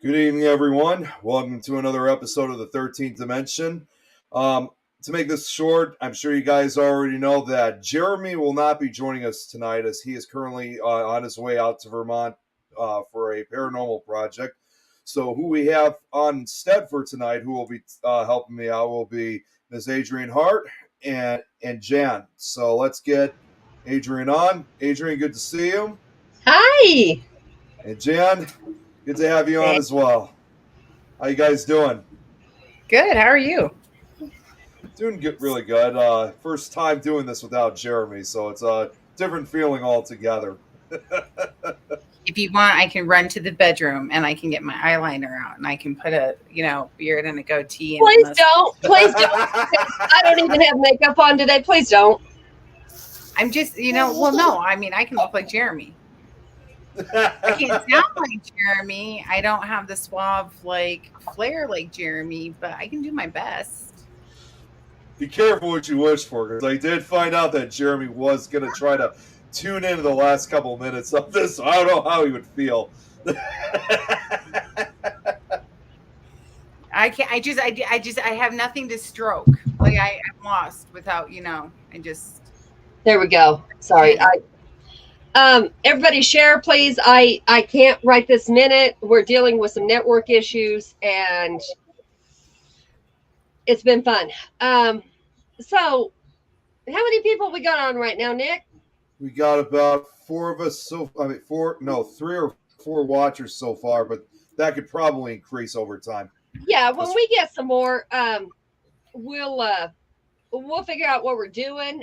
Good evening, everyone. Welcome to another episode of the 13th Dimension. To make this short, I'm sure you guys already know that Jeremy will not be joining us tonight as he is currently on his way out to Vermont for a paranormal project. So, who we have on instead for tonight, who will be helping me out, will be Ms. Adrienne Hart and Jan. So, let's get Adrienne on. Adrienne, good to see you. Hi. And Jan, good to have you on as well. How you guys doing? Good. How are you? Doing good, really good. First time doing this without Jeremy, so it's a different feeling altogether. If you want, I can run to the bedroom and I can get my eyeliner out and I can put a, beard and a goatee. And Please don't. Please don't. I don't even have makeup on today. Please don't. I'm just, well, no, I mean, I can look like Jeremy. I can't sound like Jeremy. I don't have the suave, flair like Jeremy, but I can do my best. Be careful what you wish for, because I did find out that Jeremy was going to try to tune into the last couple of minutes of this. So I don't know how he would feel. I can't. I have nothing to stroke. I'm lost without. There we go. Sorry. Everybody share, please. I can't right this minute. We're dealing with some network issues and it's been fun. So how many people we got on right now, Nick? We got about four of us. Three or four watchers so far, but that could probably increase over time. Yeah, when we get some more, we'll figure out what we're doing.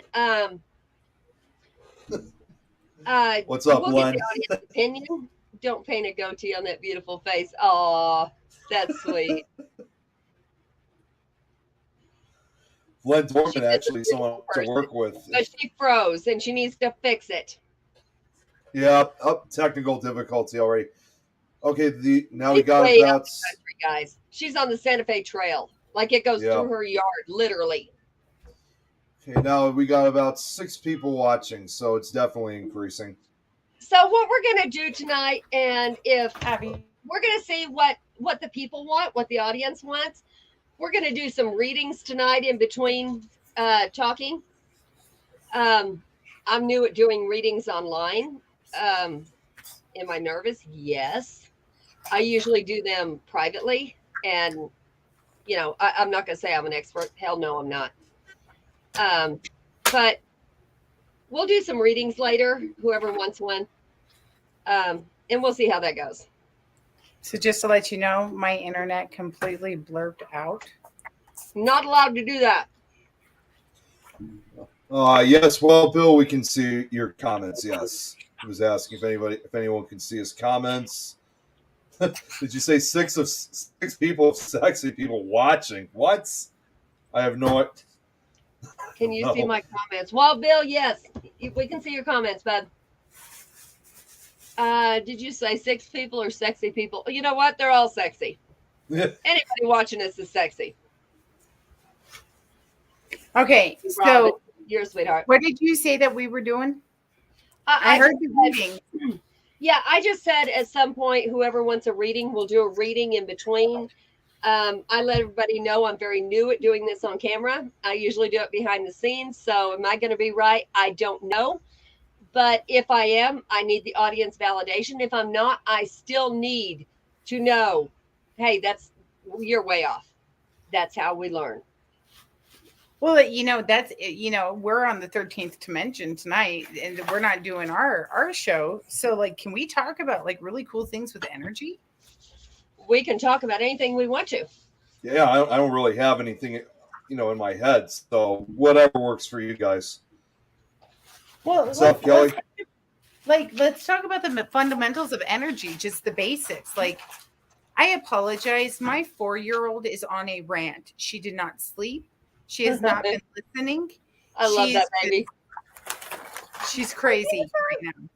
What's up, Len? Get the audience opinion. Don't paint a goatee on that beautiful face. Aw, that's sweet. Len Dorman, actually, someone to work with. But she froze, and she needs to fix it. Yeah, technical difficulty already. Okay, now we She's got way about up the country, guys. She's on the Santa Fe Trail, like it goes through her yard, literally. Okay, now we got about 6 people watching, so it's definitely increasing. So what we're gonna do tonight, and we're gonna see what the people want, what the audience wants. We're gonna do some readings tonight in between talking. I'm new at doing readings online. Am I nervous? Yes. I usually do them privately, and I'm not gonna say I'm an expert. Hell no, I'm not. But we'll do some readings later, whoever wants one. And we'll see how that goes. So just to let you know, my internet completely blurred out. Not allowed to do that. Yes, well, Bill, we can see your comments. Yes, he was asking if anyone can see his comments. Did you say 6 people, sexy people watching? What? I have no idea. Can you see my comments? Well, Bill, yes, we can see your comments, bud. Did you say 6 people or sexy people? You know what? They're all sexy. Anybody watching this is sexy. Okay, Robin, so you're a sweetheart. What did you say that we were doing? I heard the reading. Yeah, I just said at some point, whoever wants a reading, we'll do a reading in between. I let everybody know I'm very new at doing this on camera. I usually do it behind the scenes. So am I going to be right? I don't know. But if I am, I need the audience validation. If I'm not, I still need to know, hey, you're way off. That's how we learn. Well, we're on the 13th Dimension tonight, and we're not doing our show. So, can we talk about really cool things with energy? We can talk about anything we want to. Yeah, I don't really have anything, in my head. So whatever works for you guys. Well, what's up, Kelly? Let's talk about the fundamentals of energy, just the basics. I apologize. My 4-year-old is on a rant. She did not sleep. She has not been listening. I love that baby. She's crazy right now.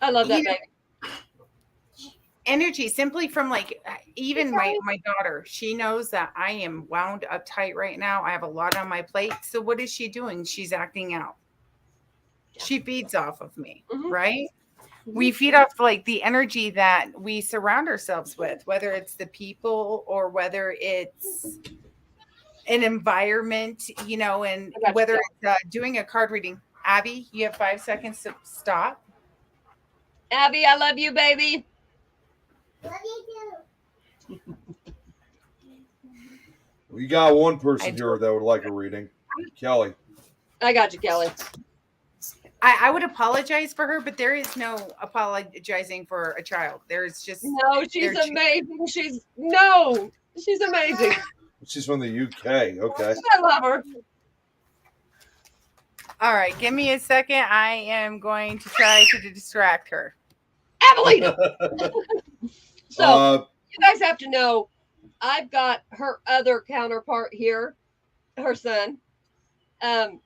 I love that baby. Energy simply from even my daughter, she knows that I am wound up tight right now. I have a lot on my plate. So what is she doing? She's acting out. She feeds off of me, right? we feed off like the energy that we surround ourselves with, whether it's the people or whether it's an environment, and I got whether you. it's doing a card reading. Abby, you have 5 seconds to stop. Abby, I love you, baby. We got one person here that would like a reading. Kelly. I got you, Kelly. I would apologize for her, but there is no apologizing for a child. There's just No, she's amazing. She's amazing. She's from the UK. Okay. I love her. All right, give me a second. I am going to try to distract her. Evelina. So you guys have to know, I've got her other counterpart here, her son.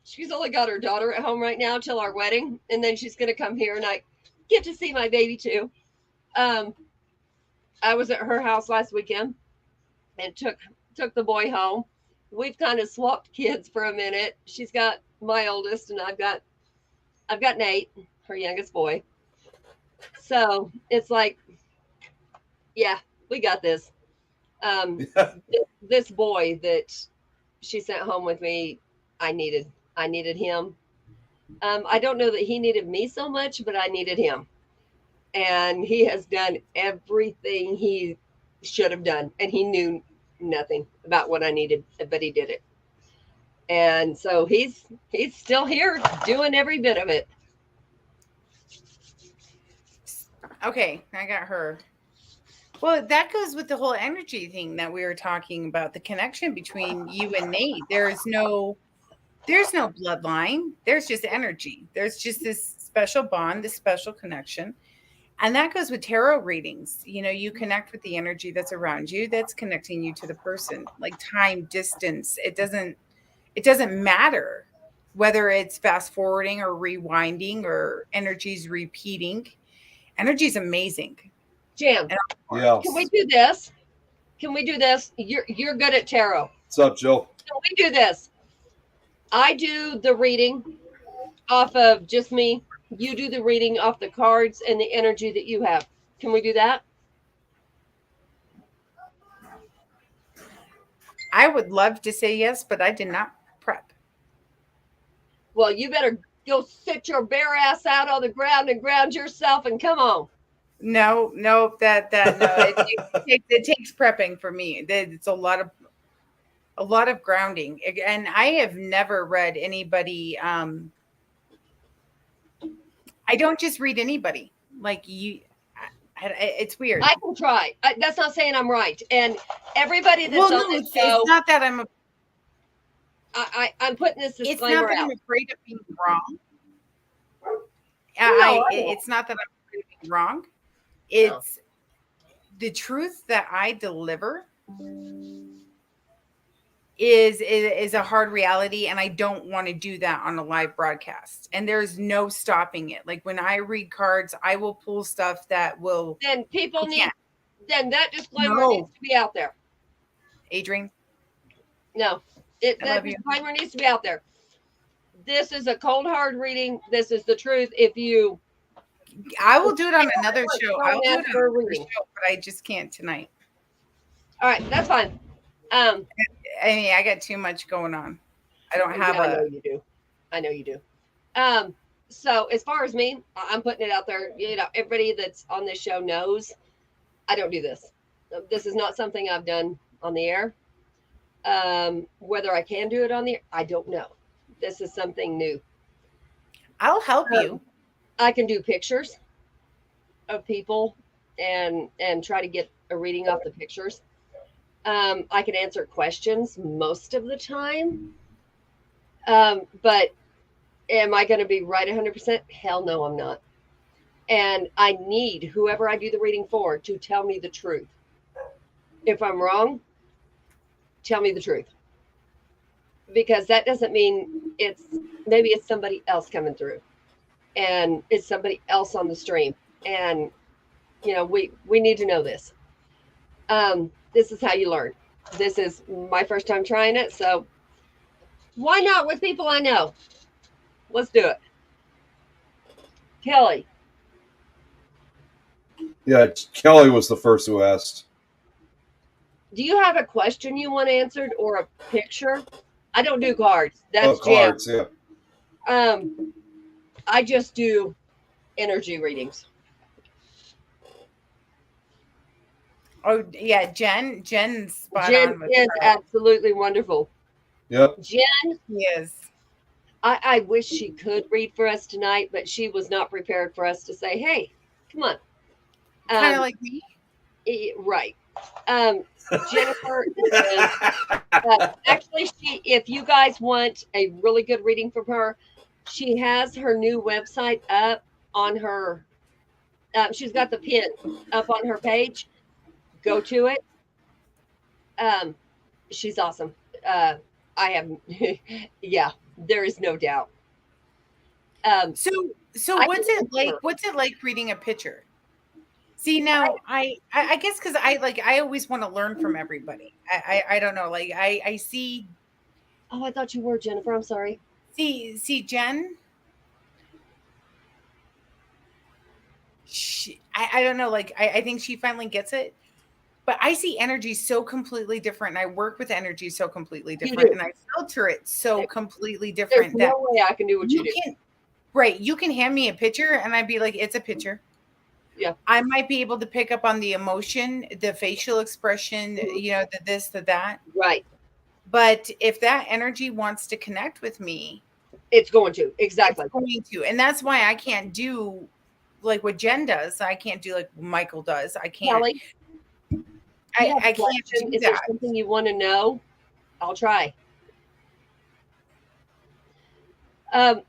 She's only got her daughter at home right now till our wedding, and then she's gonna come here, and I get to see my baby too. I was at her house last weekend and took the boy home. We've kind of swapped kids for a minute. She's got my oldest, and I've got Nate, her youngest boy. So it's like, yeah, we got this. This boy that she sent home with me, I needed him. I don't know that he needed me so much, but I needed him. And he has done everything he should have done. And he knew nothing about what I needed, but he did it. And so he's still here doing every bit of it. Okay, I got her. Well, that goes with the whole energy thing that we were talking about, the connection between you and Nate. There's no bloodline. There's just energy. There's just this special bond, this special connection. And that goes with tarot readings. You connect with the energy that's around you, that's connecting you to the person, like time, distance. It doesn't matter whether it's fast forwarding or rewinding or energy's repeating. Energy's amazing. Jan, yeah. Can we do this? You're good at tarot. What's up, Jill? Can we do this? I do the reading off of just me. You do the reading off the cards and the energy that you have. Can we do that? I would love to say yes, but I did not prep. Well, you better go sit your bare ass out on the ground and ground yourself and come on. No, no. It takes prepping for me. It's a lot of grounding, and I have never read anybody. I don't just read anybody like you. It's weird. I can try. That's not saying I'm right. And everybody that's on this show, it's not that I'm. I'm putting this disclaimer out. It's not that I'm afraid of being wrong. It's not that I'm afraid of being wrong. It's the truth that I deliver is a hard reality, and I don't want to do that on a live broadcast. And there's no stopping it. Like when I read cards, I will pull stuff that will. Then people then that disclaimer needs to be out there. Adrienne? No, that disclaimer needs to be out there. This is a cold hard reading. This is the truth. I will do it on another show. I'll do it on another show, but I just can't tonight. All right, that's fine. I mean, I got too much going on. I don't have I know you do. So as far as me, I'm putting it out there. Everybody that's on this show knows I don't do this. This is not something I've done on the air. Whether I can do it on the air, I don't know. This is something new. I'll help you. I can do pictures of people and try to get a reading off the pictures. I can answer questions most of the time. But am I going to be right 100%? Hell no, I'm not. And I need whoever I do the reading for to tell me the truth. If I'm wrong, tell me the truth. Because that doesn't mean maybe it's somebody else coming through. And it's somebody else on the stream. And, we need to know this. This is how you learn. This is my first time trying it. So why not with people I know? Let's do it. Kelly, Yeah, Kelly was the first who asked. Do you have a question you want answered or a picture? I don't do cards. Oh, That's Jam. cards, yeah. I just do energy readings. Oh yeah, Jen's spot Jen on with is that. absolutely wonderful. Yep. Jen, He is. I wish she could read for us tonight, but she was not prepared for us to say, "Hey, come on." Kind of Um, like me. right. Jennifer is actually she. If you guys want a really good reading from her, she has her new website up on her. She's got the pin up on her page. Go to it. Um, she's awesome. Uh, I have, yeah, there is no doubt. Um, So so I can what's it answer like? her. What's it like reading a picture? See now, I guess because I always want to learn from everybody. I don't know. Like I see Oh, I thought you were Jennifer. I'm sorry. see Jen. I don't know. Like I think she finally gets it. But I see energy so completely different, and I work with energy so completely You different, do. and I filter it so completely There's different that no way I can do what you you do. can right. You can hand me a picture, and I'd be like, it's a picture. Yeah. I might be able to pick up on the emotion, the facial expression, Mhm. the this, the that. Right. But if that energy wants to connect with me, It's going to. it's Exactly. going to. And that's why I can't do like what Jen does. I can't do like Michael does. I can't. Kelly, do you have I a can't question? do Is there that. something you want to know? I'll try.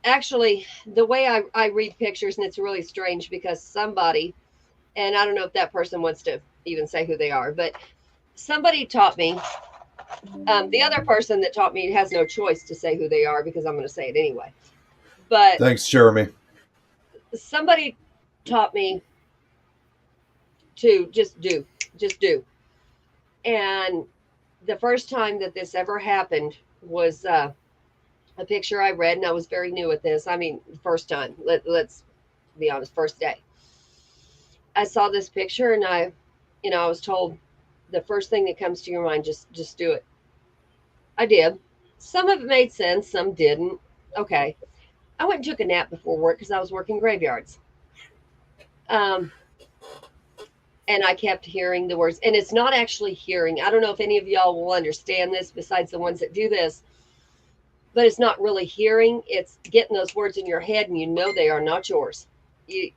Actually, the way I read pictures, and it's really strange because somebody, and I don't know if that person wants to even say who they are, but somebody taught me. The other person that taught me has no choice to say who they are because I'm going to say it anyway. But Thanks, Jeremy. somebody taught me to just do. And the first time that this ever happened was a picture I read, and I was very new at this. I mean, first time. Let's be honest, first day. I saw this picture, and I was told the first thing that comes to your mind, just do it. I did. Some of it made sense, some didn't. Okay. I went and took a nap before work because I was working graveyards. Um, and I kept hearing the words, and it's not actually hearing. I don't know if any of y'all will understand this besides the ones that do this, but it's not really hearing. It's getting those words in your head, and you know they are not yours. You,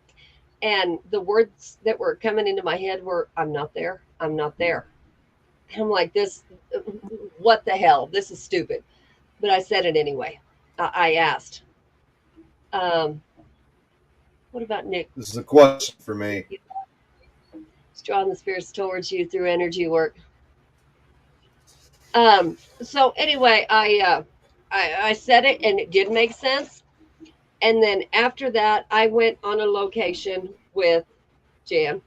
and the words that were coming into my head were, "I'm not there. I'm not there." And I'm like, this, what the hell? This is stupid. But I said it anyway. I asked, um, what about Nick? This is a question for me. He's drawing the spirits towards you through energy work. So anyway, I said it and it did make sense. And then after that, I went on a location with Jan,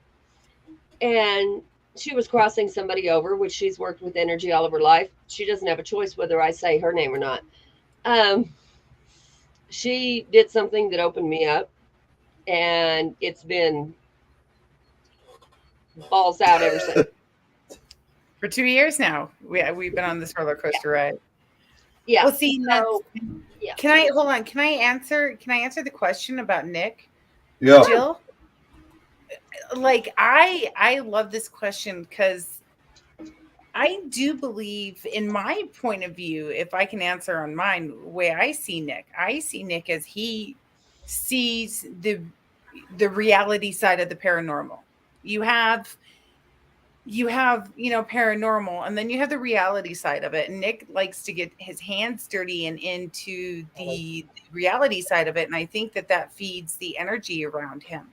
and she was crossing somebody over, which she's worked with energy all of her life. She doesn't have a choice whether I say her name or not. Um, she did something that opened me up, and it's been balls out ever since. For 2 years now, we've been on this roller coaster ride. Yeah. Well, see, So, that's, yeah. can I hold on? Can I answer? Can I answer the question about Nick, Yeah. Jill? Like I love this question because I do believe, in my point of view, if I can answer on mine, the way I see Nick as he sees the reality side of the paranormal. You have paranormal, and then you have the reality side of it, and Nick likes to get his hands dirty and into the reality side of it, and I think that feeds the energy around him.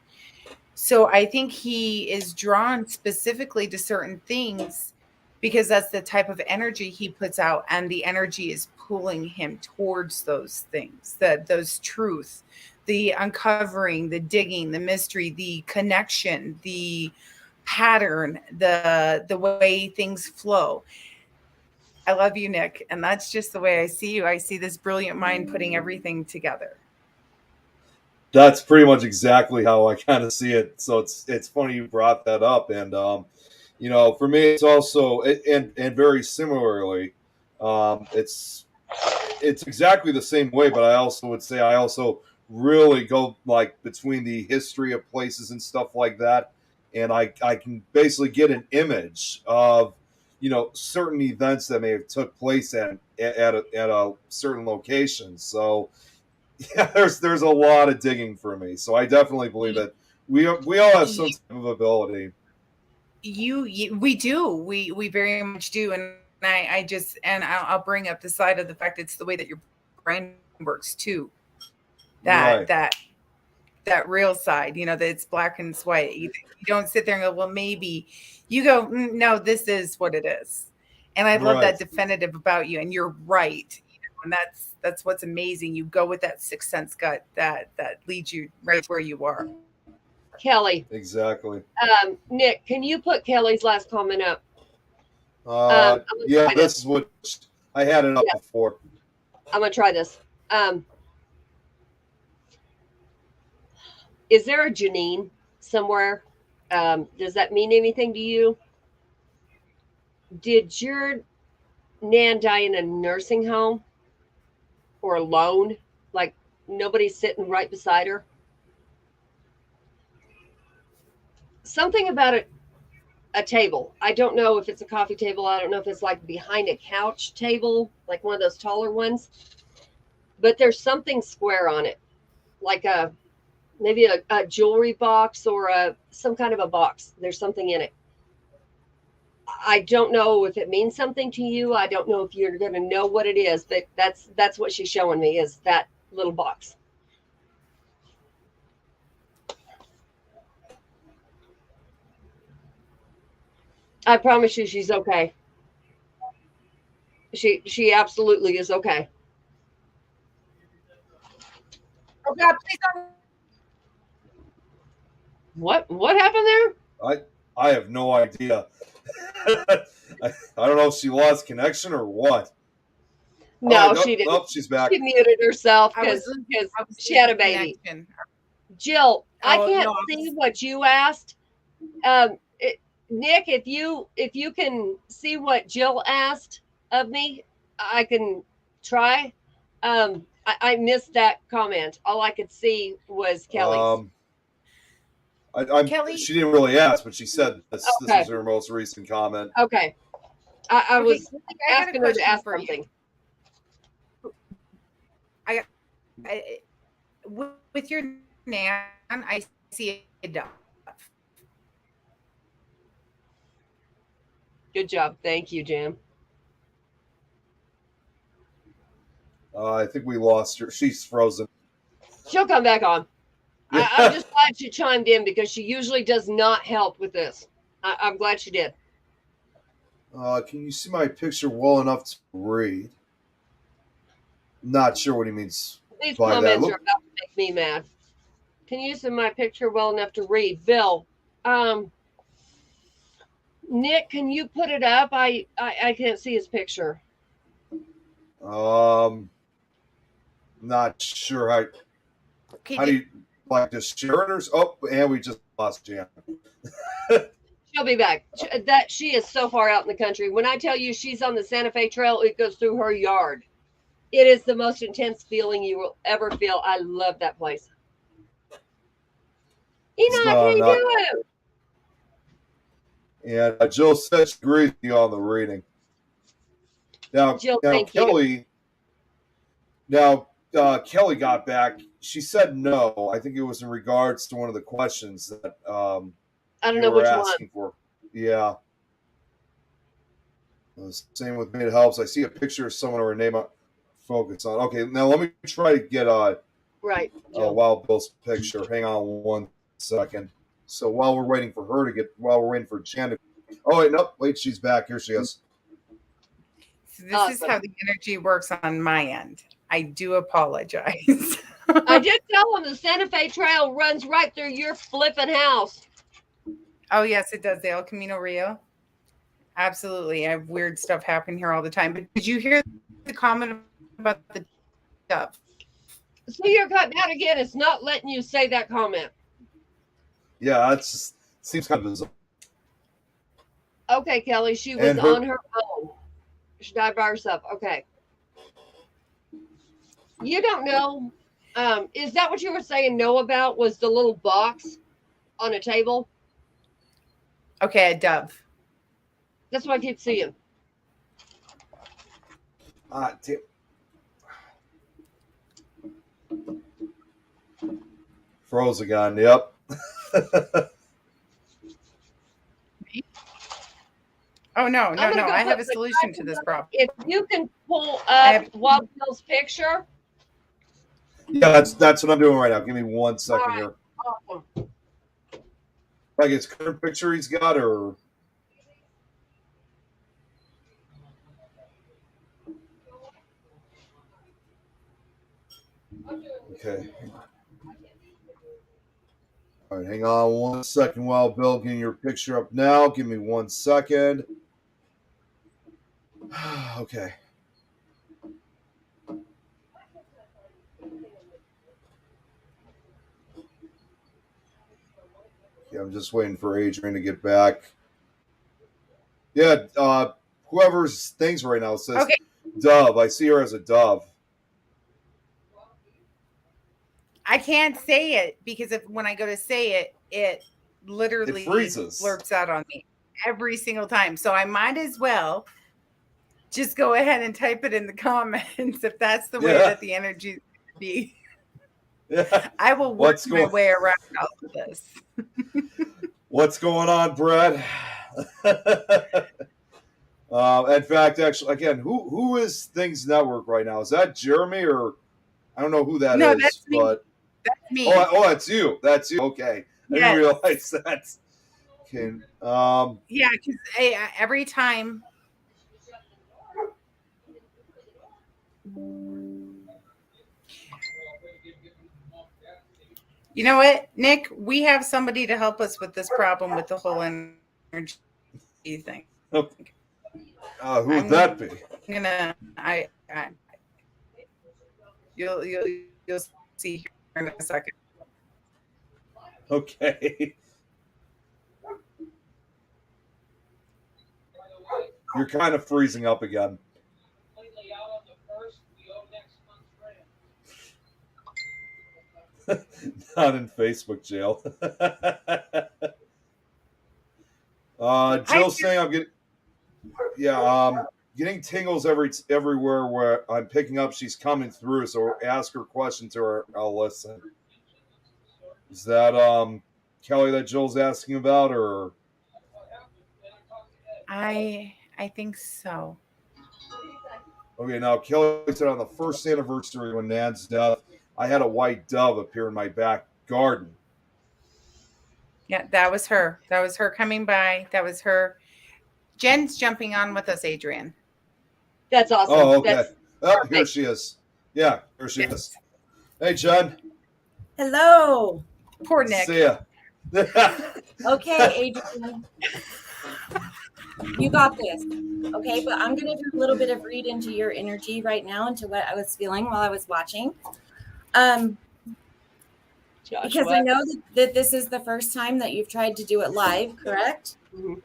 So I think he is drawn specifically to certain things because that's the type of energy he puts out, and the energy is pulling him towards those things, that those truth, the uncovering, the digging, the mystery, the connection, the pattern, the way things flow. I love you, Nick, and that's just the way I see you. I see this brilliant mind putting everything together. That's pretty much exactly how I kind of see it. So it's funny you brought that up, and for me, it's also and very similarly, it's exactly the same way. But I also would say I also really go like between the history of places and stuff like that, and I can basically get an image of certain events that may have took place at a certain location. So yeah, there's a lot of digging for me. So I definitely believe that we all have some type of ability. We do, we very much do, and I just, and I'll bring up the side of the fact it's the way that your brain works too. That Right, that that real side, that it's black and it's white. You don't sit there and go, well, maybe. You go, no, this is what it is. And I love right, that definitive about you. And you're right. And that's what's amazing. You go with that sixth sense gut that leads you right where you are. Kelly, exactly. Nick, can you put Kelly's last comment up? I'm gonna Yeah, try this this. is what I had it up Yeah, before. I'm gonna try this. Is there a Janine somewhere? Does that mean anything to you? Did your Nan die in a nursing home or alone? Like nobody's sitting right beside her? Something about a table. I don't know if it's a coffee table. I don't know if it's like behind a couch table, like one of those taller ones. But there's something square on it, like maybe a jewelry box or some kind of a box. There's something in it. I don't know if it means something to you. I don't know if you're going to know what it is, but that's what she's showing me is that little box. I promise you, she's okay. She absolutely is okay. Oh God, please don't. What happened there? I I have no idea. I, I don't know if she lost connection or what. All right, No, nope, she didn't. nope, she's back. She muted herself I was because I was she had a losing baby. connection. Jill, I Oh can't no, see what you asked. Nick, if you can see what Jill asked of me, I can try. I missed that comment. All I could see was Kelly's. Um, I'm Kelly. she didn't really ask, but she said this was Okay, her most recent comment. okay. I Okay, was Kelly, I got a asking her to question ask for you. something. I with your Nan, I see a dove. Good job. Thank you, Jim. I think we lost her. She's frozen. She'll come back on. I'm Yeah. just glad she chimed in because she usually does not help with this. I'm glad she did. Can you see my picture well enough to read? Not sure what he means These by that. comments are Look, about to make me mad. Can you see my picture well enough to read? Bill, um, Nick, can you put it up? I can't see his picture. um, not sure Okay, how do you like to share it or oh, and we just lost Jan. She'll be back. She is so far out in the country. When I tell you she's on the Santa Fe Trail, it goes through her yard. It is the most intense feeling you will ever feel. I love that place. Enoch, how you Not. doing? And Jill said she agrees with you on the reading. Jill, Now thank you. Kelly got back. She said no. I think it was in regards to one of the questions that I don't you know were which one. asking for. Yeah. Same with me. It helps. I see a picture of someone or a name I focus on. Okay, now let me try to get Right, Jill. Wild Bill's picture. Hang on one second. So while we're waiting for Jan to. Oh wait, nope. Wait, she's back. Here she is. so this is how the energy works on my end. I do apologize. I did tell him the Santa Fe Trail runs right through your flipping house. Oh yes, it does. The El Camino Rio. Absolutely. I have weird stuff happen here all the time. But did you hear the comment about the dove? So you're cutting out again. It's not letting you say that comment. Yeah, it just seems kind of bizarre. Okay, Kelly, she was And her, on her own. She died by herself. Okay. You don't know. Is that what you were saying no about? Was the little box on a table? Okay, a dove. That's what I keep seeing. damn, froze again. Yep. Oh no, I'm no, gonna no! go I put have a the solution to this problem. If you can pull I up have, Wild Bill's picture. Yeah, that's what I'm doing right now. Give me 1 second All here. right, awesome. Like his current picture he's got, or okay. All right, hang on 1 second while Bill getting your picture up now. Give me 1 second. Okay. Yeah, I'm just waiting for Adrienne to get back. Yeah, whoever's things right now says okay, dove. I see her as a dove. I can't say it because if when I go to say it, it It literally freezes. blurts out on me every single time. So I might as well just go ahead and type it in the comments if that's the way Yeah. that the energy be. Yeah. I will work What's my going way around all of this. What's going on, Brad? In fact, actually, again, who is Things Network right now? Is that Jeremy or I don't know who that No, is, that's me. but That's me. that's you. That's you. Okay, I didn't Yes. realize that. Okay, Yeah, because every time. You know what, Nick? We have somebody to help us with this problem with the whole energy thing. who would I'm that be? gonna. You'll see here in a second. Okay, you're kind of freezing up again. Not in Facebook jail. Jill's saying I'm getting getting tingles everywhere where I'm picking up. She's coming through, so ask her question to her. I'll listen. Is that Kelly that Jill's asking about, or I think so. okay? Now Kelly said on the first anniversary when Nan's death, I had a white dove appear in my back garden. Yeah, that was her. That was her coming by. That was her. Jen's jumping on with us, Adrienne. That's awesome. Oh, okay. That's Oh, here she is. Yeah, here she is. Hey, Jen. Hello. Poor Nick. See ya. Okay, Adrienne. You got this. Okay, but I'm going to do a little bit of read into your energy right now, into what I was feeling while I was watching. Because I know that this is the first time that you've tried to do it live, correct? Mhm.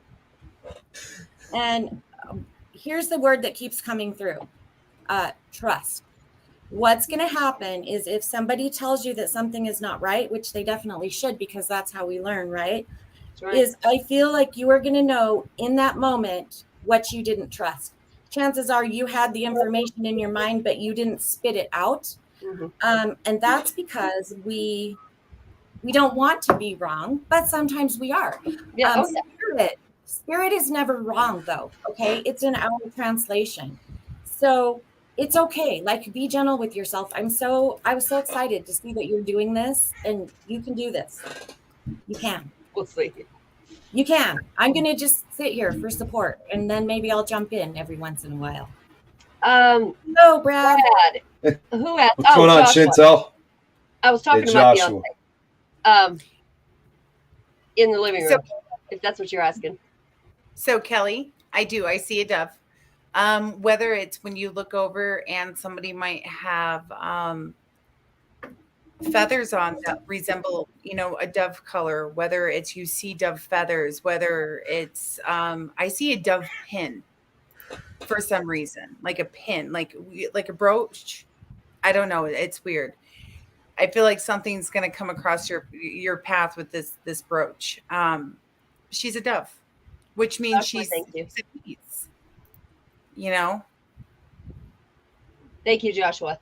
And here's the word that keeps coming through. Trust. What's going to happen is if somebody tells you that something is not right, which they definitely should, because that's how we learn, right? Right. Is I feel like you are going to know in that moment what you didn't trust. Chances are you had the information in your mind, but you didn't spit it out. Mhm. And that's because we don't want to be wrong, but sometimes we are. Yeah. Spirit is never wrong, though. Okay, it's in our translation, so it's okay. Like, be gentle with yourself. I was so excited to see that you're doing this, and you can do this. You can. We'll see. You can. I'm gonna just sit here for support, and then maybe I'll jump in every once in a while. Hello, Brad. Who asked? What's going on, Joshua. Chantel? I was talking Hey, about Joshua. Beyonce. In the living room, if that's what you're asking. So Kelly, I do. I see a dove. Whether it's when you look over and somebody might have feathers on that resemble, a dove color, whether it's you see dove feathers, whether it's I see a dove pin for some reason, like a pin, like a brooch. I don't know. It's weird. I feel like something's going to come across your path with this brooch. She's a dove, which means Joshua, thank you. she's at peace. You know, Thank you, Joshua.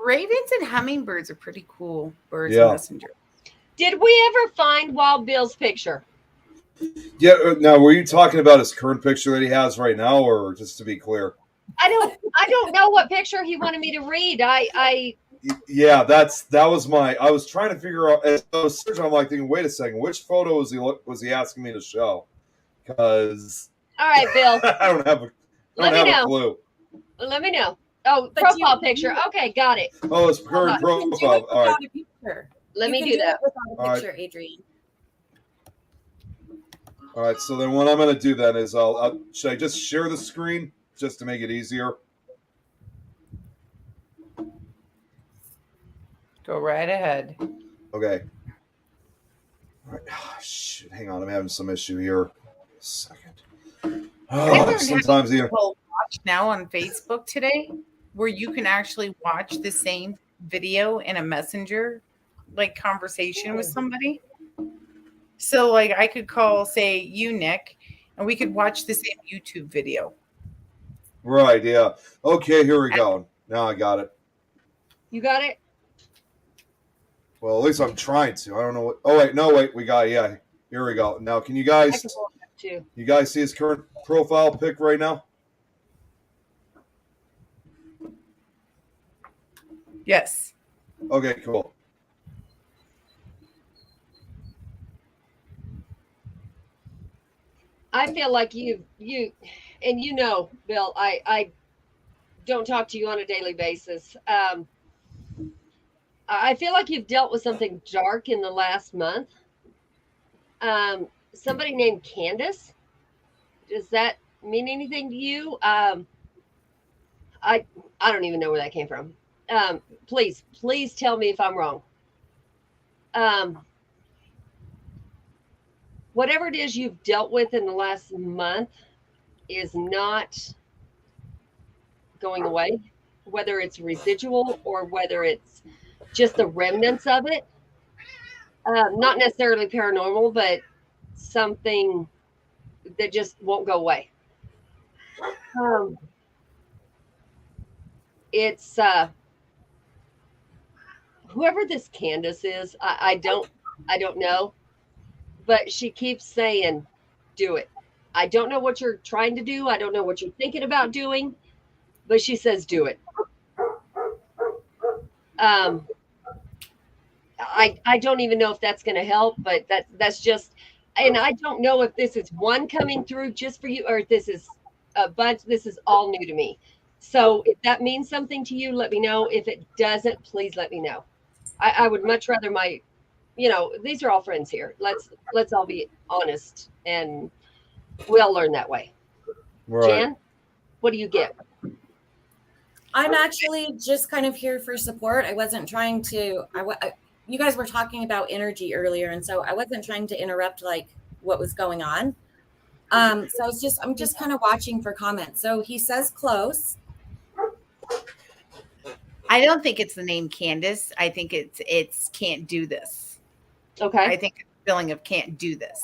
ravens and hummingbirds are pretty cool birds Yeah. and messengers. Did we ever find Wild Bill's picture? Yeah. Now, were you talking about his current picture that he has right now, or just to be clear? I don't know what picture he wanted me to read. Yeah, that was my. I was trying to figure out. As I was searching, I'm like thinking, wait a second, which photo was he asking me to show? Because all right, Bill. I don't have a clue. Let me know. Oh, But profile picture. Okay, got it. Oh, it's current You can do profile. it All right. without a picture. Let You me can do that. it without a All right. picture, Adrienne. All right. So then, what I'm going to do then is should I just share the screen just to make it easier? Go right ahead. Okay. All right. Oh, shit. Hang on. I'm having some issue here. A second. Sometimes even. People watch now on Facebook today, where you can actually watch the same video in a messenger, like conversation with somebody. So, like, I could call, say, you, Nick, and we could watch the same YouTube video. Right. Yeah. Okay. Here we go. Now I got it. You got it? Well, at least I'm trying to. I don't know what. Oh wait, no, wait. We got yeah. Here we go. Now, can you I guys can pull it up too. you guys see his current profile pic right now? Yes. Okay, cool. I feel like you and Bill, I don't talk to you on a daily basis. I feel like you've dealt with something dark in the last month. Somebody named Candace. Does that mean anything to you? I don't even know where that came from. Please tell me if I'm wrong. Whatever it is you've dealt with in the last month is not going away, whether it's residual or whether it's just the remnants of it. Not necessarily paranormal, but something that just won't go away. It's whoever this Candace is, I don't know, but she keeps saying, do it. I don't know what you're trying to do. I don't know what you're thinking about doing, but she says, do it. I don't even know if that's going to help, but that's just, and I don't know if this is one coming through just for you or if this is a bunch. This is all new to me. So if that means something to you, let me know. If it doesn't, please let me know. I would much rather these are all friends here. Let's all be honest, and we all learn that way. Right. Jan, what do you get? I'm actually just kind of here for support. I wasn't trying to. You guys were talking about energy earlier, and so I wasn't trying to interrupt like what was going on. So I'm just kind of watching for comments. So he says close. I don't think it's the name Candace. I think it's can't do this. Okay. I think it's the feeling of can't do this.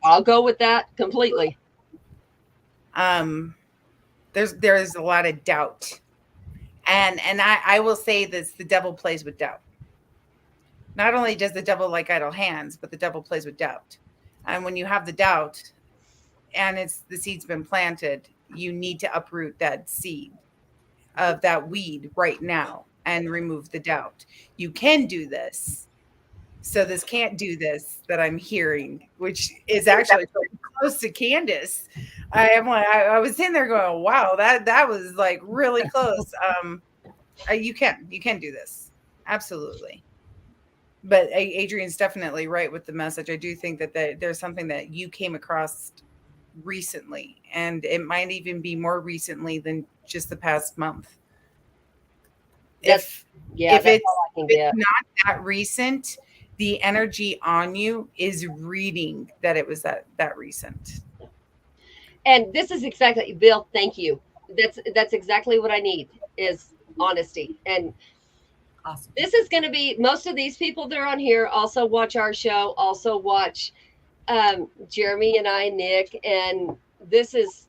I'll go with that completely. There's a lot of doubt. And I will say this, the devil plays with doubt. Not only does the devil like idle hands, but the devil plays with doubt. And when you have the doubt and the seed's been planted, you need to uproot that seed of that weed right now and remove the doubt. You can do this. So this can't do this that I'm hearing, which is actually pretty close to Candace. I was in there going, wow, that was like really close. You can do this. Absolutely. But Adrienne's definitely right with the message. I do think that there's something that you came across recently, and it might even be more recently than just the past month. Yeah, if that's it's, all I can if it's get. not that recent, the energy on you is reading that it was that recent. And this is exactly, Bill, thank you. That's exactly what I need is honesty. And Awesome. this is going to be, most of these people that are on here also watch our show, also watch Jeremy and I, Nick, and this is,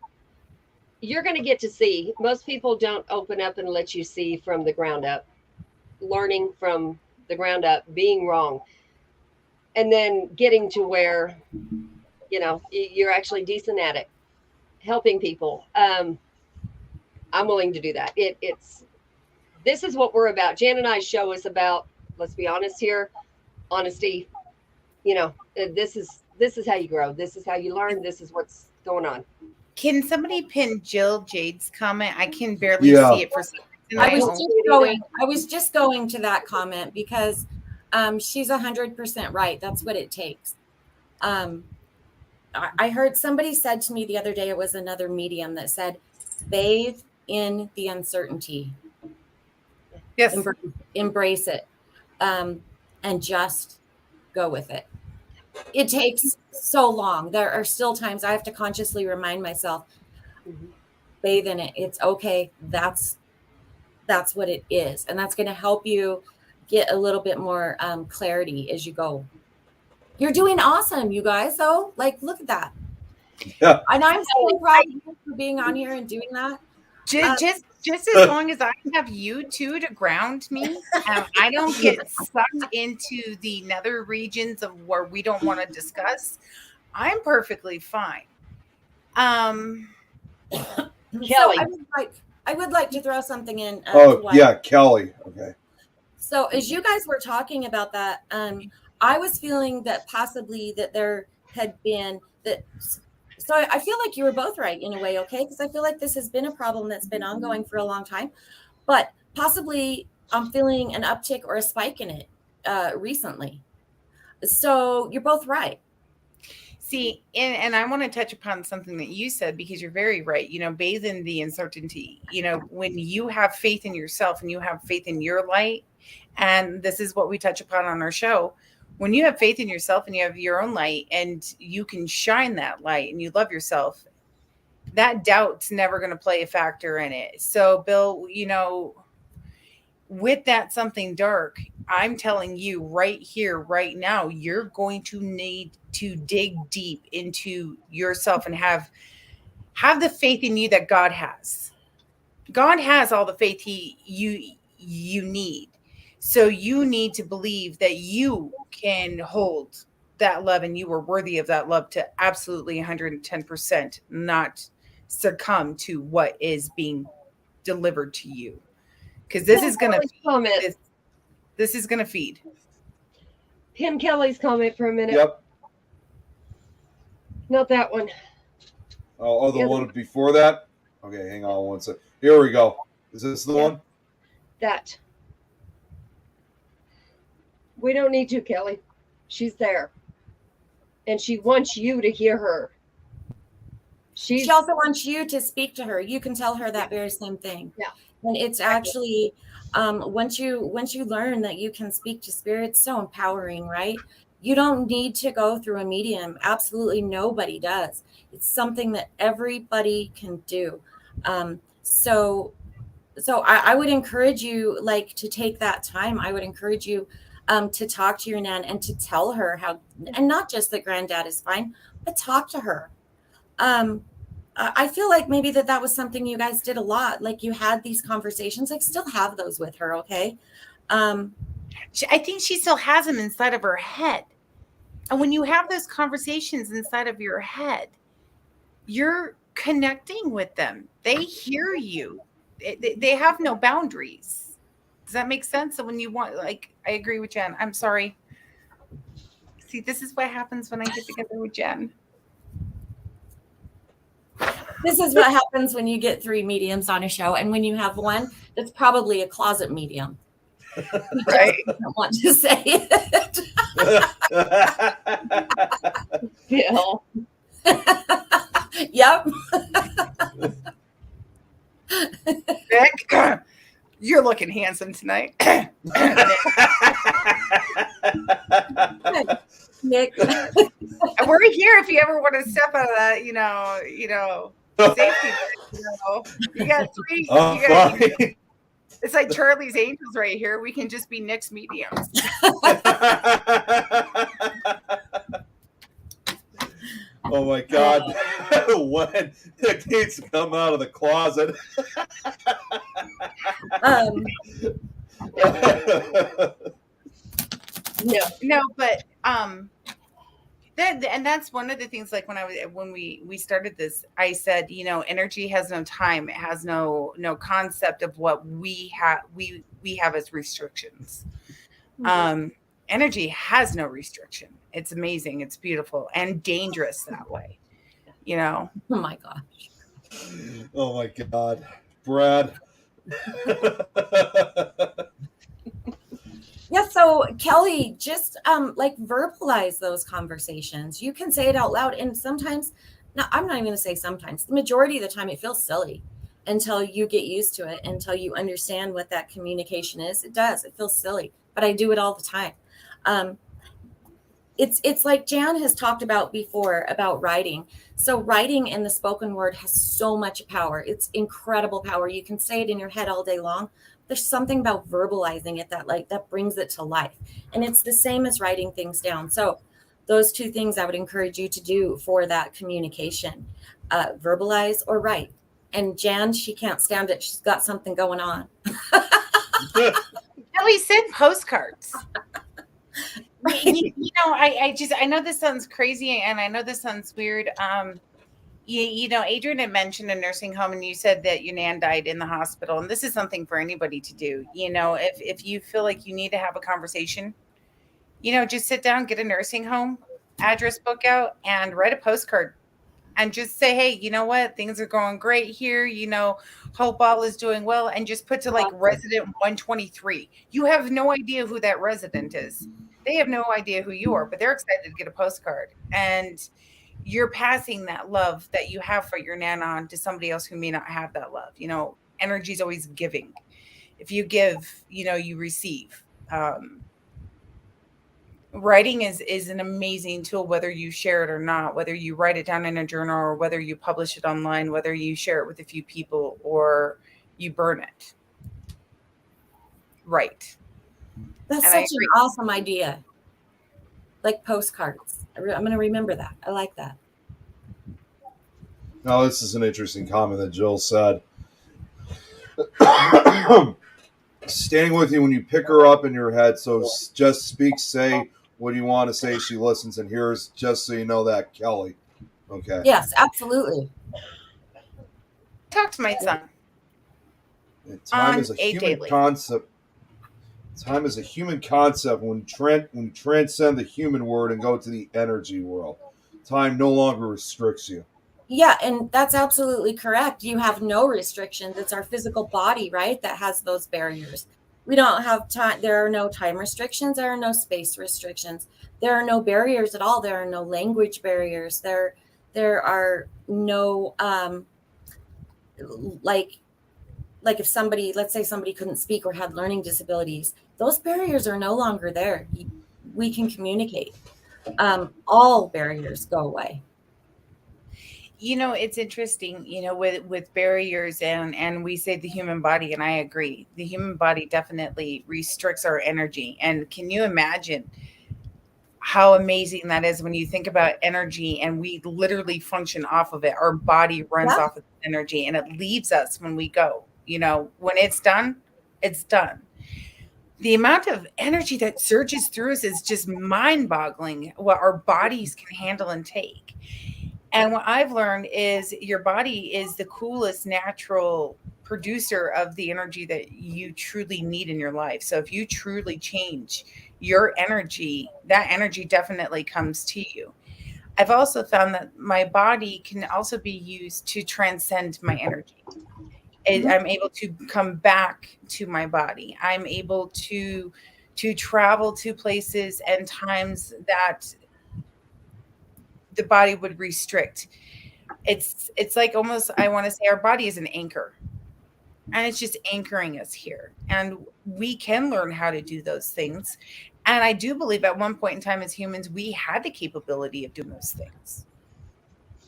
you're going to get to see. Most people don't open up and let you see from the ground up, learning from the ground up, being wrong, and then getting to where, you know, you're actually decent at it, helping people. I'm willing to do that. It's this is what we're about. Jan and I's show is about, let's be honest here, honesty. You know, this is how you grow. This is how you learn. This is what's going on. Can somebody pin Jill Jade's comment? I can barely Yeah. see it for some reason. I I was just going to that comment because she's 100% right. That's what it takes. I heard somebody said to me the other day, it was another medium that said, bathe in the uncertainty. yes. Embrace it, and just go with it. It takes so long. There are still times I have to consciously remind myself, bathe in it. It's okay. That's what it is. And that's going to help you get a little bit more clarity as you go. You're doing awesome, you guys, though. Like, look at that. Yeah. And I'm so proud of you for being on here and doing that. Just as long as I have you two to ground me, I don't get sucked into the nether regions of where we don't want to discuss, I'm perfectly fine. Kelly. So I would like to throw something in. Kelly. Okay. So as you guys were talking about that, I was feeling that possibly that there had been that. So I feel like you were both right in a way, okay? Because I feel like this has been a problem that's been ongoing for a long time, but possibly I'm feeling an uptick or a spike in it recently. So you're both right. See, and I want to touch upon something that you said because you're very right. You know, bathe in the uncertainty. You know, when you have faith in yourself and you have faith in your light, and this is what we touch upon on our show. When you have faith in yourself and you have your own light and you can shine that light and you love yourself, that doubt's never going to play a factor in it. So, Bill, you know, with that something dark, I'm telling you right here, right now, you're going to need to dig deep into yourself and have the faith in you that God has. God has all the faith you need. So you need to believe that you can hold that love and you are worthy of that love to absolutely 110%, not succumb to what is being delivered to you. Because this is going to this is going to feed. Pin Kelly's comment for a minute. Yep. Not that one. Oh, the one before that? Okay, hang on one second. Here we go. Is this the one? That. We don't need to, Kelly. She's there. And she wants you to hear her. She also wants you to speak to her. You can tell her that very same thing. Yeah. And it's actually once you learn that you can speak to spirit, it's so empowering, right? You don't need to go through a medium. Absolutely nobody does. It's something that everybody can do. So I would encourage you like to take that time. I would encourage you to talk to your nan and to tell her how, and not just that granddad is fine, but talk to her. I feel like maybe that was something you guys did a lot. Like you had these conversations, like still have those with her. Okay. I think she still has them inside of her head. And when you have those conversations inside of your head, you're connecting with them. They hear you. They have no boundaries. Does that make sense? So when you want, like, I agree with Jen. I'm sorry. See, this is what happens when I get together with Jen. This is what happens when you get 3 mediums on a show. And when you have one, it's probably a closet medium. Right. I don't want to say it. Bill. Yep. You're looking handsome tonight. Nick. And we're here if you ever want to step out of that, safety. You got three. It's like Charlie's Angels right here. We can just be Nick's mediums. Oh my God. When Nick needs to come out of the closet. No, but and that's one of the things. Like when we started this, I said, energy has no time. It has no concept of what we have. We have as restrictions. Energy has no restriction. It's amazing. It's beautiful and dangerous that way. Oh my gosh. Oh my God, Brad. Yeah, so Kelly, just like verbalize those conversations. You can say it out loud, and sometimes, no, I'm not even gonna say sometimes. The majority of the time, it feels silly until you get used to it, until you understand what that communication is. It does. It feels silly, but I do it all the time. It's like Jan has talked about before about writing. So writing in the spoken word has so much power. It's incredible power. You can say it in your head all day long. There's something about verbalizing it that brings it to life. And it's the same as writing things down. So those two things I would encourage you to do for that communication, verbalize or write. And Jan, she can't stand it. She's got something going on. Kelly sent postcards. I know this sounds crazy and I know this sounds weird. Adrienne had mentioned a nursing home and you said that your nan died in the hospital. And this is something for anybody to do. If you feel like you need to have a conversation, just sit down, get a nursing home address book out and write a postcard and just say, hey, you know what? Things are going great here. Hope all is doing well. And just put to like resident 123. You have no idea who that resident is. They have no idea who you are, but they're excited to get a postcard. And you're passing that love that you have for your nan on to somebody else who may not have that love. Energy is always giving. If you give, you receive. Writing is an amazing tool, whether you share it or not, whether you write it down in a journal or whether you publish it online, whether you share it with a few people or you burn it. Right. That's such an awesome idea. Like postcards. I'm going to remember that. I like that. Now, this is an interesting comment that Jill said. Standing with you when you pick her up in your head. So just speak, say what do you want to say. She listens and hears, just so you know that, Kelly. Okay. Yes, absolutely. Talk to my son. Time is a human concept. Time is a human concept when you transcend the human word and go to the energy world. Time no longer restricts you. Yeah, and that's absolutely correct. You have no restrictions. It's our physical body, right, that has those barriers. We don't have time. There are no time restrictions. There are no space restrictions. There are no barriers at all. There are no language barriers. There are no like if somebody, let's say somebody couldn't speak or had learning disabilities, those barriers are no longer there. We can communicate. All barriers go away. It's interesting, with barriers and we say the human body, and I agree. The human body definitely restricts our energy. And can you imagine how amazing that is when you think about energy and we literally function off of it? Our body runs off of energy and it leaves us when we go. When it's done, it's done. The amount of energy that surges through us is just mind-boggling what our bodies can handle and take. And what I've learned is your body is the coolest natural producer of the energy that you truly need in your life. So if you truly change your energy, that energy definitely comes to you. I've also found that my body can also be used to transcend my energy. I'm able to come back to my body. I'm able to travel to places and times that the body would restrict. It's like almost, I want to say our body is an anchor. And it's just anchoring us here. And we can learn how to do those things. And I do believe at one point in time as humans, we had the capability of doing those things.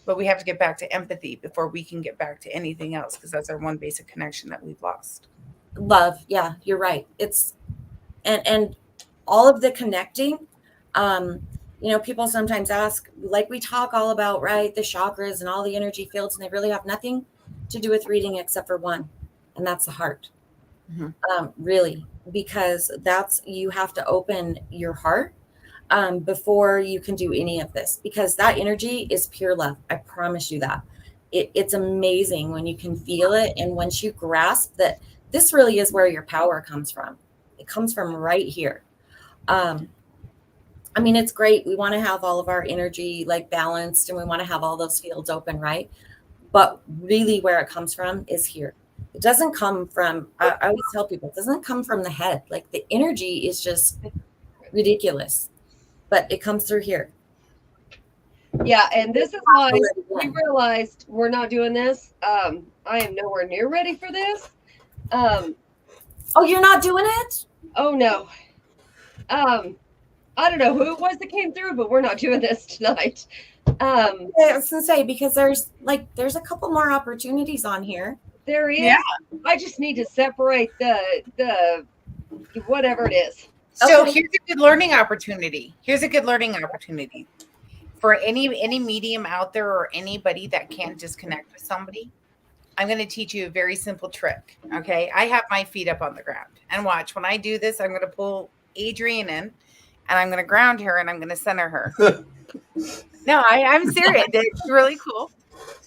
But we have to get back to empathy before we can get back to anything else, because that's our one basic connection that we've lost. Love. Yeah, you're right. It's and all of the connecting. People sometimes ask, like we talk all about, right, the chakras and all the energy fields, and they really have nothing to do with reading except for one, and that's the heart. Really, because you have to open your heart before you can do any of this, because that energy is pure love. I promise you that. It's amazing when you can feel it, and once you grasp that this really is where your power comes from. It comes from right here. It's great. We want to have all of our energy like balanced, and we want to have all those fields open, right? But really where it comes from is here. It doesn't come from, I always tell people, it doesn't come from the head. Like the energy is just ridiculous, but it comes through here. Yeah, and this is why we realized we're not doing this. I am nowhere near ready for this. Oh, you're not doing it? Oh no. I don't know who it was that came through, but we're not doing this tonight. I was gonna say, because there's a couple more opportunities on here. There is. Yeah. I just need to separate the whatever it is. So Okay. here's a good learning opportunity. For any medium out there or anybody that can't just connect with somebody. I'm going to teach you a very simple trick. Okay. I have my feet up on the ground, and watch when I do this, I'm going to pull Adrienne in, and I'm going to ground her, and I'm going to center her. No, I'm serious. It's really cool.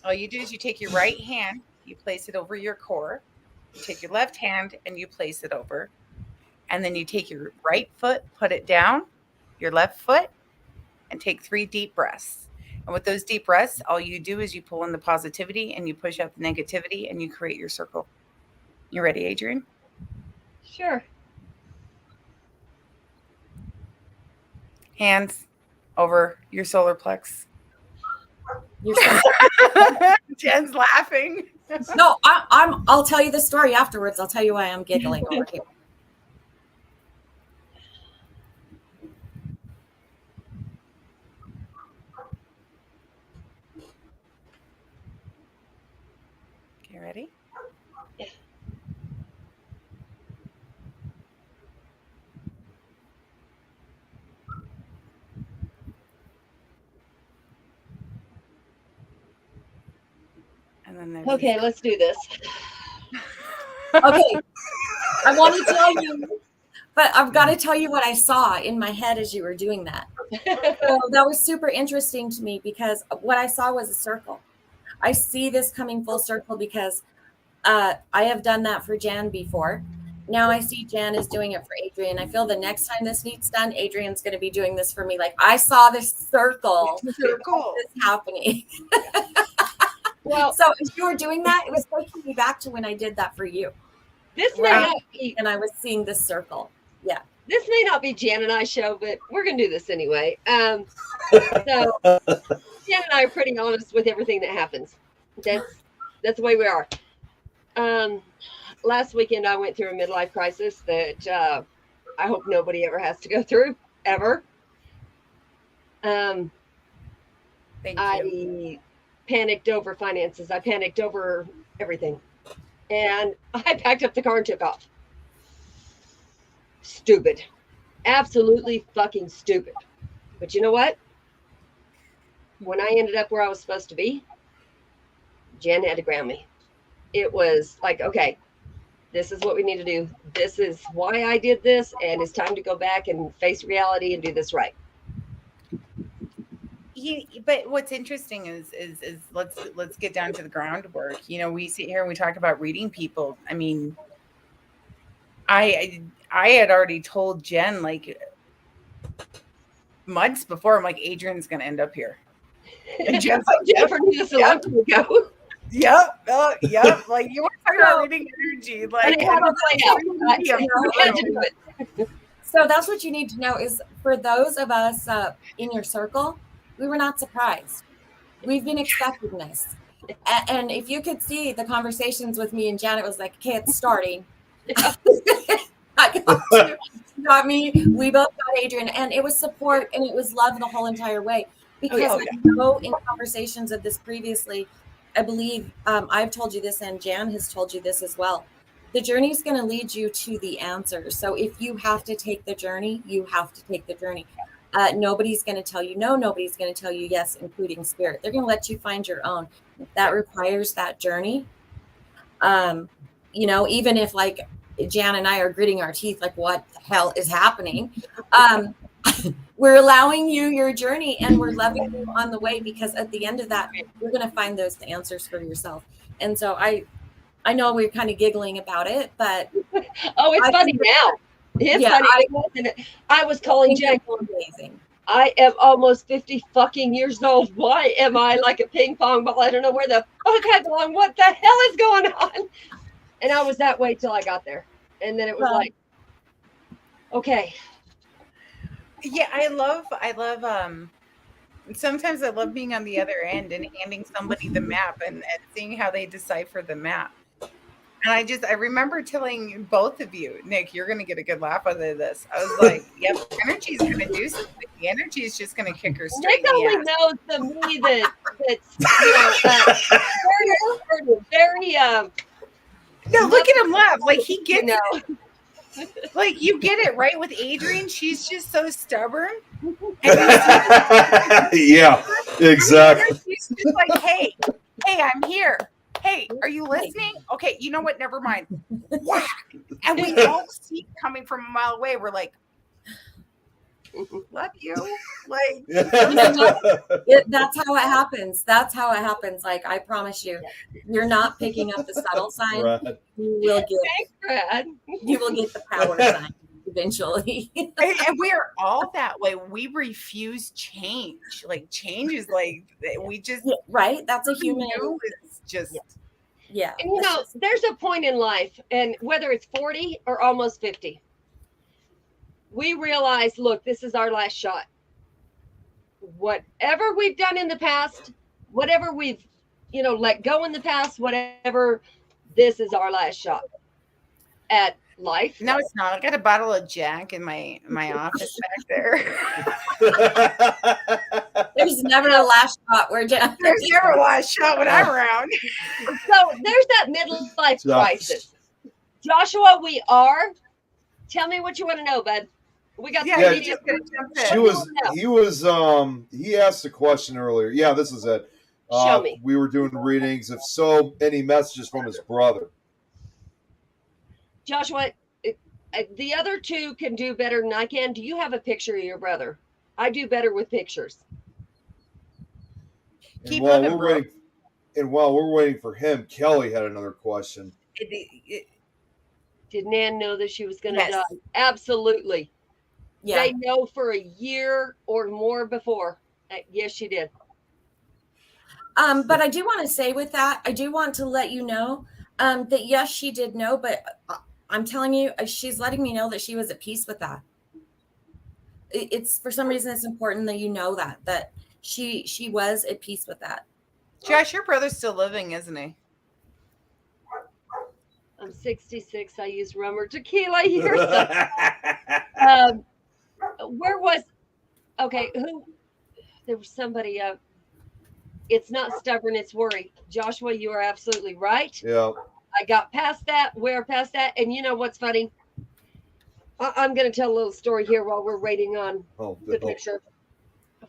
All you do is you take your right hand, you place it over your core. You take your left hand and you place it over. And then you take your right foot, put it down, your left foot, and take 3 deep breaths. And with those deep breaths, all you do is you pull in the positivity and you push out the negativity, and you create your circle. You ready, Adrienne? Sure. Hands over your solar plex. Jen's laughing. No, I'll tell you the story afterwards. I'll tell you why I'm giggling over here. Okay, ready? Yeah. And then Okay, let's do this. Okay. I want to tell you, but I've got to tell you what I saw in my head as you were doing that. So that was super interesting to me, because what I saw was a circle. I see this coming full circle because I have done that for Jan before. Now I see Jan is doing it for Adrienne. I feel the next time this needs done, Adrienne's going to be doing this for me. Like I saw this circle Cool. this happening. Well, So as you were doing that, it was taking me back to when I did that for you. this may Right. not be And I was seeing this circle. Yeah. this may not be Jan and I show, but we're gonna do this anyway. So Jan and I are pretty honest with everything that happens. That's the way we are. Last weekend I went through a midlife crisis that I hope nobody ever has to go through ever. Thank you. I panicked over finances. I panicked over everything. And I packed up the car and took off. Stupid. Absolutely fucking stupid. But you know what? When I ended up where I was supposed to be, Jen had to ground me. It was like, okay, this is what we need to do. This is why I did this, and it's time to go back and face reality and do this right. But what's interesting is let's get down to the groundwork. We sit here and we talk about reading people. I mean, I had already told Jen like months before. I'm like, Adrienne's gonna end up here. And Jen's like, Jennifer knew this a long time ago. yep. Like you want to talk about reading energy, like And it had to play out. I had to do it. So that's what you need to know is for those of us in your circle, we were not surprised. We've been expecting this. And if you could see the conversations with me and Janet, was like, okay, it's starting. I got you. You got me. We both got Adrienne, and it was support and it was love the whole entire way. Because yeah. I know in conversations of this previously, I believe I've told you this, and Jan has told you this as well. The journey is going to lead you to the answers. So if you have to take the journey, you have to take the journey. Nobody's going to tell you no. Nobody's going to tell you yes, including spirit. They're going to let you find your own. That requires that journey. Even if like Jan and I are gritting our teeth, like what the hell is happening? We're allowing you your journey, and we're loving you on the way, because at the end of that, you're going to find those answers for yourself. And so I know we're kind of giggling about it, but oh, it's funny now. It's funny. I was calling Jen. Amazing. I am almost 50 fucking years old. Why am I like a ping pong ball? I don't know where the fuck I belong. What the hell is going on? And I was that way till I got there. And then it was like, okay. Yeah, I love sometimes I love being on the other end and handing somebody the map and seeing how they decipher the map. And I remember telling both of you, Nick, you're going to get a good laugh out of this. I was like, yep, energy's going to do something. The energy is just going to kick her straight Nick in the only ass. knows the me that's very No, look at him laugh. Like he gets it. Like you get it, right? With Adrienne, she's just so stubborn. Yeah, exactly. She's just like, hey, I'm here. Hey, are you listening? Okay, you know what? Never mind. Whack. And we all see coming from a mile away. We're like, love you. Like that's how it happens. That's how it happens. Like I promise you, you're not picking up the subtle sign. Right. You will get the power sign eventually. And we're all that way. We refuse change. Like change is like we just right. That's a human. It's just yeah. And there's a point in life, and whether it's 40 or almost 50, we realize, look, this is our last shot. Whatever we've done in the past, whatever we've, let go in the past, whatever, this is our last shot at life. No, it's not. I got a bottle of Jack in my office back there. There's never a last shot where Jack. There's never a last shot when I'm around. So there's that midlife crisis. Joshua, tell me what you want to know, bud. We got he asked a question earlier. Yeah, this is it. Show me. We were doing readings. If so, any messages from his brother? Joshua, the other two can do better than I can. Do you have a picture of your brother? I do better with pictures. Keep living, bro. While we're waiting for him, Kelly had another question. Did Nan know that she was going to die? Absolutely. Yeah. They know for a year or more before. Yes, she did. But I do want to say with that, I do want to let you know that yes, she did know, but I'm telling you, she's letting me know that she was at peace with that. It's for some reason it's important that you know that she was at peace with that. Josh, your brother's still living, isn't he? I'm 66. I use rum or tequila here. Where was? Okay, who? There was somebody. It's not stubborn, it's worry. Joshua, you are absolutely right. Yeah. I got past that. We're past that. And you know what's funny? I'm going to tell a little story here while we're waiting on the picture.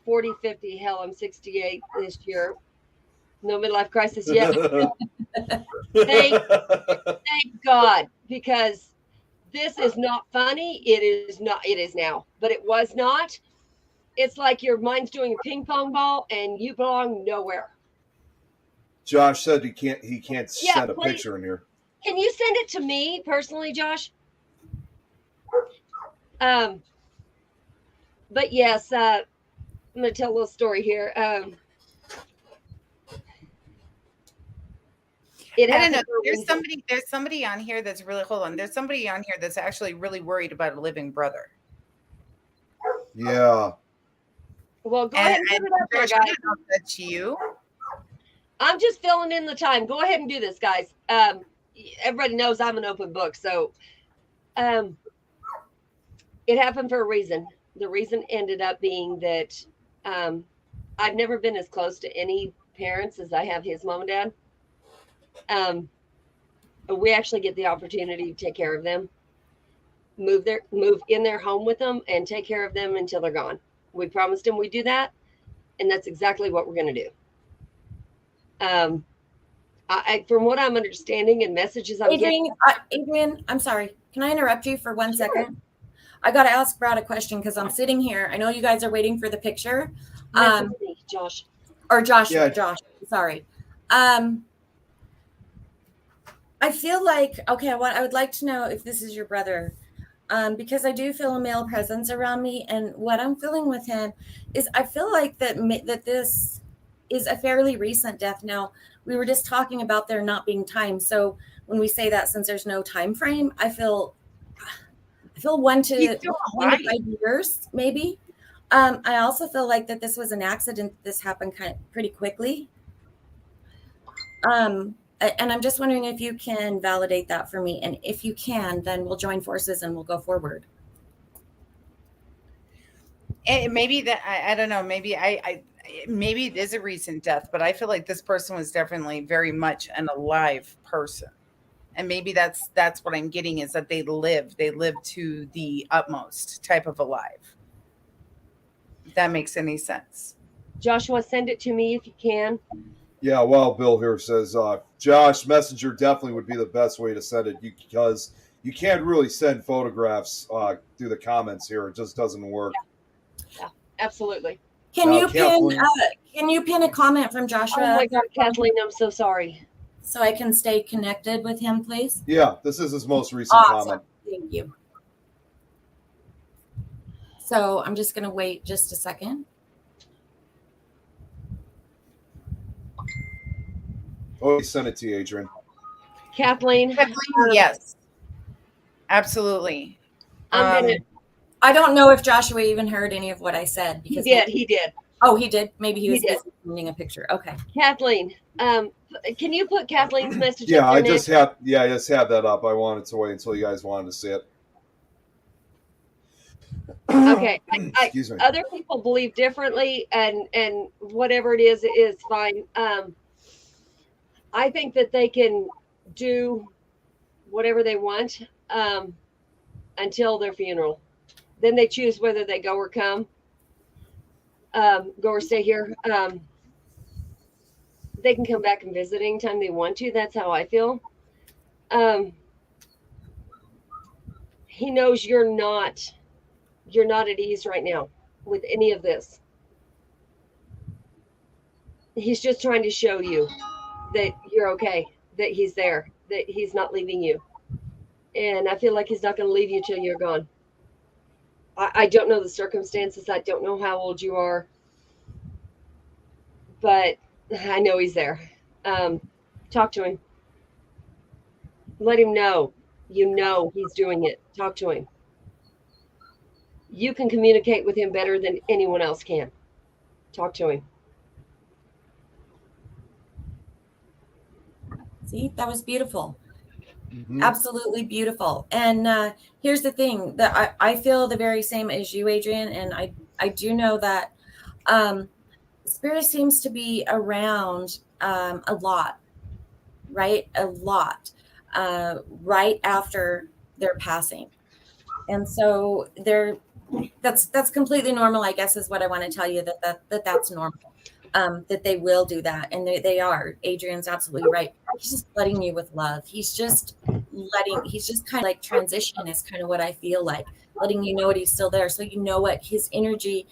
40, 50. Hell, I'm 68 this year. No midlife crisis yet. Thank God, because this is not funny. It is not. It is now, but it was not. It's like your mind's doing a ping pong ball and you belong nowhere. Josh said he can't send a picture in here. Can you send it to me personally, Josh? But yes, I'm going to tell a little story here. I don't know. There's somebody on here that's really, hold on. There's somebody on here that's actually really worried about a living brother. Yeah. Well, go ahead and put it up there, guys. That's you. I'm just filling in the time. Go ahead and do this, guys. Everybody knows I'm an open book, so it happened for a reason. The reason ended up being that I've never been as close to any parents as I have his mom and dad. We actually get the opportunity to take care of them, move in their home with them, and take care of them until they're gone. We promised him we'd do that, and that's exactly what we're going to do. From what I'm understanding and messages I'm getting. Adrienne, I'm sorry. Can I interrupt you for 1 second? I got to ask Brad a question because I'm sitting here. I know you guys are waiting for the picture. Josh. Or Josh. Yeah. Josh. Sorry. I feel like, okay, I would like to know if this is your brother, because I do feel a male presence around me. And what I'm feeling with him is I feel like that this is a fairly recent death. Now, we were just talking about there not being time. So when we say that, since there's no time frame, I feel 1 to 5 years, maybe. I also feel like that this was an accident. This happened pretty quickly. And I'm just wondering if you can validate that for me. And if you can, then we'll join forces and we'll go forward. And maybe that, I don't know, maybe maybe it is a recent death, but I feel like this person was definitely very much an alive person. And maybe that's what I'm getting, is that they live to the utmost type of alive. If that makes any sense. Joshua, send it to me if you can. Yeah, well, Bill here says, Josh, Messenger definitely would be the best way to send it, because you can't really send photographs through the comments here. It just doesn't work. Yeah, absolutely. Can you pin a comment from Joshua? Oh my God, Kathleen, I'm so sorry. So I can stay connected with him, please? Yeah, this is his most recent comment. Thank you. So I'm just going to wait just a second. Oh, he sent it to you, Adrienne. Kathleen, yes, absolutely. I don't know if Joshua even heard any of what I said. Because he did. Oh, he did? Maybe he was sending a picture. Okay. Kathleen, can you put Kathleen's message Yeah, up I there just have that up. I wanted to wait until you guys wanted to see it. Okay. Excuse me. Other people believe differently, and whatever it is fine. I think that they can do whatever they want until their funeral. Then they choose whether they go or come, go or stay here. They can come back and visit anytime they want to. That's how I feel. He knows you're not at ease right now with any of this. He's just trying to show you that you're okay, that he's there, that he's not leaving you. And I feel like he's not going to leave you till you're gone. I don't know the circumstances. I don't know how old you are, but I know he's there. Talk to him. Let him know. You know he's doing it. Talk to him. You can communicate with him better than anyone else can. Talk to him. See, that was beautiful. Mm-hmm. Absolutely beautiful. And here's the thing, that I feel the very same as you, Adrienne. And I do know that Spirit seems to be around a lot, right? A lot, right after their passing. And so that's completely normal, I guess, is what I want to tell you, that's normal. That they will do that, and they are. Adrienne's absolutely right. He's just flooding you with love. He's just kind of like transition is kind of what I feel like, letting you know that he's still there, so you know what his energy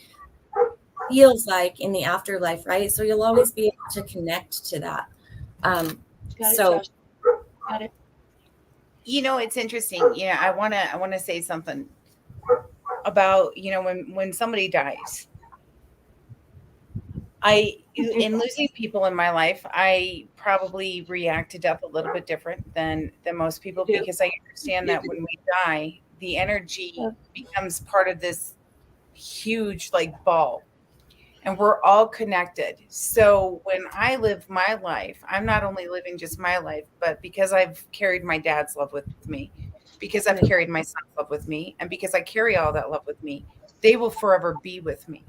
feels like in the afterlife, right? So you'll always be able to connect to that. Got it. You know, it's interesting. Yeah, I wanna say something about, you know, when somebody dies. In losing people in my life, I probably react to death a little bit different than most people, because I understand that when we die, the energy becomes part of this huge like ball. and we're all connected. So when I live my life, I'm not only living just my life, but because I've carried my dad's love with me, because I've carried my son's love with me, and because I carry all that love with me, they will forever be with me.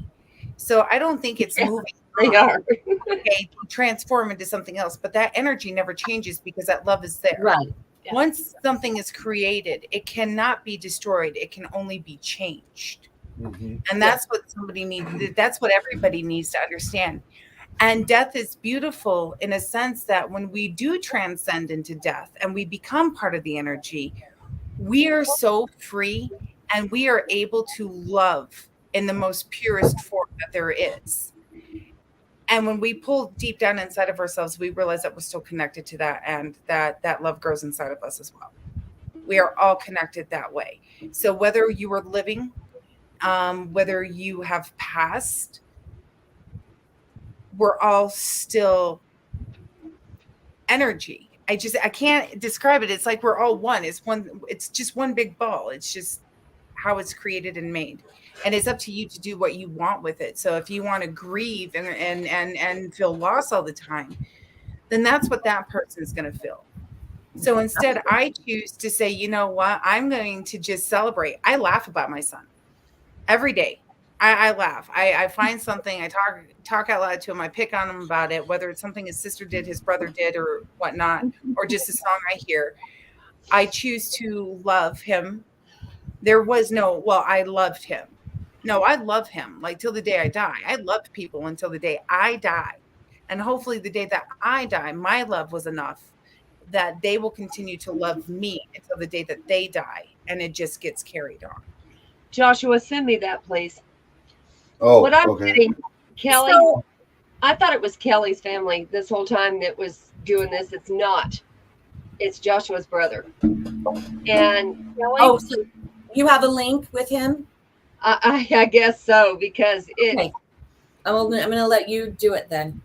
So I don't think it's moving They on, are. okay, to transform into something else, but that energy never changes because that love is there. Right. Yeah. Once something is created, it cannot be destroyed. It can only be changed. Mm-hmm. And that's what somebody needs. That's what everybody needs to understand. And death is beautiful in a sense that when we do transcend into death and we become part of the energy, we are so free and we are able to love in the most purest form that there is. And when we pull deep down inside of ourselves, we realize that we're still connected to that, and that love grows inside of us as well. We are all connected that way. So whether you are living, whether you have passed, we're all still energy. I can't describe it. It's like we're all one. It's just one big ball. It's just how it's created and made. And it's up to you to do what you want with it. So if you want to grieve and feel loss all the time, then that's what that person is going to feel. So instead, I choose to say, you know what? I'm going to just celebrate. I laugh about my son every day. I laugh. I find something. I talk out loud to him. I pick on him about it, whether it's something his sister did, his brother did, or whatnot, or just a song I hear. I choose to love him. There was no, well, I loved him. No, I love him like till the day I die. I loved people until the day I die. And hopefully the day that I die, my love was enough that they will continue to love me until the day that they die. And it just gets carried on. Joshua, send me that, please. Oh, What I'm okay. getting, Kelly, So, I thought it was Kelly's family this whole time that was doing this. It's not. It's Joshua's brother. And Kelly, oh, so you have a link with him? I guess so, because it. Okay. I'm going to let you do it then.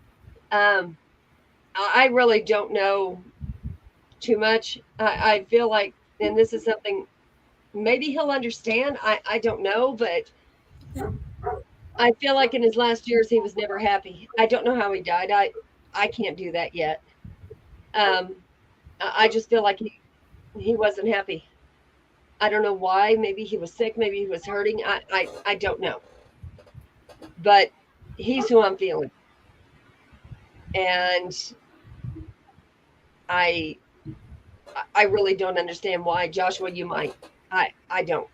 I really don't know too much. I feel like, and this is something maybe he'll understand. I don't know, but I feel like in his last years he was never happy. I don't know how he died. I can't do that yet. I just feel like he wasn't happy. I don't know why. Maybe he was sick. Maybe he was hurting. I don't know. But he's who I'm feeling. And I really don't understand why. Joshua, you might. I don't.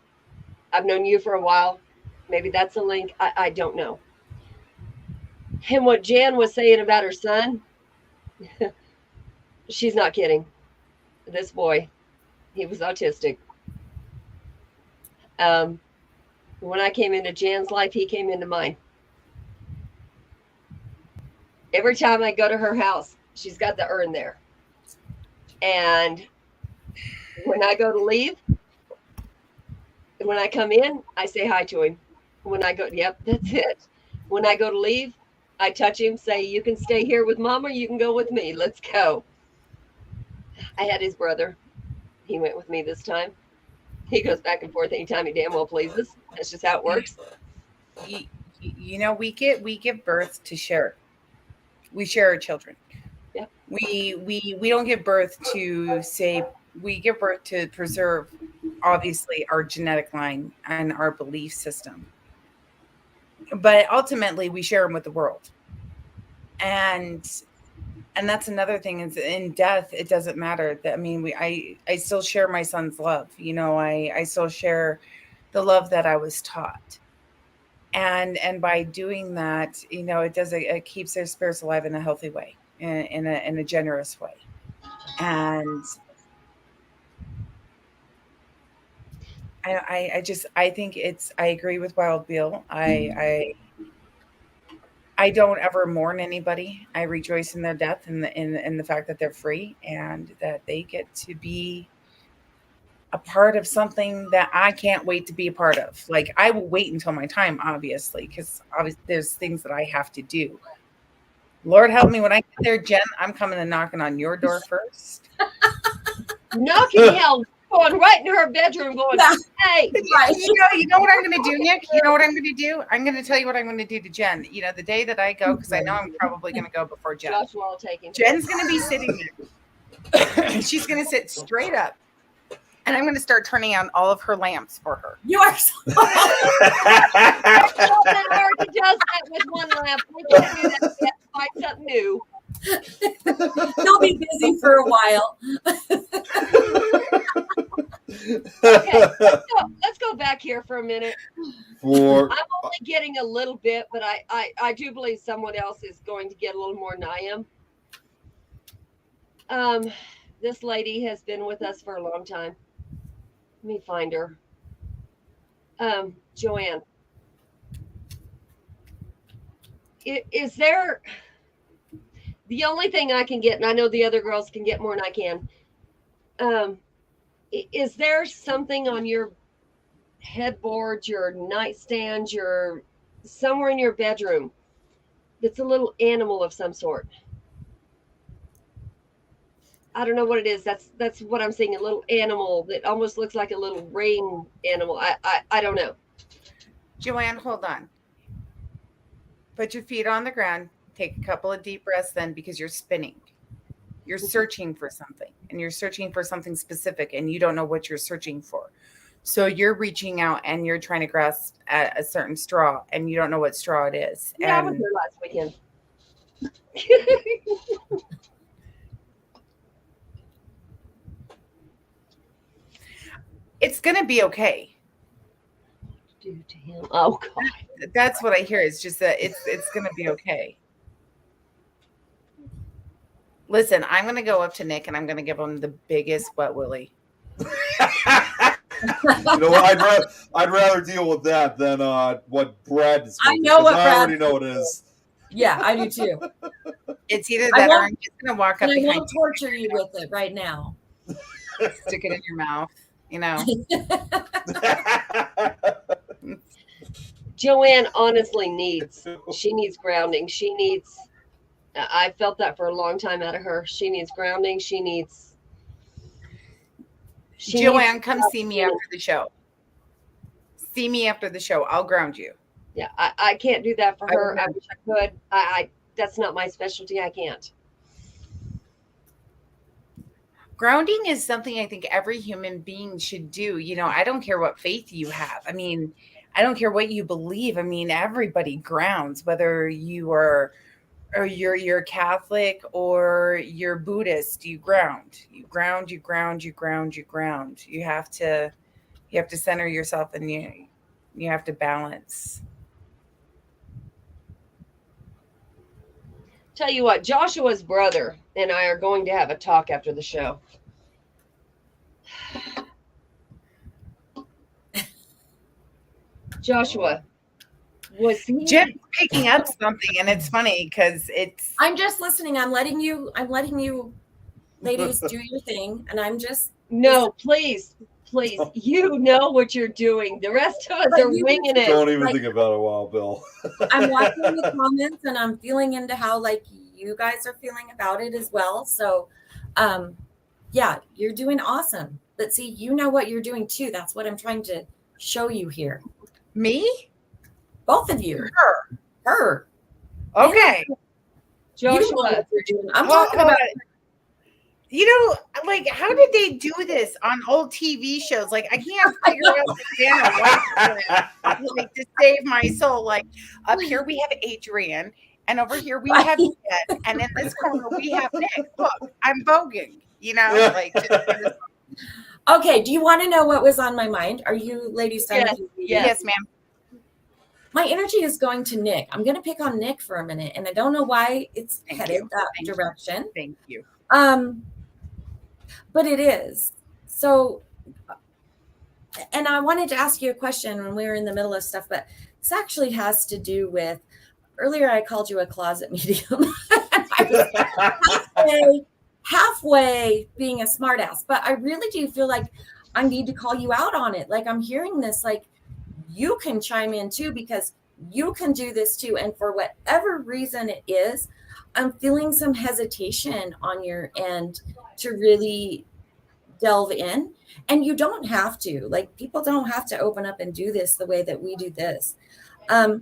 I've known you for a while. Maybe that's a link. I don't know. And what Jan was saying about her son, she's not kidding. This boy, he was autistic. When I came into Jan's life, he came into mine. Every time I go to her house, she's got the urn there. And when I go to leave, when I come in, I say hi to him. When I go, yep, that's it. When I go to leave, I touch him, say, you can stay here with Mama, you can go with me. Let's go. I had his brother. He went with me this time. He goes back and forth anytime he damn well pleases. That's just how it works. You know, we give birth to share. We share our children. Yeah. We don't give birth to say, we give birth to preserve, obviously, our genetic line and our belief system. But ultimately, we share them with the world. And that's another thing is in death, it doesn't matter. I mean, I still share my son's love. You know, I still share the love that I was taught. And by doing that, you know, it keeps their spirits alive in a healthy way, in a generous way. And I think I agree with Wild Bill. I don't ever mourn anybody. I rejoice in their death and in the fact that they're free and that they get to be a part of something that I can't wait to be a part of. Like I will wait until my time, obviously, because there's things that I have to do. Lord help me when I get there, Jen. I'm coming and knocking on your door first. Knocking hell going right into her bedroom going, hey. Right. You know what I'm going to do, Nick? You know what I'm going to do? I'm going to tell you what I'm going to do to Jen. You know, the day that I go, because I know I'm probably going to go before Jen. Joshua will take him. Jen's going to be sitting there. She's going to sit straight up. And I'm going to start turning on all of her lamps for her. You are so That already does that with one lamp. We can't do that yet. Find something new. He'll be busy for a while. Okay, let's go back here for a minute. For I'm only getting a little bit, but I do believe someone else is going to get a little more than I am. This lady has been with us for a long time. Let me find her. Joanne. Is there the only thing I can get, and I know the other girls can get more than I can. Is there something on your headboard, your nightstand, your somewhere in your bedroom that's a little animal of some sort? I don't know what it is. That's what I'm seeing. A little animal that almost looks like a little rain animal. I don't know. Joanne, hold on. Put your feet on the ground. Take a couple of deep breaths then, because you're spinning. You're searching for something, and you're searching for something specific, and you don't know what you're searching for. So you're reaching out and you're trying to grasp at a certain straw, and you don't know what straw it is. Yeah, and I was here last weekend. it's going to be okay. Do to him. Oh God. That's what I hear. It's just that it's going to be okay. Listen, I'm going to go up to Nick and I'm going to give him the biggest wet willy. You know what? I'd rather deal with that than what Brad is. I know what I Brad. already know what it is. Yeah, I do too. It's either that or I'm just going to walk up And I behind won't torture you with it right now. you, stick it in your mouth. You know. Joanne honestly needs grounding. I felt that for a long time out of her. She needs grounding. Joanne, come see me after the show. See me after the show. I'll ground you. Yeah, I can't do that for her. I wish I could. I that's not my specialty. I can't. Grounding is something I think every human being should do. You know, I don't care what faith you have. I mean, I don't care what you believe. I mean, everybody grounds, whether you're Catholic or you're Buddhist. You ground. You ground. You have to center yourself, and you have to balance. Tell you what, Joshua's brother and I are going to have a talk after the show. Joshua, was he? Jen's picking up something, and it's funny because it's. I'm just listening. I'm letting you ladies do your thing, and I'm just. No, please. You know what you're doing. The rest of us are winging it. Don't even think about it a while, Bill. I'm watching the comments, and I'm feeling into how like you guys are feeling about it as well. So, yeah, you're doing awesome. But see, you know what you're doing too. That's what I'm trying to show you here. Me? Both of you. Her. Okay. Joshua, You know what you're doing. I'm talking about. You know, like, how did they do this on old TV shows? Like, I can't figure out the Diana White like to save my soul. Like, up here we have Adrienne, and over here we have Jen, and in this corner we have Nick. Look, I'm voguing. You know, like. Okay, do you want to know what was on my mind? Are you ladies done? Yes, ma'am. My energy is going to Nick. I'm going to pick on Nick for a minute, and I don't know why it's headed that direction. Thank you. But it is. So, and I wanted to ask you a question when we were in the middle of stuff, but this actually has to do with, earlier I called you a closet medium. I was halfway being a smartass, but I really do feel like I need to call you out on it. Like I'm hearing this, like you can chime in too, because you can do this too. And for whatever reason it is, I'm feeling some hesitation on your end to really delve in. And you don't have to, like, people don't have to open up and do this the way that we do this. I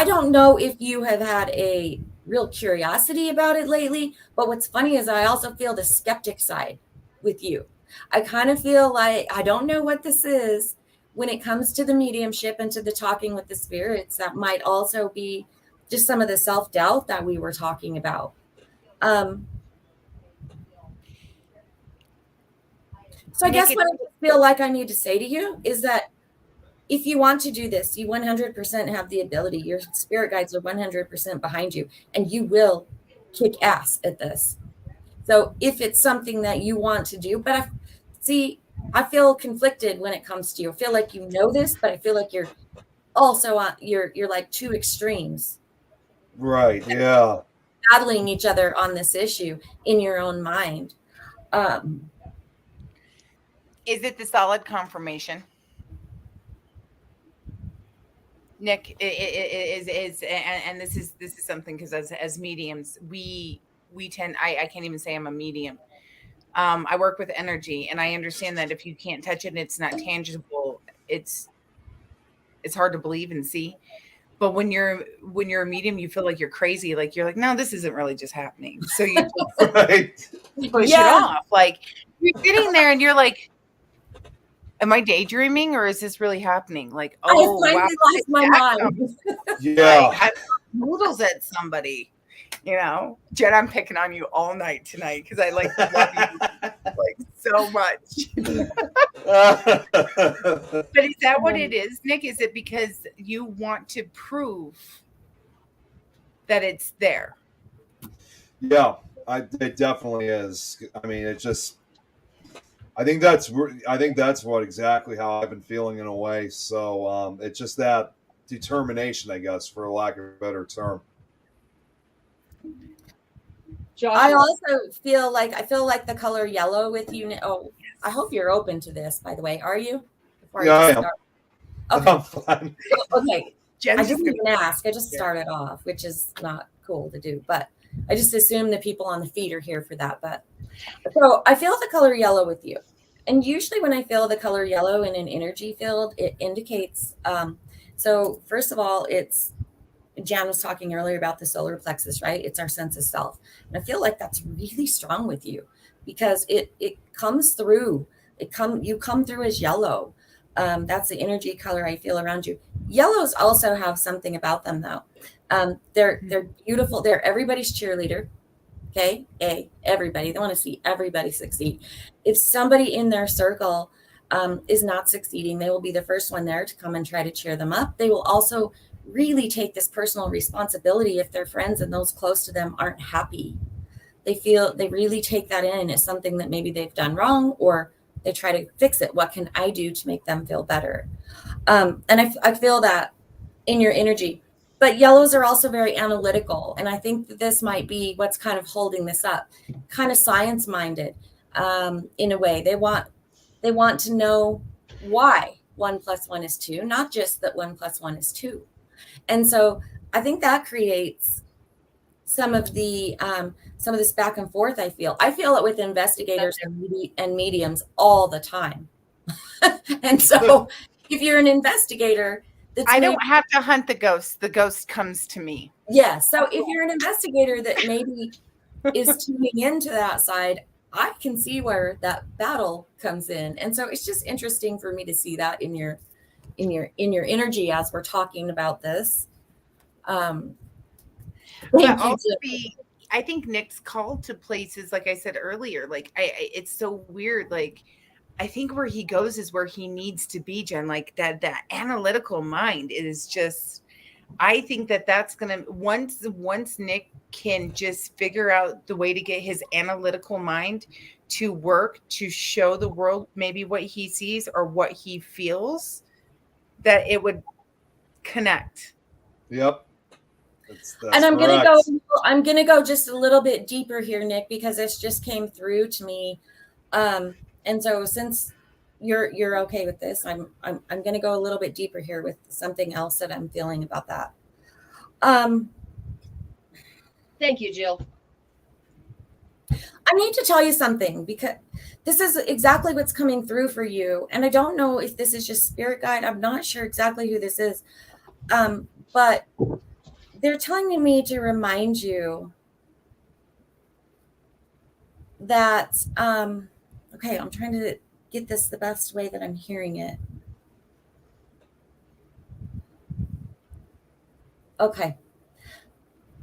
don't know if you have had a real curiosity about it lately, but what's funny is I also feel the skeptic side with you. I kind of feel like I don't know what this is when it comes to the mediumship and to the talking with the spirits. That might also be just some of the self-doubt that we were talking about. So I guess what I feel like I need to say to you is that if you want to do this, you 100% have the ability. Your spirit guides are 100% behind you, and you will kick ass at this. So if it's something that you want to do, but I feel conflicted when it comes to you. I feel like you know this, but I feel like you're also you're like two extremes. Right. Yeah. Battling each other on this issue in your own mind. Is it the solid confirmation? Nick, and this is something, because as mediums, we tend, I can't even say I'm a medium. I work with energy, and I understand that if you can't touch it and it's not tangible, it's hard to believe and see. But when you're a medium, you feel like you're crazy. Like you're like, no, this isn't really just happening. So you just Right. push it off. Like you're sitting there and you're like, am I daydreaming or is this really happening? Like, oh, I finally lost my mind. Yeah. Like, I threw noodles at somebody. You know, Jen, I'm picking on you all night tonight because I love you like so much. But is that what it is, Nick? Is it because you want to prove that it's there? Yeah, it definitely is. I mean, it just. I think that's what exactly how I've been feeling in a way. So it's just that determination, I guess, for lack of a better term. I also feel like the color yellow with you. Oh, I hope you're open to this, by the way. Are you? Before I am. Okay. I'm fine. Okay. I didn't even ask. I just started off, which is not cool to do, but I just assume the people on the feed are here for that. But so I feel the color yellow with you. And usually when I feel the color yellow in an energy field, it indicates, so first of all, it's, Jan was talking earlier about the solar plexus, right? It's our sense of self. And I feel like that's really strong with you because it comes through. You come through as yellow. That's the energy color I feel around you. Yellows also have something about them though. They're beautiful. They're everybody's cheerleader. Okay. Everybody. They want to see everybody succeed. If somebody in their circle is not succeeding, they will be the first one there to come and try to cheer them up. They will also really take this personal responsibility if their friends and those close to them aren't happy. They really take that in as something that maybe they've done wrong, or they try to fix it. What can I do to make them feel better? And I feel that in your energy. But yellows are also very analytical. And I think that this might be what's kind of holding this up. Kind of science minded in a way. They want to know why 1 + 1 is 2, not just that 1 + 1 is 2. And so I think that creates some of this back and forth. I feel it with investigators and mediums all the time. And so if you're an investigator, I don't have to hunt the ghost. The ghost comes to me. Yeah. So if you're an investigator that maybe is tuning into that side, I can see where that battle comes in. And so it's just interesting for me to see that in your energy as we're talking about this. I think Nick's called to places, like I said earlier, like it's so weird. Like I think where he goes is where he needs to be, Jen. Like that analytical mind is just, I think that's gonna, once Nick can just figure out the way to get his analytical mind to work to show the world maybe what he sees or what he feels, that it would connect. Yep. And I'm gonna go just a little bit deeper here, Nick, because this just came through to me. And so since you're okay with this, I'm gonna go a little bit deeper here with something else that I'm feeling about that. Thank you, Jill. I need to tell you something because this is exactly what's coming through for you. And I don't know if this is just spirit guide. I'm not sure exactly who this is. But they're telling me to remind you that, okay, I'm trying to get this the best way that I'm hearing it. Okay.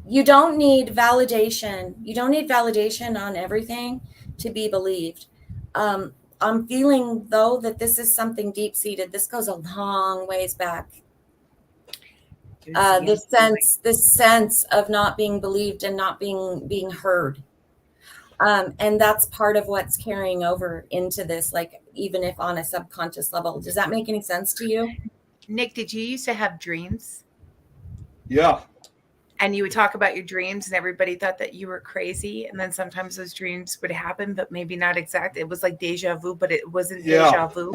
You don't need validation. You don't need validation on everything to be believed. I'm feeling though that this is something deep seated. This goes a long ways back. This sense of not being believed and not being heard. And that's part of what's carrying over into this, like even if on a subconscious level. Does that make any sense to you? Nick, did you used to have dreams? Yeah. And you would talk about your dreams and everybody thought that you were crazy. And then sometimes those dreams would happen, but maybe not exact. It was like deja vu, but it wasn't deja vu.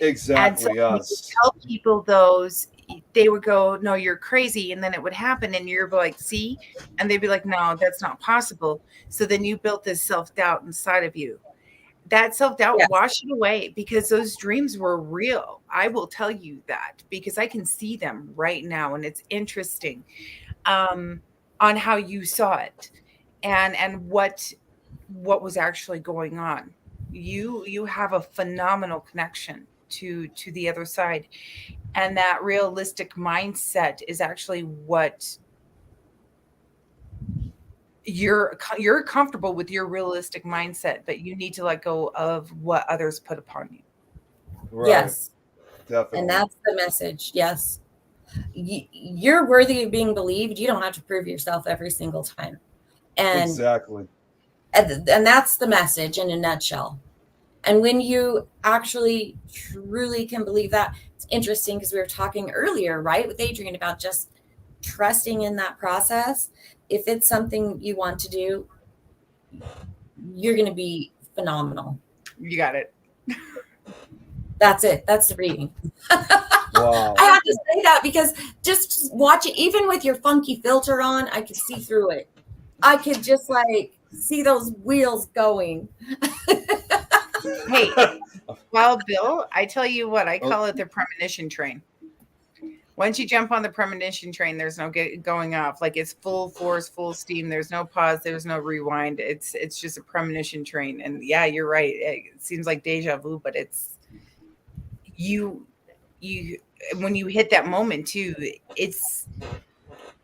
Exactly. And so Yes. when you tell people those, they would go, no, you're crazy. And then it would happen. And you're like, see? And they'd be like, no, that's not possible. So then you built this self-doubt inside of you. That self-doubt, wash it away because those dreams were real. I will tell you that because I can see them right now. And it's interesting. On how you saw it and what was actually going on. You have a phenomenal connection to the other side, and that realistic mindset is actually what you're comfortable with, your realistic mindset, but you need to let go of what others put upon you. Right. Yes, definitely. And that's the message. Yes, you're worthy of being believed. You don't have to prove yourself every single time. And exactly. And that's the message in a nutshell. And when you actually truly can believe that, it's interesting because we were talking earlier, right, with Adrienne about just trusting in that process. If it's something you want to do, you're going to be phenomenal. You got it. That's it. That's the reading. Wow. I have to say that because just watch it, even with your funky filter on, I could see through it. I could just like see those wheels going. Hey, well, Bill, I tell you what, I call it the premonition train. Once you jump on the premonition train, there's no going off. Like it's full force, full steam. There's no pause. There's no rewind. It's just a premonition train. And yeah, you're right. It seems like deja vu, but it's you when you hit that moment too,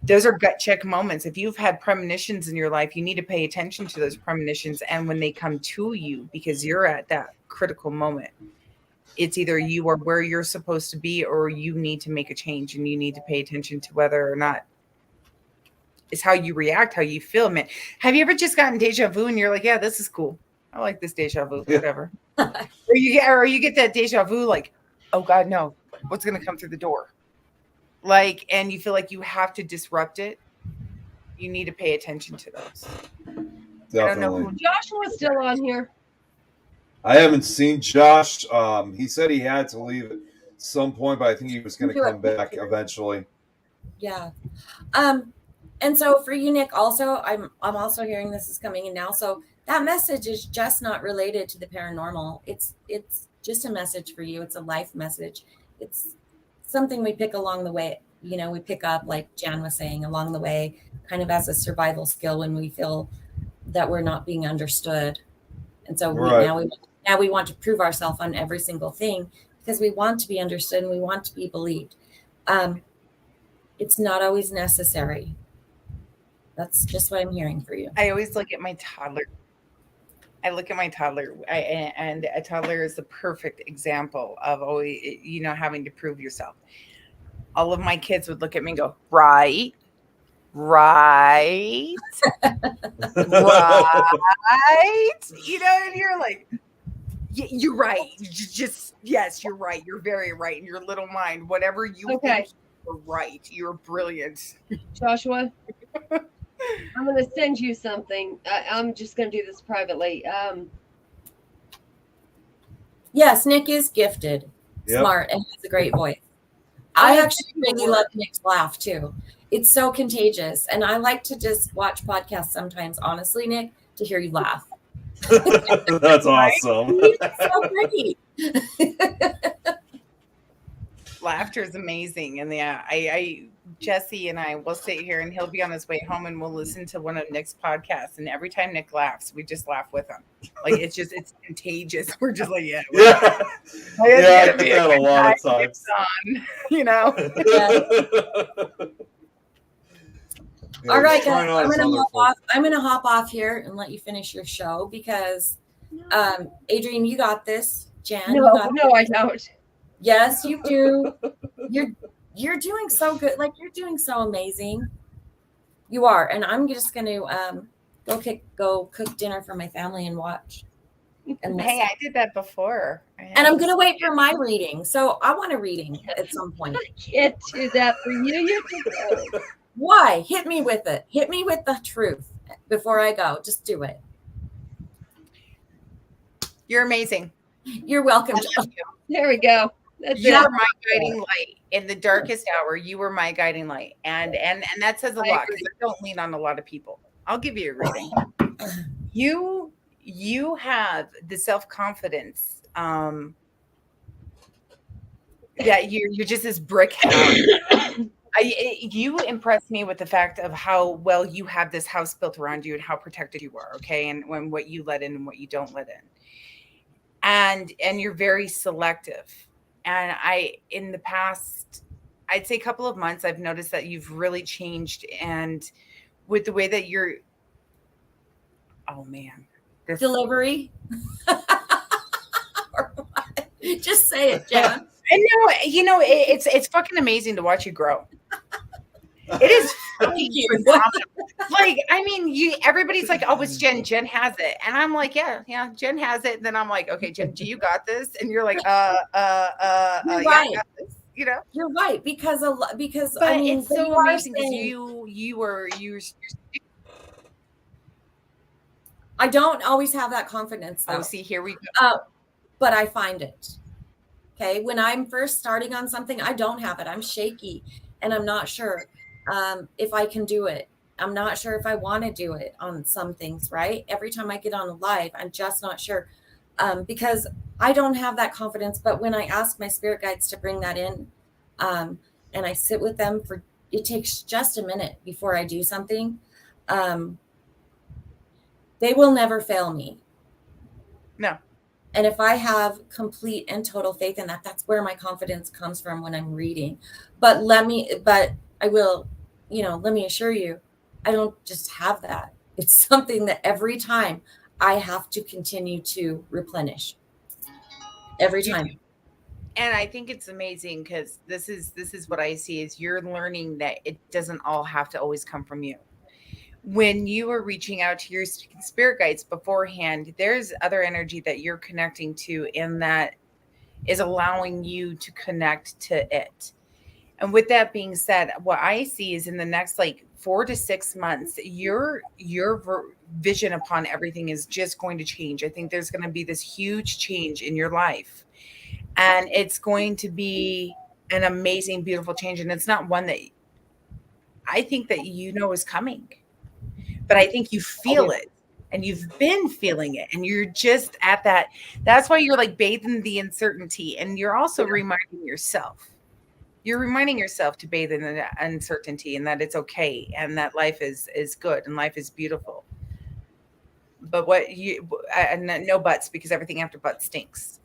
those are gut check moments. If you've had premonitions in your life, you need to pay attention to those premonitions. And when they come to you, because you're at that critical moment, it's either you are where you're supposed to be or you need to make a change, and you need to pay attention to whether or not it's how you react, how you feel, man. Have you ever just gotten deja vu and you're like, yeah, this is cool. I like this deja vu, whatever. or you get that deja vu like, oh God, no, what's going to come through the door? Like, and you feel like you have to disrupt it. You need to pay attention to those. Definitely. I don't know who Joshua's still on here. I haven't seen Josh. He said he had to leave at some point, but I think he was going to come back eventually. Yeah. And so for you, Nick, also, I'm also hearing this is coming in now. So that message is just not related to the paranormal. It's just a message for you. It's a life message. It's something we pick along the way. You know, we pick up, like Jan was saying, along the way, kind of as a survival skill when we feel that we're not being understood. And so now we want to prove ourselves on every single thing because we want to be understood and we want to be believed. It's not always necessary. That's just what I'm hearing for you. I always look at my toddler. And a toddler is the perfect example of always, having to prove yourself. All of my kids would look at me and go, right, right. And you're like, you're right. Yes, you're right. You're very right in your little mind. Whatever you think, you're right. You're brilliant. Joshua, I'm going to send you something. I'm just going to do this privately. Yes, Nick is gifted, smart, and has a great voice. I actually really love Nick's laugh too. It's so contagious. And I like to just watch podcasts sometimes, honestly, Nick, to hear you laugh. That's awesome. So pretty. Laughter is amazing. And yeah, I Jesse and I will sit here and he'll be on his way home and we'll listen to one of Nick's podcasts. And every time Nick laughs, we just laugh with him. Like it's contagious. We're just like, yeah. Yeah. Yeah, I get that a lot of times. On, you know. All right, guys. I'm gonna hop off here and let you finish your show because Adrienne, you got this. Jan, no, I don't. Yes, you do. You're doing so good. Like you're doing so amazing. You are, and I'm just going to go cook dinner for my family and watch. And hey, I did that before. And I'm going to wait for my reading. So I want a reading at some point. I can't do that for you. You can go. Why? Hit me with it. Hit me with the truth before I go. Just do it. You're amazing. You're welcome. There we go. You're my guiding light in the darkest hour. You were my guiding light, and that says a lot because I don't lean on a lot of people. I'll give you a reading. You have the self-confidence. Yeah, you're just this brick house. You impress me with the fact of how well you have this house built around you and how protected you are. Okay, and when what you let in and what you don't let in, and you're very selective. And in the past, I'd say a couple of months, I've noticed that you've really changed. And with the way that you're, oh man. Delivery. Just say it, Jan. It's fucking amazing to watch you grow. It is fucking phenomenal. Like, I mean, everybody's like, oh, it's Jen. Jen has it. And I'm like, yeah, Jen has it. And then I'm like, okay, Jen, do you got this? And you're like, right. Yeah, I got this. You know? You're right. Because but I mean, it's so amazing because you're I don't always have that confidence though. Oh, see, here we go. But I find it. Okay. When I'm first starting on something, I don't have it. I'm shaky and I'm not sure if I can do it. I'm not sure if I want to do it on some things, right? Every time I get on a live, I'm just not sure because I don't have that confidence. But when I ask my spirit guides to bring that in and I sit with them it takes just a minute before I do something, they will never fail me. No. And if I have complete and total faith in that, that's where my confidence comes from when I'm reading. But I will, let me assure you, I don't just have that. It's something that every time I have to continue to replenish. Every time. And I think it's amazing because this is what I see is you're learning that it doesn't all have to always come from you. When you are reaching out to your spirit guides beforehand, there's other energy that you're connecting to and that is allowing you to connect to it. And with that being said, what I see is in the next 4 to 6 months, your vision upon everything is just going to change. I think there's going to be this huge change in your life. And it's going to be an amazing, beautiful change. And it's not one that I think that is coming. But I think you feel it and you've been feeling it and you're just at that. That's why you're bathed in the uncertainty. And you're also reminding yourself. You're reminding yourself to bathe in the uncertainty and that it's okay and that life is good and life is beautiful. But no buts because everything after but stinks.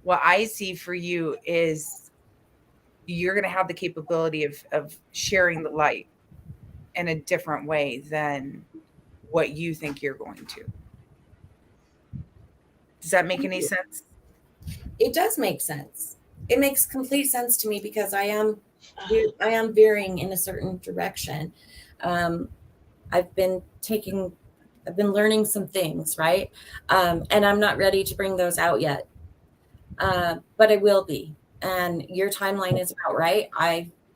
What I see for you is you're going to have the capability of sharing the light in a different way than what you think you're going to. Does that make any sense? It does make sense. It makes complete sense to me because I am veering in a certain direction. I've been learning some things, right? And I'm not ready to bring those out yet. But I will be. And your timeline is about right.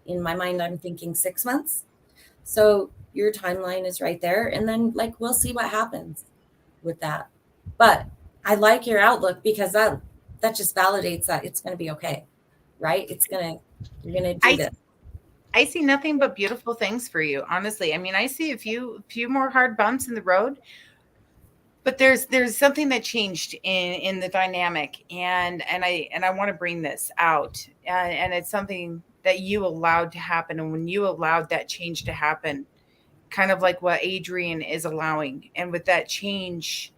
In my mind, I'm thinking 6 months. So your timeline is right there. And then we'll see what happens with that. But I like your outlook because that just validates that it's going to be okay. Right? You're going to do this. I see nothing but beautiful things for you. Honestly. I mean, I see a few more hard bumps in the road, But there's something that changed in the dynamic, and I want to bring this out, and it's something that you allowed to happen. And when you allowed that change to happen, kind of like what Adrienne is allowing, and with that change,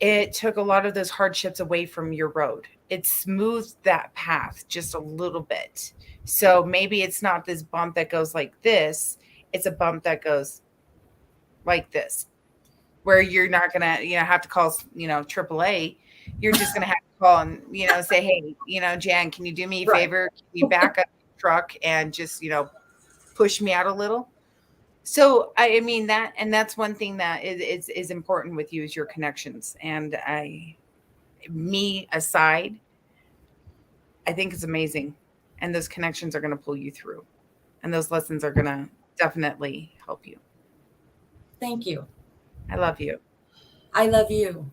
it took a lot of those hardships away from your road. It smoothed that path just a little bit. So maybe it's not this bump that goes like this, it's a bump that goes like this, where you're not gonna, have to call, AAA. You're just gonna have to call and, say, hey, Jan, can you do me a Right. favor? Can you back up the truck and just, push me out a little? So I mean that, and that's one thing that is important with you is your connections. And me aside, I think it's amazing. And those connections are going to pull you through. And those lessons are going to definitely help you. Thank you. I love you. I love you.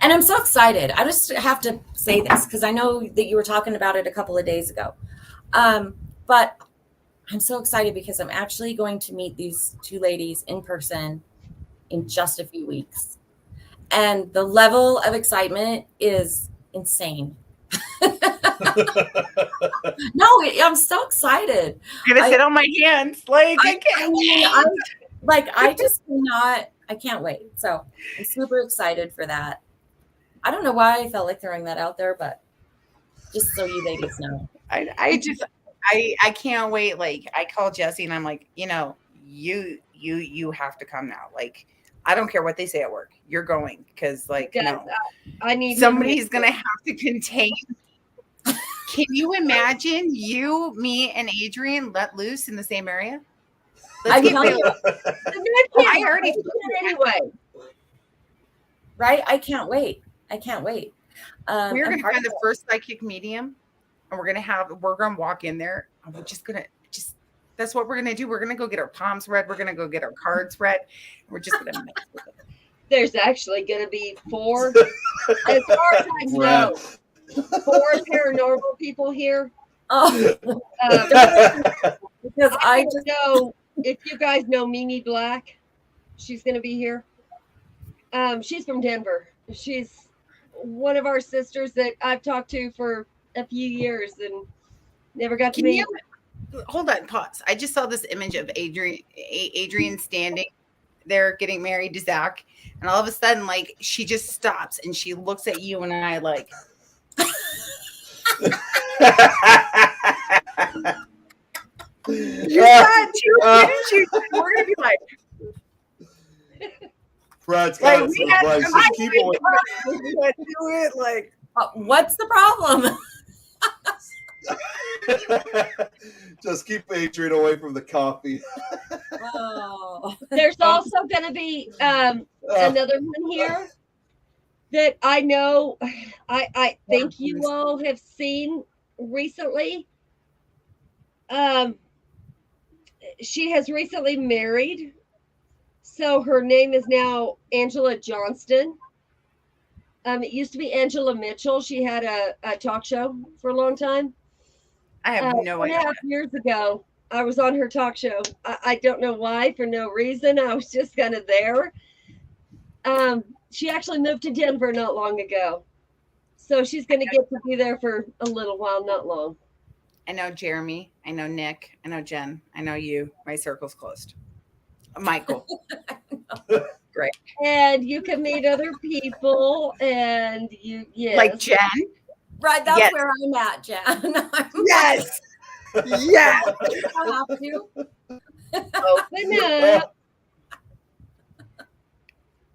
And I'm so excited. I just have to say this because I know that you were talking about it a couple of days ago. But I'm so excited because I'm actually going to meet these two ladies in person in just a few weeks. And the level of excitement is insane. No, I'm so excited. I'm going to sit on my hands. Like, I can't wait. I just cannot, I can't wait. So I'm super excited for that. I don't know why I felt like throwing that out there, but just so you ladies know. I can't wait. Like, I call Jesse and I'm like, you have to come now. Like, I don't care what they say at work. You're going because, like, no, I need somebody's gonna have to contain. Can you imagine you, me, and Adrienne let loose in the same area? I tell you, I already anyway. Right? I can't wait. I can't wait. We're gonna find the first psychic medium, and we're gonna walk in there, and we're just that's what we're gonna do. We're gonna go get our palms read. We're gonna go get our cards read. We're just gonna mix with it. There's actually gonna be 4, as far as I know, 4 paranormal people here. Oh, because I just know if you guys know Mimi Black, she's gonna be here. She's from Denver. She's one of our sisters that I've talked to for a few years and never got to meet. Hold on, pause. I just saw this image of Adrienne standing there getting married to Zach, and all of a sudden, like, she just stops and she looks at you and I like. You're not too. We're gonna be like. Brad's got like, some advice. Just keep it. Do it like. What's the problem? Just keep Adrienne away from the coffee. Oh. There's also going to be another one here that I know I think you all have seen recently. She has recently married, so her name is now Angela Johnston. It used to be Angela Mitchell. She had a talk show for a long time. I have no idea. 2.5 years ago, I was on her talk show. I don't know why, for no reason. I was just kind of there. She actually moved to Denver not long ago. So she's going to get to be there for a little while, not long. I know Jeremy. I know Nick. I know Jen. I know you. My circle's closed. Michael. Great. And you can meet other people and yes. Like Jen. Right, that's yes. where I'm at, Jen. Yes. Yes. I have to. Open up.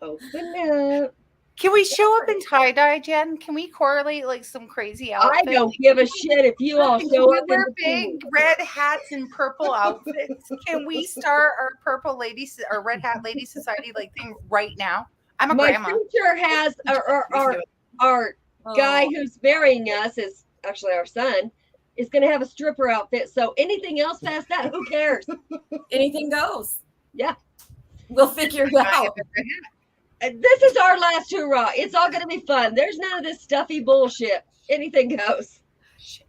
Open up. Can we show up in tie-dye, Jen? Can we correlate like some crazy outfits? I don't give a shit if you all show up. Wear big red hats and purple outfits. Can we start our purple ladies or red hat lady society like thing right now? I'm a grandma. My future has our guy who's marrying us is actually our son. Is going to have a stripper outfit. So anything else past that, who cares? Anything goes. Yeah, we'll figure it out. This is our last hurrah. It's all going to be fun. There's none of this stuffy bullshit. Anything goes.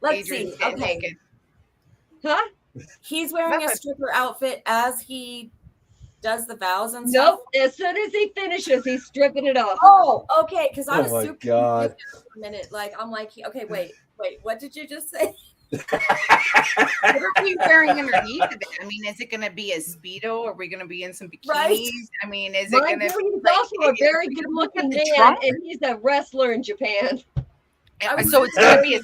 Let's see. Okay. Huh? He's wearing a stripper outfit as he does the vows and stuff? Nope. As soon as he finishes, he's stripping it off. Oh, okay. Because I Oh was my super God. confused there for a minute. Like, I'm like, okay, wait. What did you just say? What are we wearing underneath of it? I mean, is it going to be a Speedo? Are we going to be in some bikinis? Right. I mean, is it going Mind to you, be he's also a very look good-looking at the man, trunk? and he's a wrestler in Japan. So it's going to be a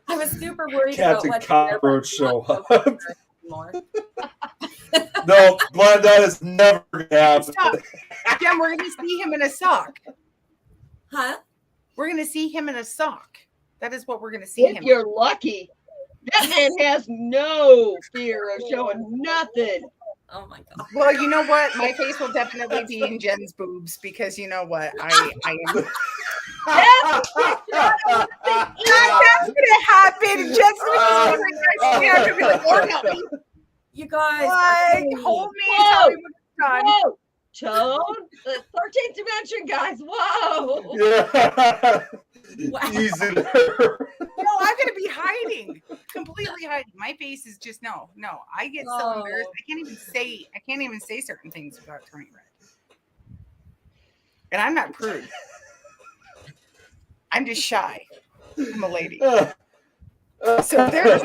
I was super worried Captain about what Cockroach show up. anymore. No, Glenn, that is never going to happen. Stop. Jen, we're going to see him in a sock. Huh? We're going to see him in a sock. That is what we're going to see If him. you're lucky. That man has no fear of showing nothing. Oh my God. Well, you know what? My face will definitely be in Jen's boobs because you know what? I am. That's gonna happen. Jen's gonna be like, Lord help me. You guys. Like, hold me and tell me when it's done. Whoa, Toad, the 13th dimension, guys. Whoa. Yeah. Wow. Easy there. No, I'm gonna be hiding, completely hiding. My face is just no. I get so embarrassed. I can't even say certain things without turning red. And I'm not prude. I'm just shy. I'm a lady. So there's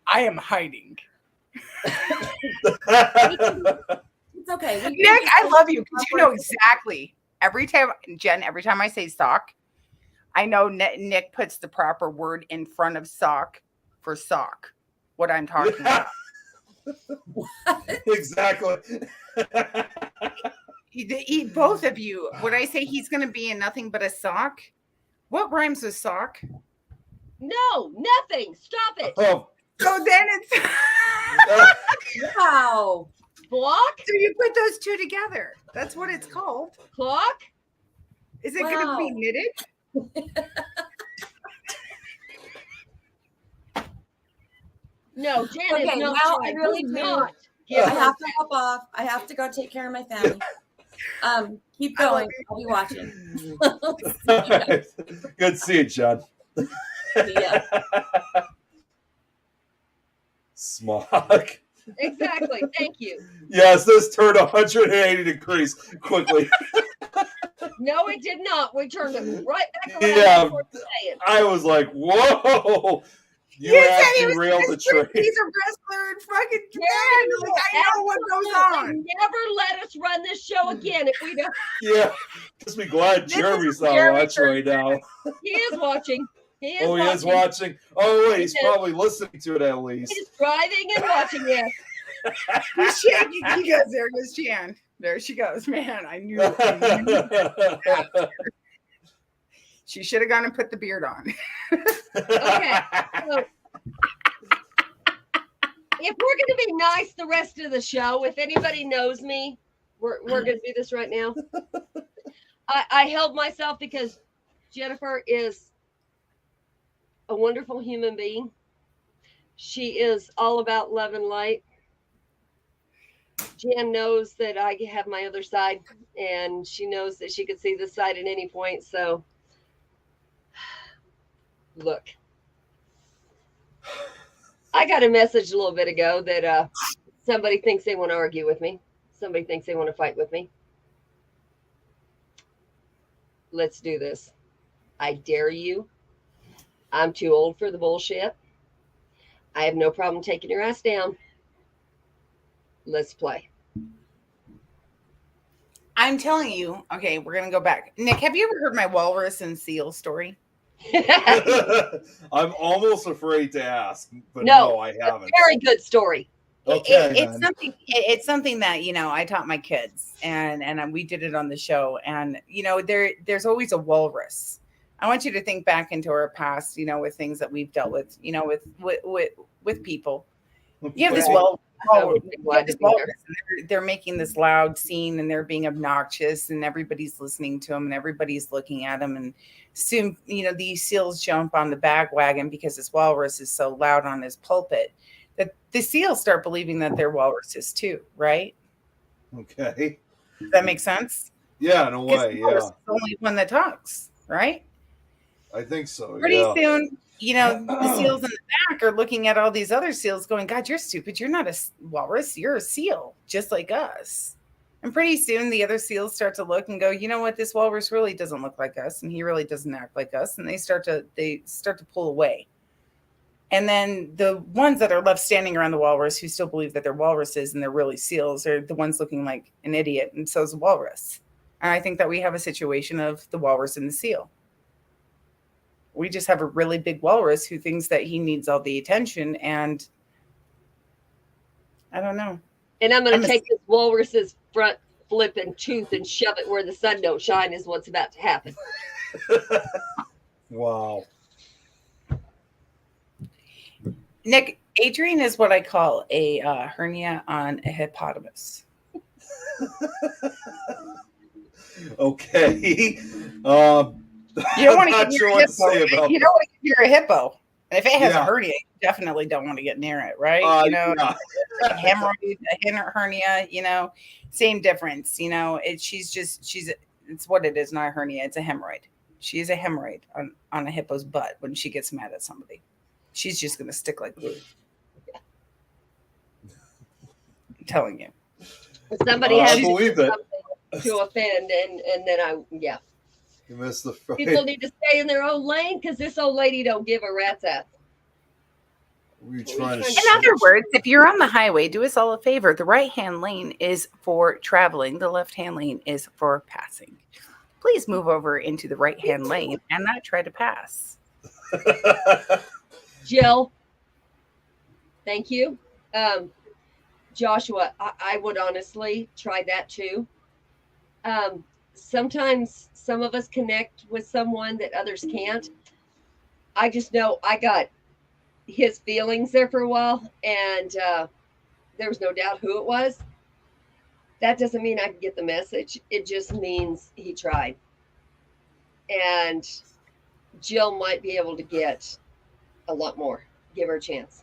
I am hiding. It's okay. Nick, I love you because you know exactly. Every time I say sock, I know Nick puts the proper word in front of sock for sock. What I'm talking about. Exactly. Both of you. Would I say he's going to be in nothing but a sock? What rhymes with sock? No, nothing. Stop it. Oh. So then it's Wow. Block? so you put those two together. That's what it's called. Clock? Is it going to be knitted? No, Jan Okay, is not. now trying. I really He's do. not. I have to hop off. I have to go take care of my family. Keep going. I'll be watching. Good to see you, John. Yeah. Smog. Exactly. Thank you. Yes, this turned 180 degrees quickly. No, it did not. We turned it right back around. Yeah, before saying. I was like, whoa. You said have he was derailed the train. He's a wrestler in fucking Japan. Like, I know what goes Absolutely on. Never let us run this show again if we don't. Yeah. Just be glad This Jeremy's is not Jeremy watching right now. He is watching. He is Oh, he watching. is watching. Oh, wait, he's He is. probably listening to it at least. He's driving and watching it. He's shaking. He goes, there goes Jan. There she goes. Man, I knew. She should have gone and put the beard on. Okay. So, if we're going to be nice the rest of the show, if anybody knows me, we're going to do this right now. I held myself because Jennifer is a wonderful human being. She is all about love and light. Jan knows that I have my other side, and she knows that she could see this side at any point. So, look. I got a message a little bit ago that somebody thinks they want to argue with me. Somebody thinks they want to fight with me. Let's do this. I dare you. I'm too old for the bullshit. I have no problem taking your ass down. Let's play. I'm telling you. Okay, we're going to go back. Nick, have you ever heard my walrus and seal story? I'm almost afraid to ask, but no I haven't. Very good story. Okay, It's something that, you know, I taught my kids and we did it on the show. And, you know, there's always a walrus. I want you to think back into our past, you know, with things that we've dealt with, you know, with people. You have this they're making this loud scene and they're being obnoxious and everybody's listening to them and everybody's looking at them. And soon, you know, these seals jump on the bagwagon because this walrus is so loud on his pulpit that the seals start believing that they're walruses too, right? Okay. Does that make sense? Yeah, in a way, yeah. The only one that talks, right? I think so. Pretty soon, the seals in the back are looking at all these other seals going, God, you're stupid. You're not a walrus. You're a seal, just like us. And pretty soon the other seals start to look and go, you know what? This walrus really doesn't look like us. And he really doesn't act like us. And they start to pull away. And then the ones that are left standing around the walrus who still believe that they're walruses and they're really seals are the ones looking like an idiot. And so is the walrus. And I think that we have a situation of the walrus and the seal. We just have a really big walrus who thinks that he needs all the attention. And I don't know. And I'm going to take this walrus's front flipping tooth and shove it where the sun don't shine is what's about to happen. Wow. Nick, Adrienne is what I call a hernia on a hippopotamus. Okay. You don't want to get near a hippo. You don't want to get near a hippo. And if it has a hernia, you definitely don't want to get near it, right? A hemorrhoid, a hernia, same difference. It's what it is, not a hernia. It's a hemorrhoid. She is a hemorrhoid on a hippo's butt when she gets mad at somebody. She's just going to stick like glue. I'm telling you. Somebody has to do something to offend, and then You missed the phrase. people need to stay in their own lane because this old lady don't give a rat's ass. In other words, if you're on the highway, do us all a favor. The right-hand lane is for traveling. The left-hand lane is for passing. Please move over into the right-hand lane and not try to pass. Jill, thank you. Joshua, I would honestly try that too. Sometimes some of us connect with someone that others can't. I just know I got his feelings there for a while, and there was no doubt who it was. That doesn't mean I can get the message. It just means he tried. And Jill might be able to get a lot more. Give her a chance.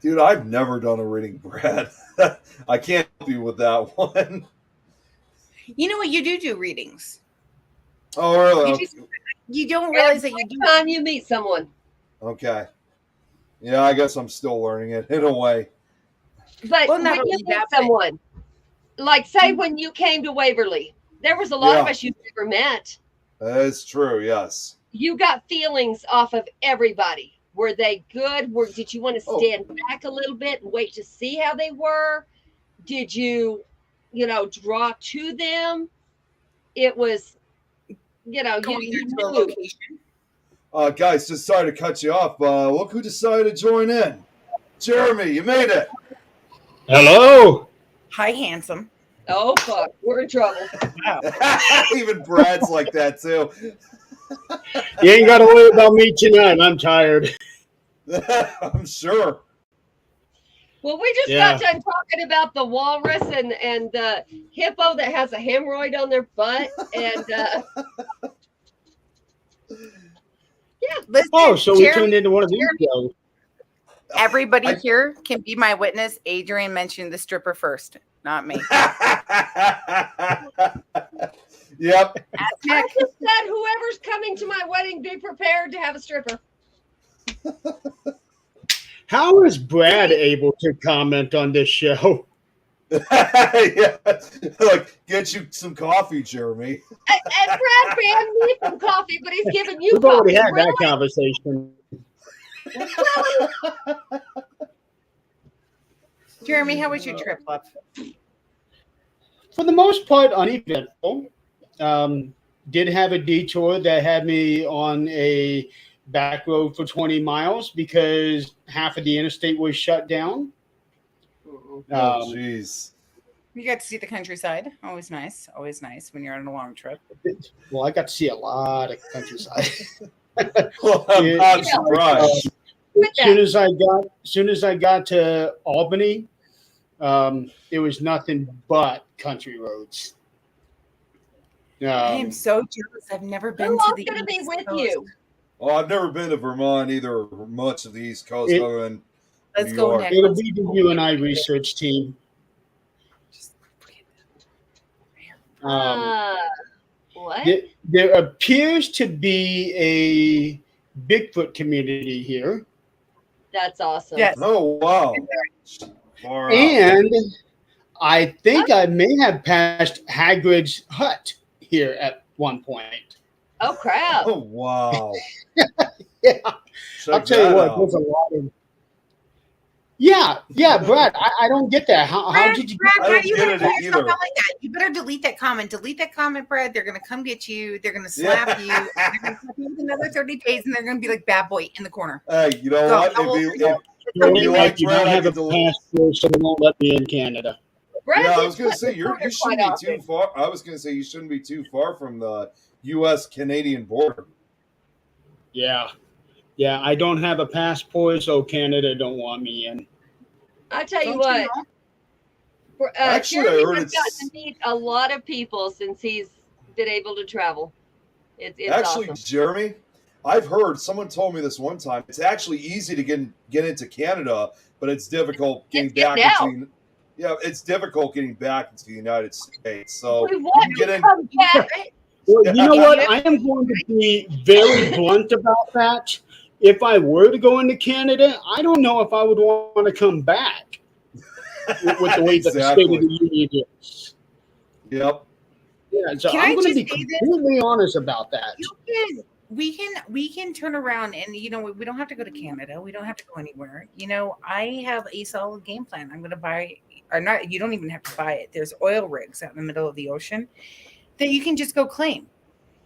Dude, I've never done a reading, Brad. I can't help you with that one. You know what? You do readings. Oh, really? You don't realize that you do. Every time you meet someone. Okay. Yeah, I guess I'm still learning it in a way. But when you meet someone, like say when you came to Waverly, there was a lot of us you've never met. That is true, yes. You got feelings off of everybody. Were they good? Did you want to stand back a little bit and wait to see how they were? Did you, draw to them? It was, you knew. Guys, just sorry to cut you off. Look who decided to join in. Jeremy, you made it. Hello. Hi, handsome. Oh, fuck. We're in trouble. Wow. Even Brad's like that, too. You ain't got to worry about me tonight. I'm tired. I'm sure. Well, we just got done talking about the walrus and the hippo that has a hemorrhoid on their butt. And, Listen, so we turned into one of these shows. Everybody here can be my witness. Adrienne mentioned the stripper first, not me. Yep. I just said whoever's coming to my wedding, be prepared to have a stripper. How is Brad able to comment on this show? Yeah. Like, get you some coffee, Jeremy. And Brad banned me from coffee, but he's giving you We've coffee. already had that conversation. Jeremy, how was your trip, love? For the most part, uneventful. Did have a detour that had me on a back road for 20 miles because half of the interstate was shut down. Oh, jeez. You got to see the countryside. Always nice. Always nice when you're on a long trip. Well, I got to see a lot of countryside. Well, I'm not surprised. As soon as I got to Albany, it was nothing but country roads. I am so jealous. I've never been to the going to be East with Coast. you? Well, I've never been to Vermont either, or much of the East Coast other than Let's New go York. next. It'll be the UNI research team. What? There appears to be a Bigfoot community here. That's awesome. Yes. Oh wow! Far out. And I think I may have passed Hagrid's hut here at one point. Oh crap! Oh wow! Yeah, Check I'll tell you that what, out. there's a lot of. Yeah, Brad, I don't get that. How did you? Brad, I don't why do you get gotta it put yourself either. out like that? You better delete that comment. Delete that comment, Brad. They're gonna come get you. They're gonna slap you. They're gonna slap you with another 30 days, and they're gonna be like bad boy in the corner. Hey, you know Go. what? How old are you? Feel you like like you Brad, don't I have a could delete. passport, so they won't let me in Canada. Brad Yeah, I gets was gonna put say in the you corner shouldn't quite be too often. far. I was gonna say you shouldn't be too far from the U.S. Canadian border. Yeah, I don't have a passport, so Canada don't want me in. I tell you Don't what, know? Actually, I Jeremy heard has it's- gotten to meet a lot of people since he's been able to travel. It's Actually, awesome. Jeremy, I've heard someone told me this one time. It's actually easy to get into Canada, but it's difficult getting Let's get back now. into. Yeah, it's difficult getting back into the United States. So We you want can to get in. come back. Well, you know Yeah. what? I am going to be very blunt about that. If I were to go into Canada, I don't know if I would want to come back with the way that the State of the Union is. Yep. Yeah, so Can I'm I going to just be say this? completely honest about that. We can turn around, and we don't have to go to Canada. We don't have to go anywhere. I have a solid game plan. I'm going to buy, or not. You don't even have to buy it. There's oil rigs out in the middle of the ocean that you can just go claim.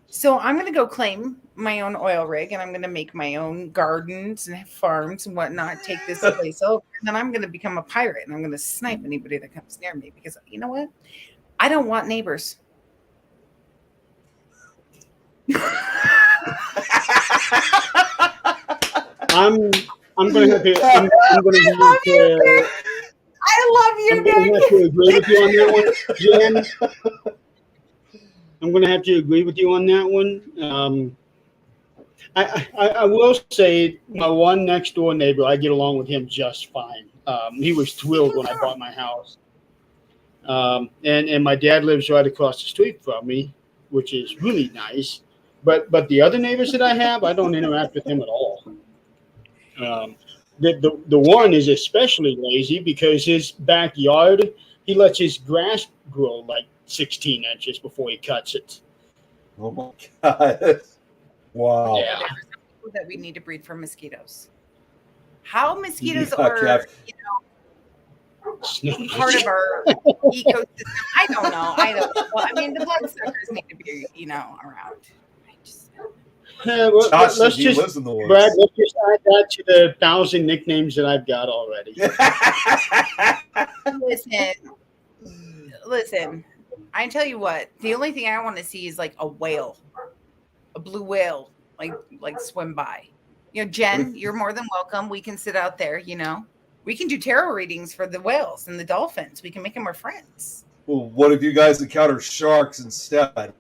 So I'm going to go claim my own oil rig, and I'm going to make my own gardens and farms and whatnot. Take this place over, and then I'm going to become a pirate, and I'm going to snipe anybody that comes near me, because you know what? I don't want neighbors. I'm going to have to. I'm going to have to. I I'm love going to have to agree with you on that one, Jen. I'm going to have to agree with you on that one. I will say my one next door neighbor, I get along with him just fine. He was thrilled when I bought my house. And my dad lives right across the street from me, which is really nice. But the other neighbors that I have, I don't interact with him at all. The one is especially lazy because his backyard, he lets his grass grow like 16 inches before he cuts it. Oh my god! Wow. Yeah. There are some people that we need to breed for mosquitoes. How mosquitoes Yeah, are, Kev. part of our ecosystem. I don't know. Well, I mean, the bloodsuckers need to be, around. Well, Josh let's says he just, lives in the woods. Brad, let's just add that to the 1,000 nicknames that I've got already. Listen. I tell you what. The only thing I want to see is like a whale, a blue whale, like swim by. Jen, you're more than welcome. We can sit out there. We can do tarot readings for the whales and the dolphins. We can make them our friends. Well, what if you guys encounter sharks instead?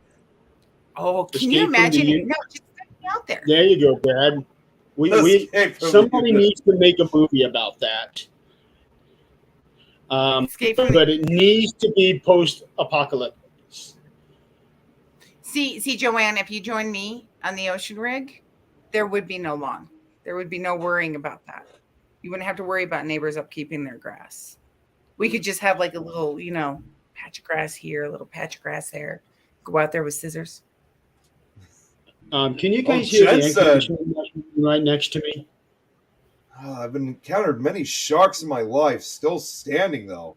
Oh, can Escape you from imagine? the- No, just put me out there. There you go, Brad. Escape from Somebody the- needs to make a movie about that. Escape from But it needs to be post-apocalypse. See, Joanne, if you join me on the ocean rig, there would be no lawn. There would be no worrying about that. You wouldn't have to worry about neighbors upkeeping their grass. We could just have like a little, patch of grass here, a little patch of grass there. Go out there with scissors. Can you guys hear Jen the air said- conditioning right next to me? I've encountered many sharks in my life. Still standing though.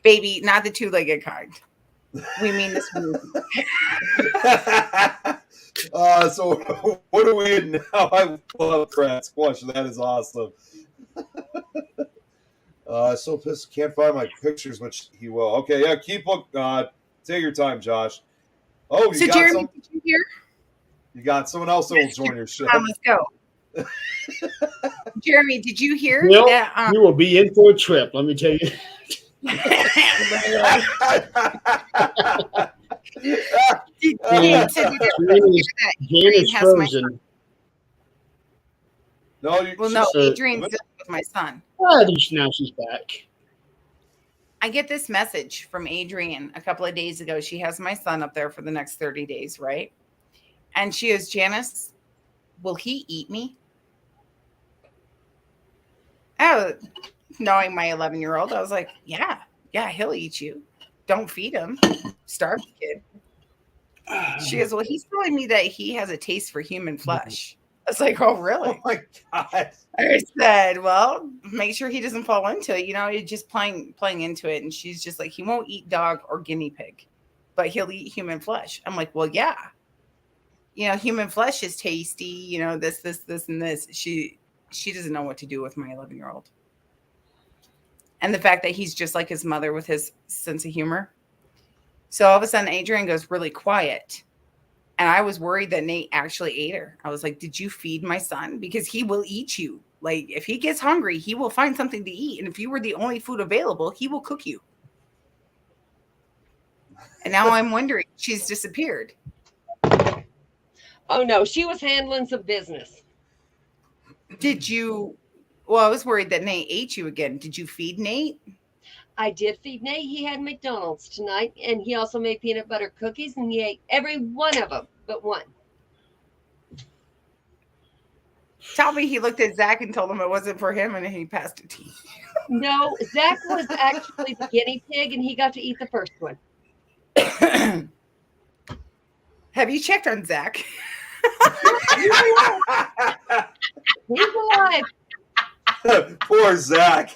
Baby, not the two-legged kind. We mean this movie. So what are we in now? I love Crab Squash. That is awesome. So pissed can't find my pictures, which he will. Okay, yeah, keep look. Take your time, Josh. Oh, you So, got Jeremy, some. did you hear? You got someone else that will join your show. Let's go. Jeremy, did you hear Nope. that? You will be in for a trip, let me tell you. Jan said Jan is has my frozen. No, you. Well, no, So- Adrienne's with my son. Ah, now she's back. I get this message from Adrienne a couple of days ago. She has my son up there for the next 30 days, right? And she goes, Janice, will he eat me? Oh, knowing my 11-year-old, I was like, yeah, he'll eat you. Don't feed him. Starve the kid. She goes, well, he's telling me that he has a taste for human flesh. I was like, oh, really? Oh my God. I said, well, make sure he doesn't fall into it. You're just playing into it. And she's just like, he won't eat dog or guinea pig, but he'll eat human flesh. I'm like, well, yeah. Human flesh is tasty, this, and this. She doesn't know what to do with my 11-year-old. And the fact that he's just like his mother with his sense of humor. So all of a sudden, Adrienne goes really quiet. And I was worried that Nate actually ate her. I was like, did you feed my son? Because he will eat you. Like, if he gets hungry, he will find something to eat. And if you were the only food available, he will cook you. And now I'm wondering, she's disappeared. Oh, no, she was handling some business. Well, I was worried that Nate ate you again. Did you feed Nate? I did feed Nate. He had McDonald's tonight, and he also made peanut butter cookies, and he ate every one of them but one. Tell me he looked at Zach and told him it wasn't for him, and then he passed it to you. No, Zach was actually the guinea pig, and he got to eat the first one. Have you checked on Zach? He's alive. Poor Zach.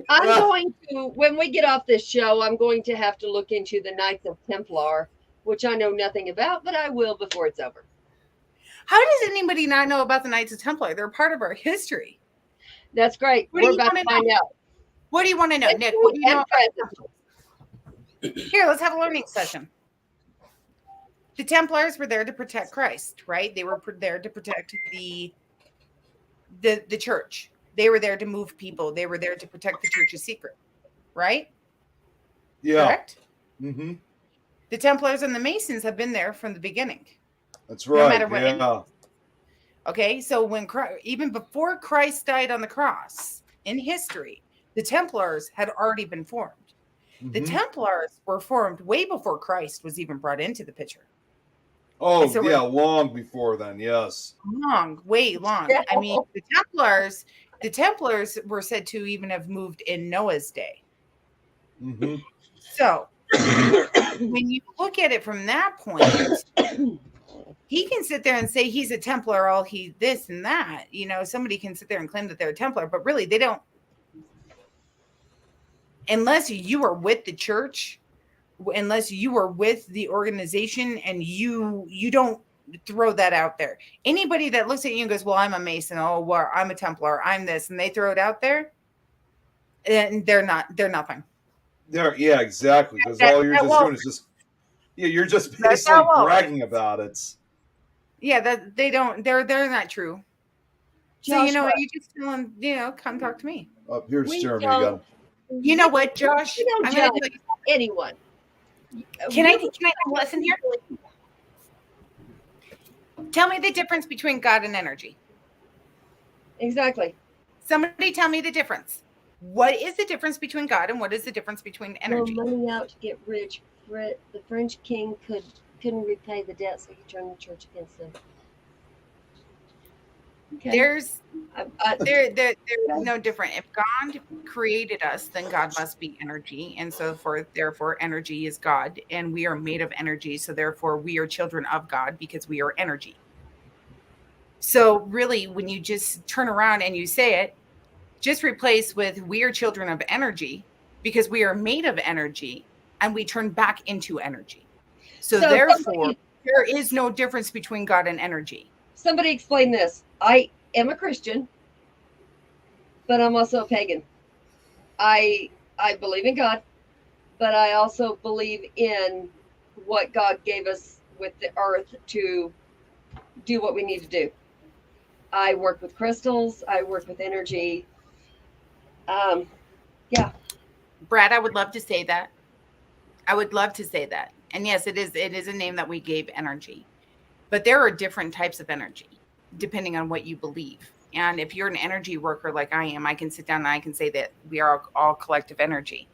I'm going to, when we get off this show, I'm going to have to look into the Knights of Templar, which I know nothing about, but I will before it's over. How does anybody not know about the Knights of Templar? They're part of our history. That's great. What do We're you about wanna to find out. What do you want to know, Nick? What do you know about Here, let's have a learning session. The Templars were there to protect Christ, right? They were there to protect the church. They were there to move people. They were there to protect the church's secret, right? Yeah. Correct? Mm-hmm. The Templars and the Masons have been there from the beginning. That's right. No matter what. Yeah. Okay, so even before Christ died on the cross, in history, the Templars had already been formed. The Templars were formed way before Christ was even brought into the picture. Oh, So yeah, long before then, yes. Way long. I mean, the Templars were said to even have moved in Noah's day. Mm-hmm. So when you look at it from that point, he can sit there and say he's a Templar, all he this and that. Somebody can sit there and claim that they're a Templar, but really they don't. Unless you are with the church, unless you are with the organization, and you don't throw that out there. Anybody that looks at you and goes, well, I'm a Mason, well, I'm a Templar, I'm this, and they throw it out there, and they're nothing. Yeah, exactly. Because all you're just doing is you're just basically bragging about it. Yeah, that they don't. They're not true. So Joshua, you just tell them, come talk to me. Oh, here's Jeremy again. You know what, Josh? You don't judge anyone. Can I have a lesson here? Tell me the difference between God and energy. Exactly. Somebody tell me the difference. What is the difference between God and what is the difference between energy? Well, money out to get rich. The French king couldn't repay the debt, so he turned the church against them. Okay. There's no different. If God created us, then God must be energy, and so therefore energy is God, and we are made of energy, so therefore we are children of God because we are energy. So really, when you just turn around and you say it, just replace with we are children of energy because we are made of energy, and we turn back into energy. So therefore, there is no difference between God and energy. Somebody explain this. I am a Christian, but I'm also a pagan. I believe in God, but I also believe in what God gave us with the earth to do what we need to do. I work with crystals. I work with energy. Yeah. Brad, I would love to say that. And yes, it is a name that we gave energy. But there are different types of energy depending on what you believe. And if you're an energy worker like I am, I can sit down and I can say that we are all collective energy.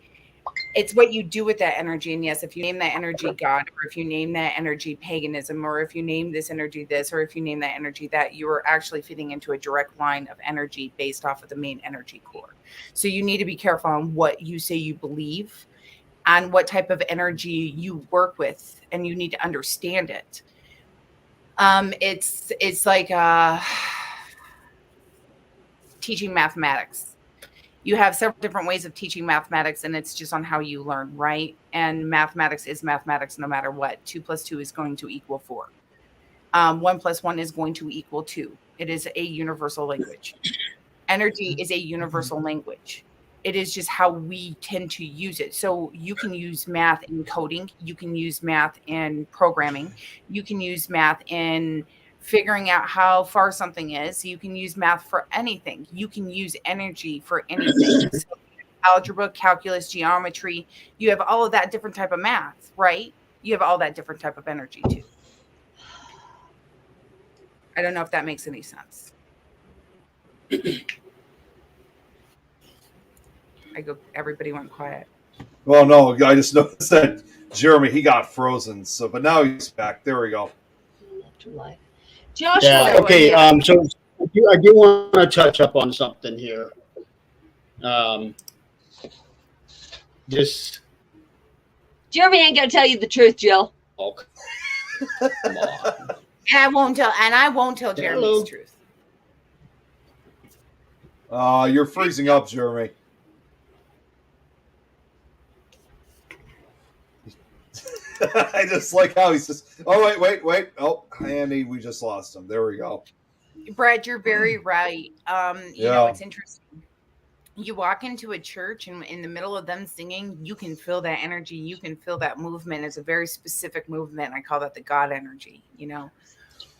It's what you do with that energy. And yes, if you name that energy God, or if you name that energy paganism, or if you name this energy this, or if you name that energy that, you are actually fitting into a direct line of energy based off of the main energy core. So you need to be careful on what you say you believe, on what type of energy you work with, and you need to understand it. It's like teaching mathematics. You have several different ways of teaching mathematics, and it's just on how you learn, right? And mathematics is mathematics no matter what. 2 plus 2 is going to equal 4. 1 plus 1 is going to equal 2. It is a universal language. Energy is a universal language. It is just how we tend to use it. So you can use math in coding. You can use math in programming. You can use math in figuring out how far something is. You can use math for anything. You can use energy for anything. So algebra, calculus, geometry, you have all of that different type of math, right? You have all that different type of energy too. I don't know if that makes any sense. Everybody went quiet. Well, no, I just noticed that Jeremy, he got frozen. So, but now he's back. There we go. Joshua. Yeah. Okay. So I do want to touch up on something here. Just Jeremy ain't gonna tell you the truth, Jill. oh, come on. And I won't tell Jeremy's Hello. truth. You're freezing up, Jeremy. I just like how he's just. Oh wait. Oh, Andy, we just lost him. There we go. Brad, you're very right. You Yeah. know, it's interesting. You walk into a church, and in the middle of them singing, you can feel that energy. You can feel that movement. It's a very specific movement. I call that the God energy. You know,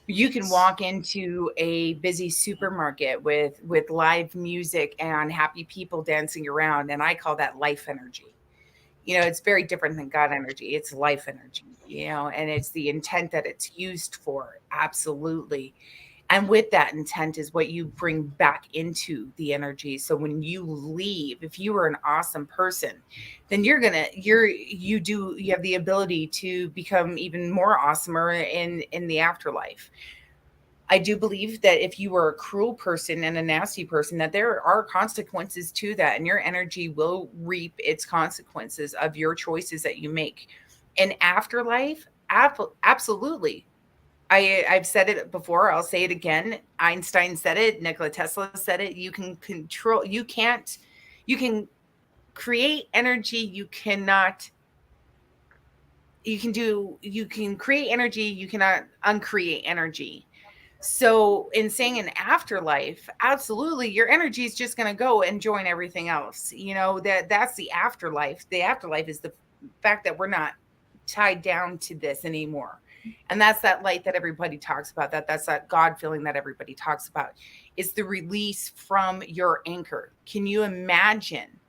you can walk into a busy supermarket with live music and happy people dancing around, and I call that life energy. You know, it's very different than God energy. It's life energy, you know, and it's the intent that it's used for. Absolutely. And with that intent is what you bring back into the energy. So when you leave, if you are an awesome person, then you have the ability to become even more awesomer in the afterlife. I do believe that if you are a cruel person and a nasty person, that there are consequences to that, and your energy will reap its consequences of your choices that you make. In afterlife, absolutely. I've said it before. I'll say it again. Einstein said it. Nikola Tesla said it. You can create energy. You can create energy. You cannot uncreate energy. So in saying an afterlife, absolutely, your energy is just going to go and join everything else. You know, that's the afterlife. The afterlife is the fact that we're not tied down to this anymore. And that's that light that everybody talks about. That's that God feeling that everybody talks about. It's the release from your anchor. Can you imagine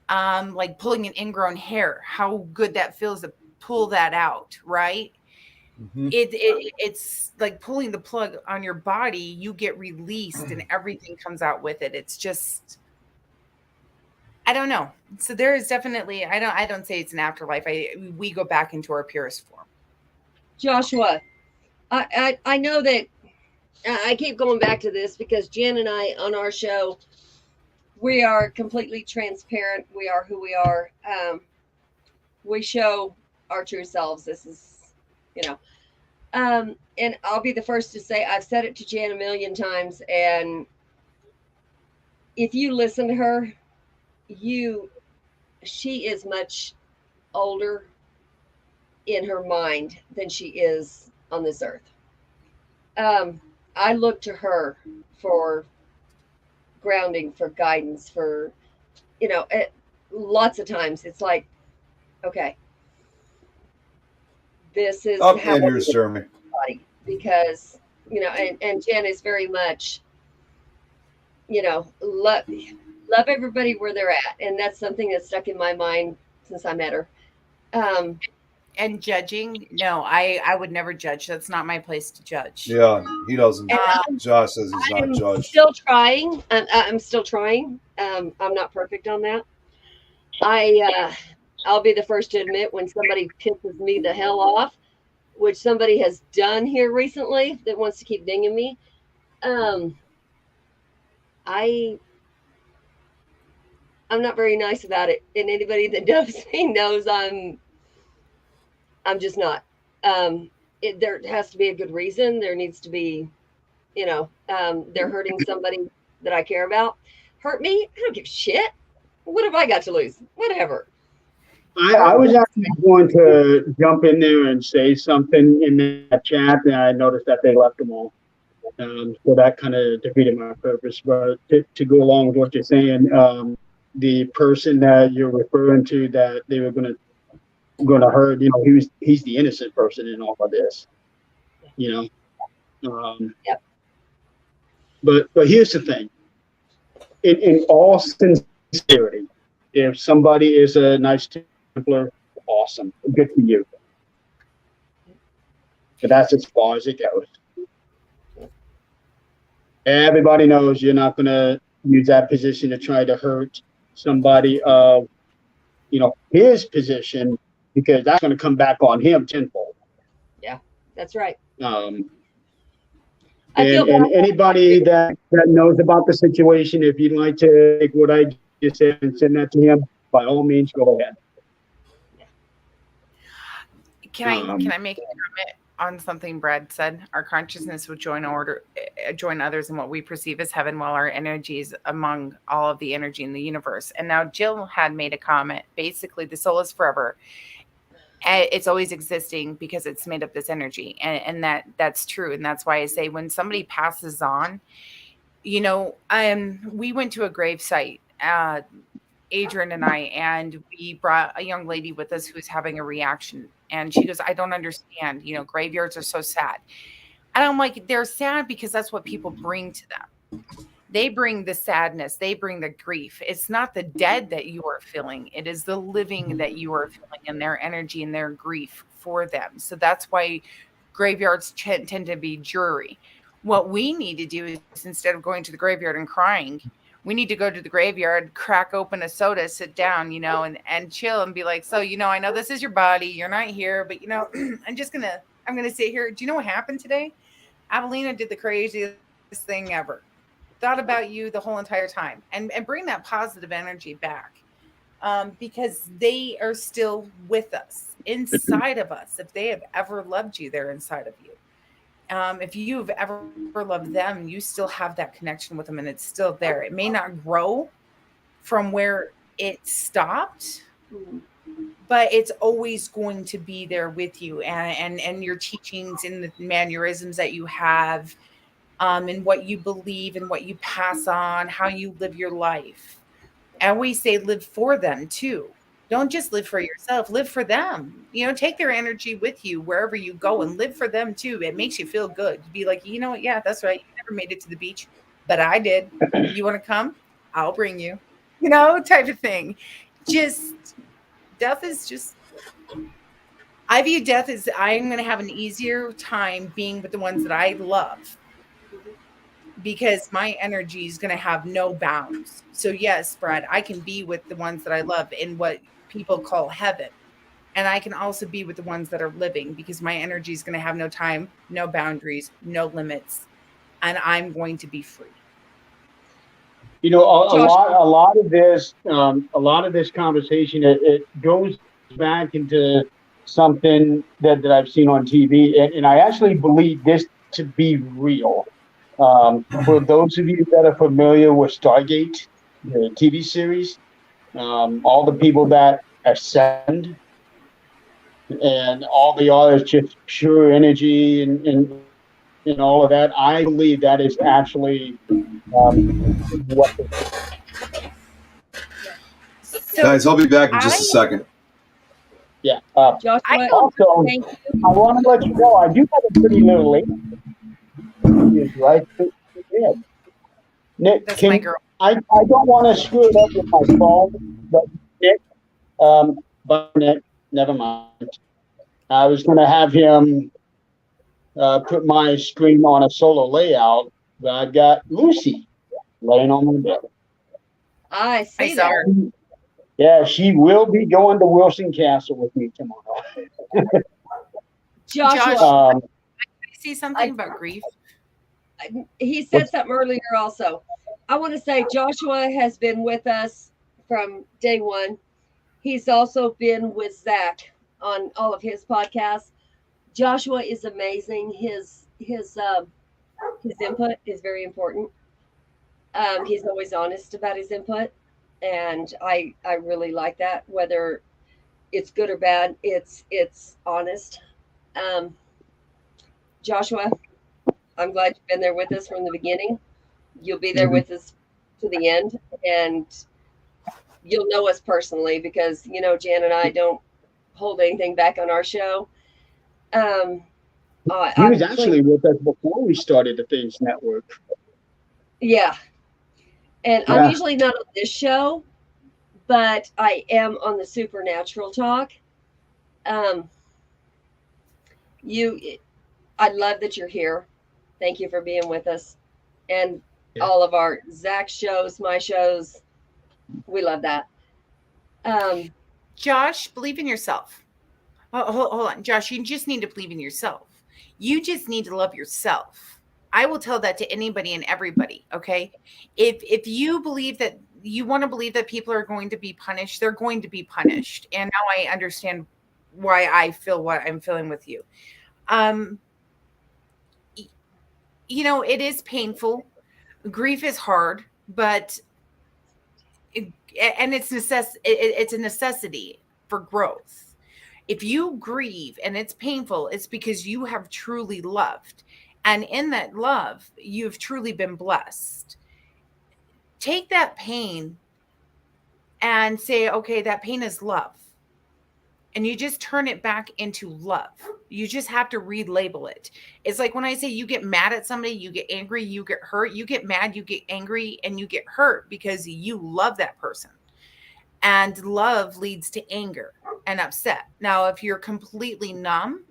like pulling an ingrown hair, how good that feels to pull that out, right? Mm-hmm. It's like pulling the plug on your body. You get released and everything comes out with it. It's just, I don't know. So there is definitely, I don't say it's an afterlife. We go back into our purest form. Joshua, I know that I keep going back to this because Jen and I on our show, we are completely transparent. We are who we are. We show our true selves. This is, you know, and I'll be the first to say, I've said it to Jan a million times. And if you listen to her, she is much older in her mind than she is on this earth. I look to her for grounding, for guidance, for, you know, lots of times it's like, okay, this is Up how and here's Jeremy. body, because, you know, and Jen is very much, you know, love everybody where they're at. And that's something that's stuck in my mind since I met her. And judging, no, I would never judge. That's not my place to judge. Yeah, he doesn't. Josh says he's not judged. Still trying. I'm still trying. I'm not perfect on that. I'll be the first to admit when somebody pisses me the hell off, which somebody has done here recently that wants to keep dinging me. I'm not very nice about it, and anybody that knows me knows I'm just not. There has to be a good reason. There needs to be, they're hurting somebody that I care about. Hurt me? I don't give a shit. What have I got to lose? Whatever. I was actually going to jump in there and say something in that chat, and I noticed that they left them all. So that kind of defeated my purpose. But to go along with what you're saying, the person that you're referring to that they were going to hurt, he's the innocent person in all of this. Yep. But here's the thing. In all sincerity, if somebody is a nice Templar, awesome, good for you. But that's as far as it goes. Everybody knows you're not going to use that position to try to hurt somebody of, his position, because that's going to come back on him tenfold. Yeah, that's right. And anybody that knows about the situation, if you'd like to take what I just said and send that to him, by all means, go ahead. Can I make a comment on something Brad said? Our consciousness would join others in what we perceive as heaven, while our energy is among all of the energy in the universe. And now Jill had made a comment. Basically, the soul is forever. It's always existing because it's made of this energy, and that's true. And that's why I say when somebody passes on, we went to a grave site, Adrienne and I, and we brought a young lady with us who was having a reaction. And she goes, I don't understand. Graveyards are so sad. And I'm like, they're sad because that's what people bring to them. They bring the sadness. They bring the grief. It's not the dead that you are feeling. It is the living that you are feeling, and their energy and their grief for them. So that's why graveyards tend to be dreary. What we need to do is, instead of going to the graveyard and crying, we need to go to the graveyard, crack open a soda, sit down, and chill and be like, so, I know this is your body. You're not here, but, I'm going to sit here. Do you know what happened today? Adelina did the craziest thing ever. Thought about you the whole entire time, and bring that positive energy back, because they are still with us, inside of us. If they have ever loved you, they're inside of you. If you've ever loved them, you still have that connection with them, and it's still there. It may not grow from where it stopped, but it's always going to be there with you, and your teachings and the mannerisms that you have, and what you believe and what you pass on, how you live your life. I always say live for them too. Don't just live for yourself, live for them. Take their energy with you wherever you go and live for them too. It makes you feel good to be like, yeah, that's right. You never made it to the beach, but I did. You want to come? I'll bring you, type of thing. Death is just, I view death as I'm going to have an easier time being with the ones that I love, because my energy is going to have no bounds. So yes, Brad, I can be with the ones that I love in what people call heaven. And I can also be with the ones that are living, because my energy is going to have no time, no boundaries, no limits. And I'm going to be free. A lot of this conversation, it goes back into something that I've seen on TV. And I actually believe this to be real. For those of you that are familiar with Stargate, the TV series, all the people that ascend and all the others, just pure energy and all of that, I believe that is actually what. Guys, I'll be back in just a second. Yeah. Joshua, also, thank you. I want to let you know I do have a pretty little lady. Right? Yeah. Nick, That's my girl. I don't want to screw it up with my phone, but Nick, never mind. I was going to have him put my screen on a solo layout, but I've got Lucy laying on my bed. I see saw that. her. Yeah, she will be going to Wilson Castle with me tomorrow. Joshua, Josh, Um, I see something about grief. he said something earlier also. I want to say Joshua has been with us from day one. He's also been with Zach on all of his podcasts. Joshua is amazing. His input is very important. He's always honest about his input, and I really like that. Whether it's good or bad, it's honest. Um, Joshua, I'm glad you've been there with us from the beginning. You'll be there with us to the end, and you'll know us personally because Jan and I don't hold anything back on our show. he was actually with us before we started the Things Network. Yeah, and Yeah. I'm usually not on this show, but I am on the Supernatural Talk. I love that you're here. Thank you for being with us, and all of our Zach shows, my shows. We love that. Josh, believe in yourself. Hold on, Josh. You just need to believe in yourself. You just need to love yourself. I will tell that to anybody and everybody. Okay, if you believe that you want to believe that people are going to be punished, they're going to be punished. And now I understand why I feel what I'm feeling with you. It is painful. Grief is hard, but it's a necessity for growth. If you grieve and it's painful, it's because you have truly loved. And in that love, you've truly been blessed. Take that pain and say, okay, that pain is love. And you just turn it back into love. You just have to relabel it. It's like when I say you get mad at somebody, you get angry, you get hurt, you get mad, you get angry, and you get hurt because you love that person. And love leads to anger and upset. Now, if you're completely numb,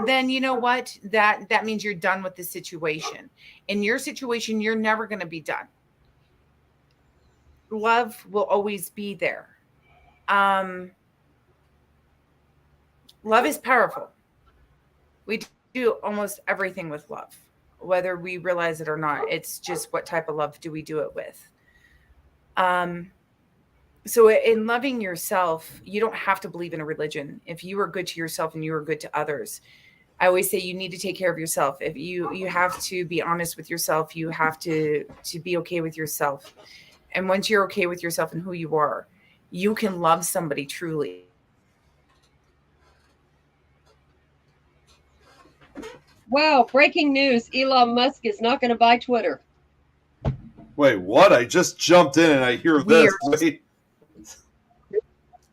then you know what? That means you're done with the situation. In your situation, you're never going to be done. Love will always be there. Love is powerful. We do almost everything with love, whether we realize it or not. It's just what type of love do we do it with? So in loving yourself, you don't have to believe in a religion. If you are good to yourself and you are good to others, I always say you need to take care of yourself. If you have to be honest with yourself, you have to be okay with yourself. And once you're okay with yourself and who you are, you can love somebody truly. Wow, breaking news. Elon Musk is not going to buy Twitter. Wait, what? I just jumped in and I hear this. Wait.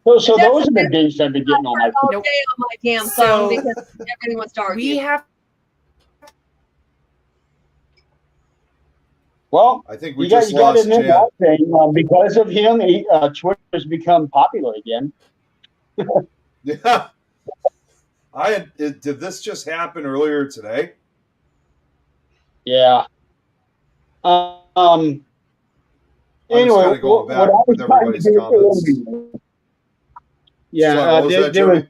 So those are the days I've been getting on my phone. All day on my damn phone because everybody wants to argue. Well, I think we just got lost Jan. Jan. Because of him, Twitter has become popular again. Yeah. Did this just happen earlier today? Yeah. Anyway, going back with everybody's comments. Yeah, Sorry,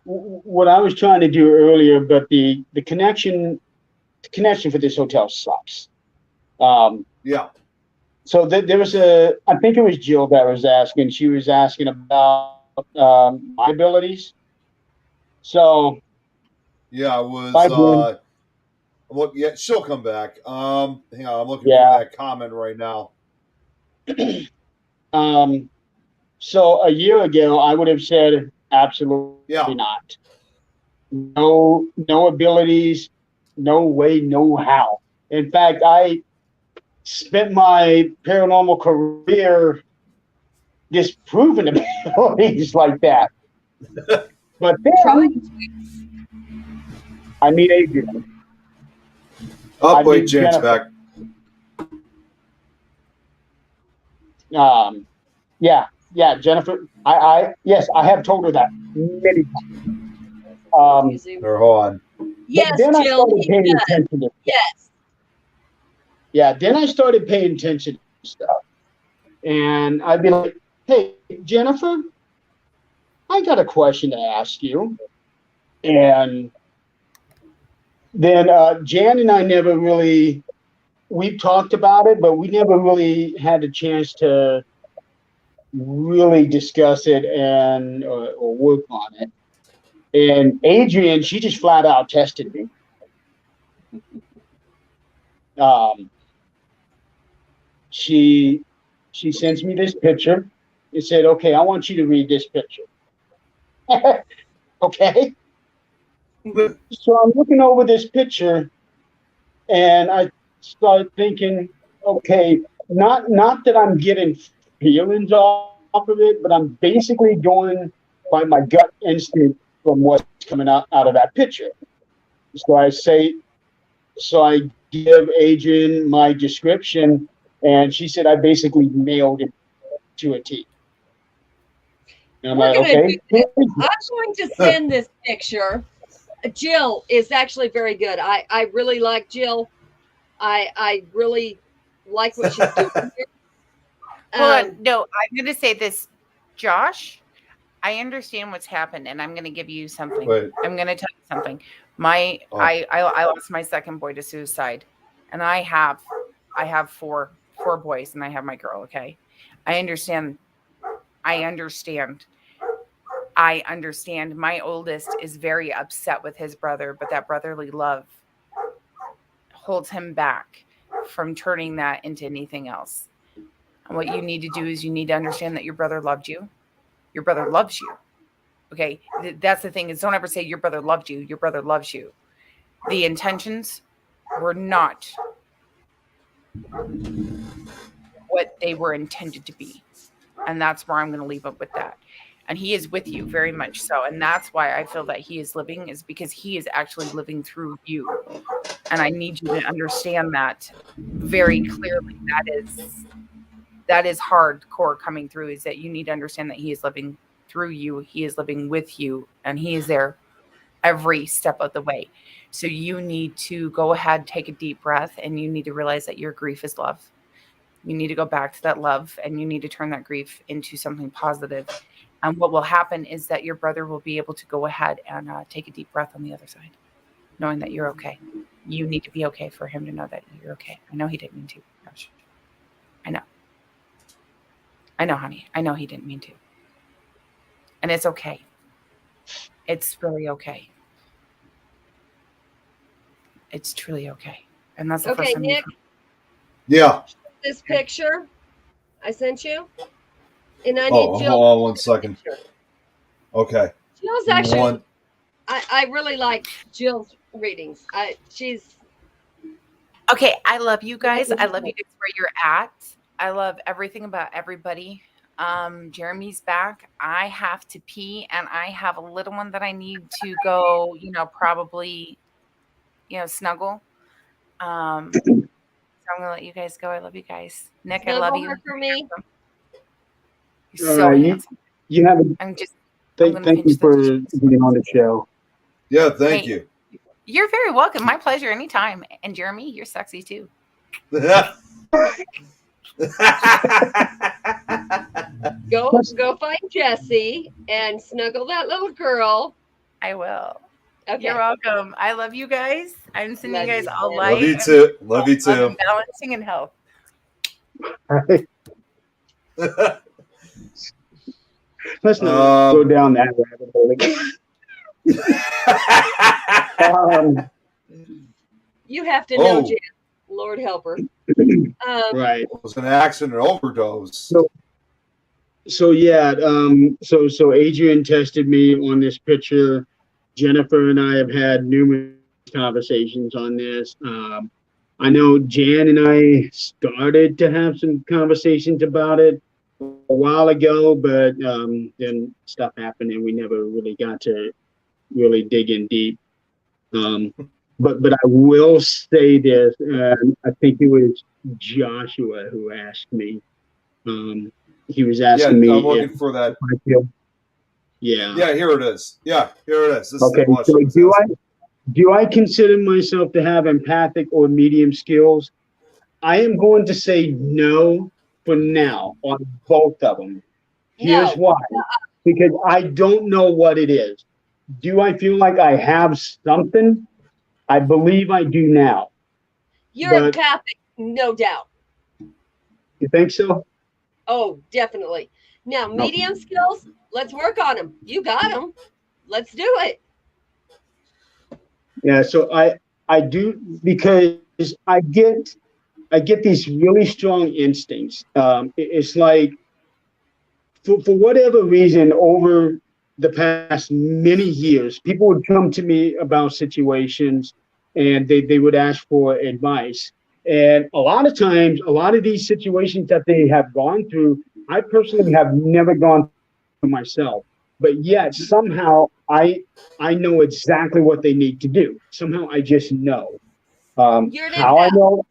what I was trying to do earlier, but the connection for this hotel sucks. Yeah. So there was I think it was Jill that was asking. She was asking about my abilities. So yeah, it was. Well, yeah, she'll come back. Hang on, I'm looking for that comment right now. So a year ago, I would have said absolutely not. No abilities, no way, no how. In fact, I spent my paranormal career disproving abilities like that. But then I meet Adrienne. Oh, wait, Jan's back. Yeah, Jennifer. Yes, I have told her that many times. Hold on. Yes, then Jill. I started paying attention to yes. Yeah, then I started paying attention to stuff, and I'd be like, "Hey, Jennifer, I got a question to ask you." And then Jan and I never really, we've talked about it, but we never really had a chance to really discuss it and or work on it. And Adrienne, she just flat out tested me. Um, she sends me this picture. It said, "Okay, I want you to read this picture." Okay. So I'm looking over this picture, and I start thinking, okay, not that I'm getting feelings off of it, but I'm basically going by my gut instinct from what's coming out of that picture. So I give Adrienne my description, and she said I basically nailed it to a T. And I'm We're like, gonna do okay. this. I'm going to send this picture. Jill is actually very good. I really like Jill. I really like what she's doing here. Hold on. No, I'm going to say this, Josh. I understand what's happened, and I'm going to give you something. Wait. I'm going to tell you something. I lost my second boy to suicide, and I have four boys, and I have my girl. Okay, I understand. I understand. My oldest is very upset with his brother, but that brotherly love holds him back from turning that into anything else. And what you need to do is you need to understand that your brother loved you. Your brother loves you. Okay. That's the thing, is don't ever say your brother loved you. Your brother loves you. The intentions were not what they were intended to be. And that's where I'm going to leave it with that. And he is with you very much so. And that's why I feel that he is living, is because he is actually living through you. And I need you to understand that very clearly. That is hardcore coming through, is that you need to understand that he is living through you. He is living with you, and he is there every step of the way. So you need to go ahead, take a deep breath, and you need to realize that your grief is love. You need to go back to that love, and you need to turn that grief into something positive. And what will happen is that your brother will be able to go ahead and take a deep breath on the other side, knowing that you're okay. You need to be okay for him to know that you're okay. I know he didn't mean to. Gosh. I know, honey. I know he didn't mean to. And it's okay. It's really okay. It's truly okay. And that's the Okay, first time. Nick, Yeah. this picture I sent you, and I need Oh, Jill. hold on one second. Okay. Jill's actually. I really like Jill's readings. She's Okay, I love you guys. I love you guys where you're at. I love everything about everybody. Jeremy's back. I have to pee, and I have a little one that I need to go, probably, snuggle. So I'm gonna let you guys go. I love you guys. Nick, I love you. her for me. You're so handsome. You have a I'm just. thank you for being on the show. Yeah, thank you. You're very welcome. My pleasure. Anytime. And Jeremy, you're sexy too. Go find Jesse and snuggle that little girl. I will. Okay. You're welcome. I love you guys. I'm sending you guys all light. Love you too. Love you too. And balancing and health. Let's not go down that rabbit hole again. You have to know, Jan. Lord help her. Right. It was an accident overdose. So Adrienne tested me on this picture. Jennifer and I have had numerous conversations on this. I know Jan and I started to have some conversations about it a while ago, but then stuff happened and we never really got to really dig in deep. But I will say this, and I think it was Joshua who asked me. He was asking me. I'm looking for that. Yeah, here it is. Yeah, here it is. This okay, is so do I consider myself to have empathic or medium skills? I am going to say no for now on both of them. Here's No, why. Because I don't know what it is. Do I feel like I have something? I believe I do now. you're But empathic, no doubt. you think so? Oh, definitely. Now, No. medium skills, let's work on them. You got them. Let's do it. Yeah, so I do because I get these really strong instincts. It's like for whatever reason over the past many years, people would come to me about situations and they would ask for advice. And a lot of times, a lot of these situations that they have gone through, I personally have never gone through myself. But yet somehow I know exactly what they need to do. Somehow I just know. You're an How I empath. know?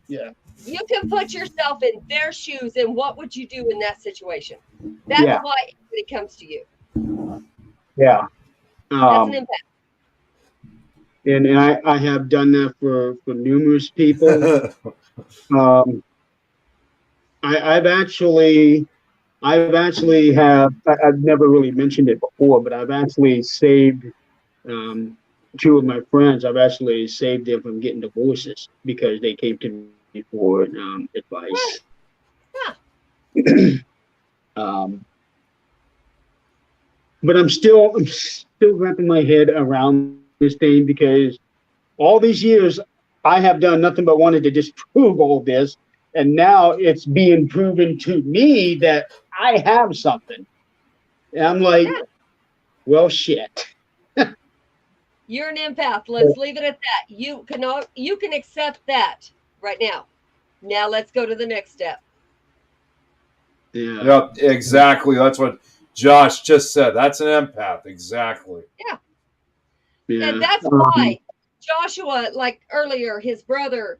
Yeah. You can put yourself in their shoes and what would you do in that situation? That's Yeah. why it comes to you. Yeah. That's an Um, empath. and I have done that for numerous people. Um, I've never really mentioned it before, but I've actually saved um, two of my friends. I've actually saved them from getting divorces because they came to me for advice. Right. Yeah. um, but I'm still wrapping my head around this thing because all these years I have done nothing but wanted to disprove all this, and now it's being proven to me that I have something. And I'm like, Yeah. well, shit. You're an empath. Let's leave it at that. You can accept that right now. Now let's go to the next step. Yeah. Yep, exactly. That's what Josh just said. That's an empath. Exactly. Yeah. Yeah. And that's why Joshua, like earlier, his brother,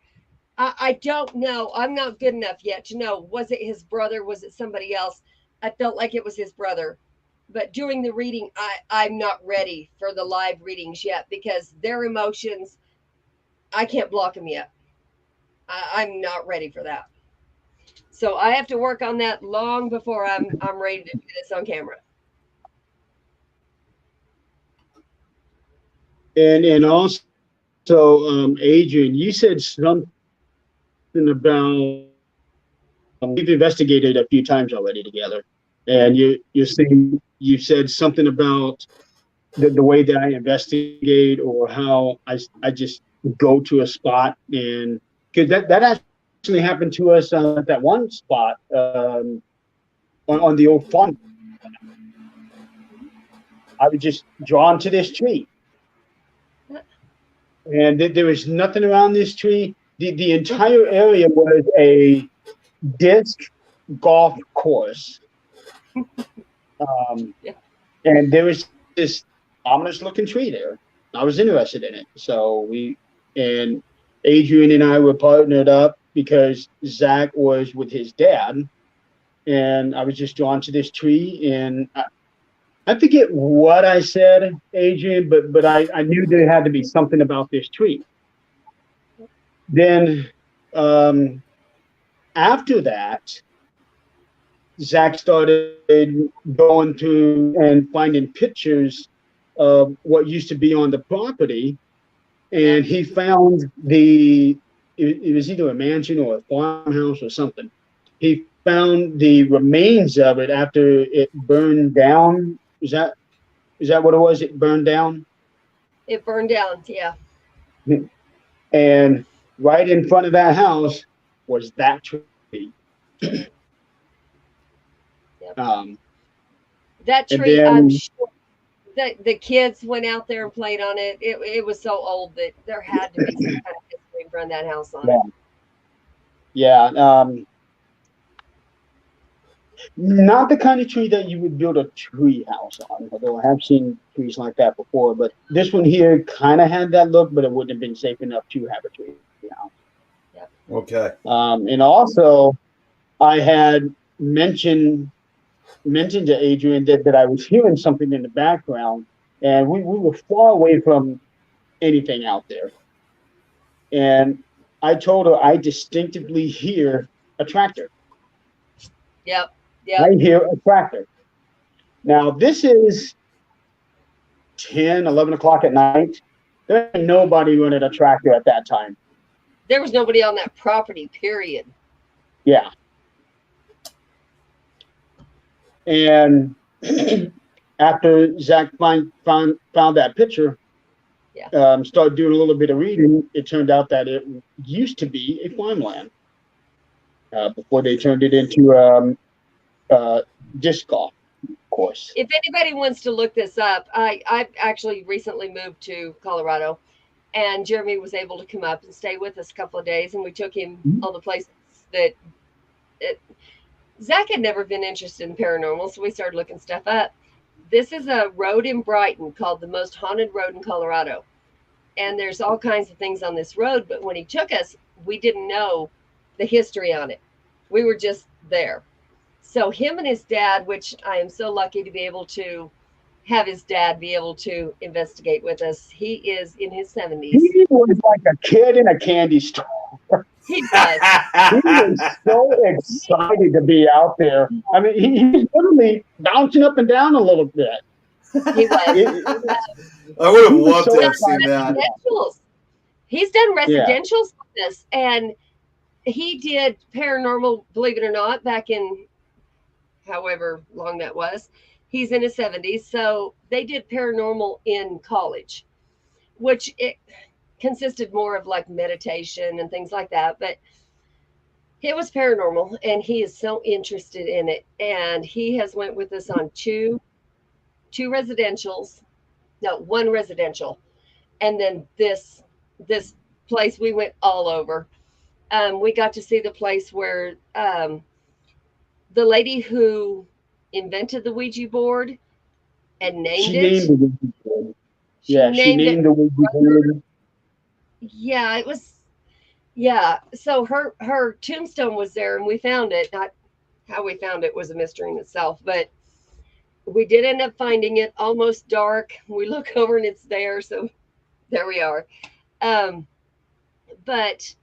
I don't know. I'm not good enough yet to know. Was it his brother? Was it somebody else? I felt like it was his brother. But during the reading, I'm not ready for the live readings yet because their emotions, I can't block them yet. I'm not ready for that. So I have to work on that long before I'm ready to do this on camera. And also, Adrian, you said something about we've investigated a few times already together, and you're saying you said something about the way that I investigate or how I just go to a spot and because that actually happened to us at that one spot on the old farm. I was just drawn to this tree, and there was nothing around this tree. The entire area was a disc golf course, Yeah. and there was this ominous looking tree there. I was interested in it, so and Adrian and I were partnered up because Zach was with his dad, and I was just drawn to this tree, and I forget what I said, Adrian, but I knew there had to be something about this tree. Then after that, Zach started going through and finding pictures of what used to be on the property, and he found it was either a mansion or a farmhouse or something. He found the remains of it after it burned down. Is that what it was? It burned down, It burned down. Yeah. and right in front of that house was that tree. Yep. Um, That and tree, I'm then sure that the kids went out there and played on it. It was so old that there had to be some kind of history in front of that house on it. yeah, not the kind of tree that you would build a tree house on, although I have seen trees like that before. But this one here kind of had that look, but it wouldn't have been safe enough to have a tree house. Okay. And also, I had mentioned to Adrian that I was hearing something in the background, and we were far away from anything out there. And I told her I distinctively hear a tractor. Yep. I Yep. hear a tractor. Now, this is 10, 11 o'clock at night. There ain't nobody running a tractor at that time. There was nobody on that property, period. Yeah. And after Zach found that picture, started doing a little bit of reading, it turned out that it used to be a farmland before they turned it into disc golf course. If anybody wants to look this up, I've actually recently moved to Colorado, and Jeremy was able to come up and stay with us a couple of days, and we took him all the places that Zach had never been interested in paranormal, so we started looking stuff up. This is a road in Brighton called the most haunted road in Colorado. And there's all kinds of things on this road, but when he took us, we didn't know the history on it. We were just there. So him and his dad, which I am so lucky to be able to have his dad be able to investigate with us. He is in his 70s. He was like a kid in a candy store. He was. He was so excited to be out there. I mean, he was literally bouncing up and down a little bit. He was. I would have loved to have seen that. He's done residentials with this, and he did paranormal, believe it or not, back in however long that was. He's in his 70s, so they did paranormal in college, which it consisted more of like meditation and things like that, but it was paranormal, and he is so interested in it, and he has went with us on one residential, and then this place we went all over. We got to see the place where the lady who invented the Ouija board and named it. She named the Ouija board. Yeah, it was. Yeah, so her tombstone was there, and we found it. Not how we found it was a mystery in itself, but we did end up finding it almost dark. We look over and it's there, so there we are. But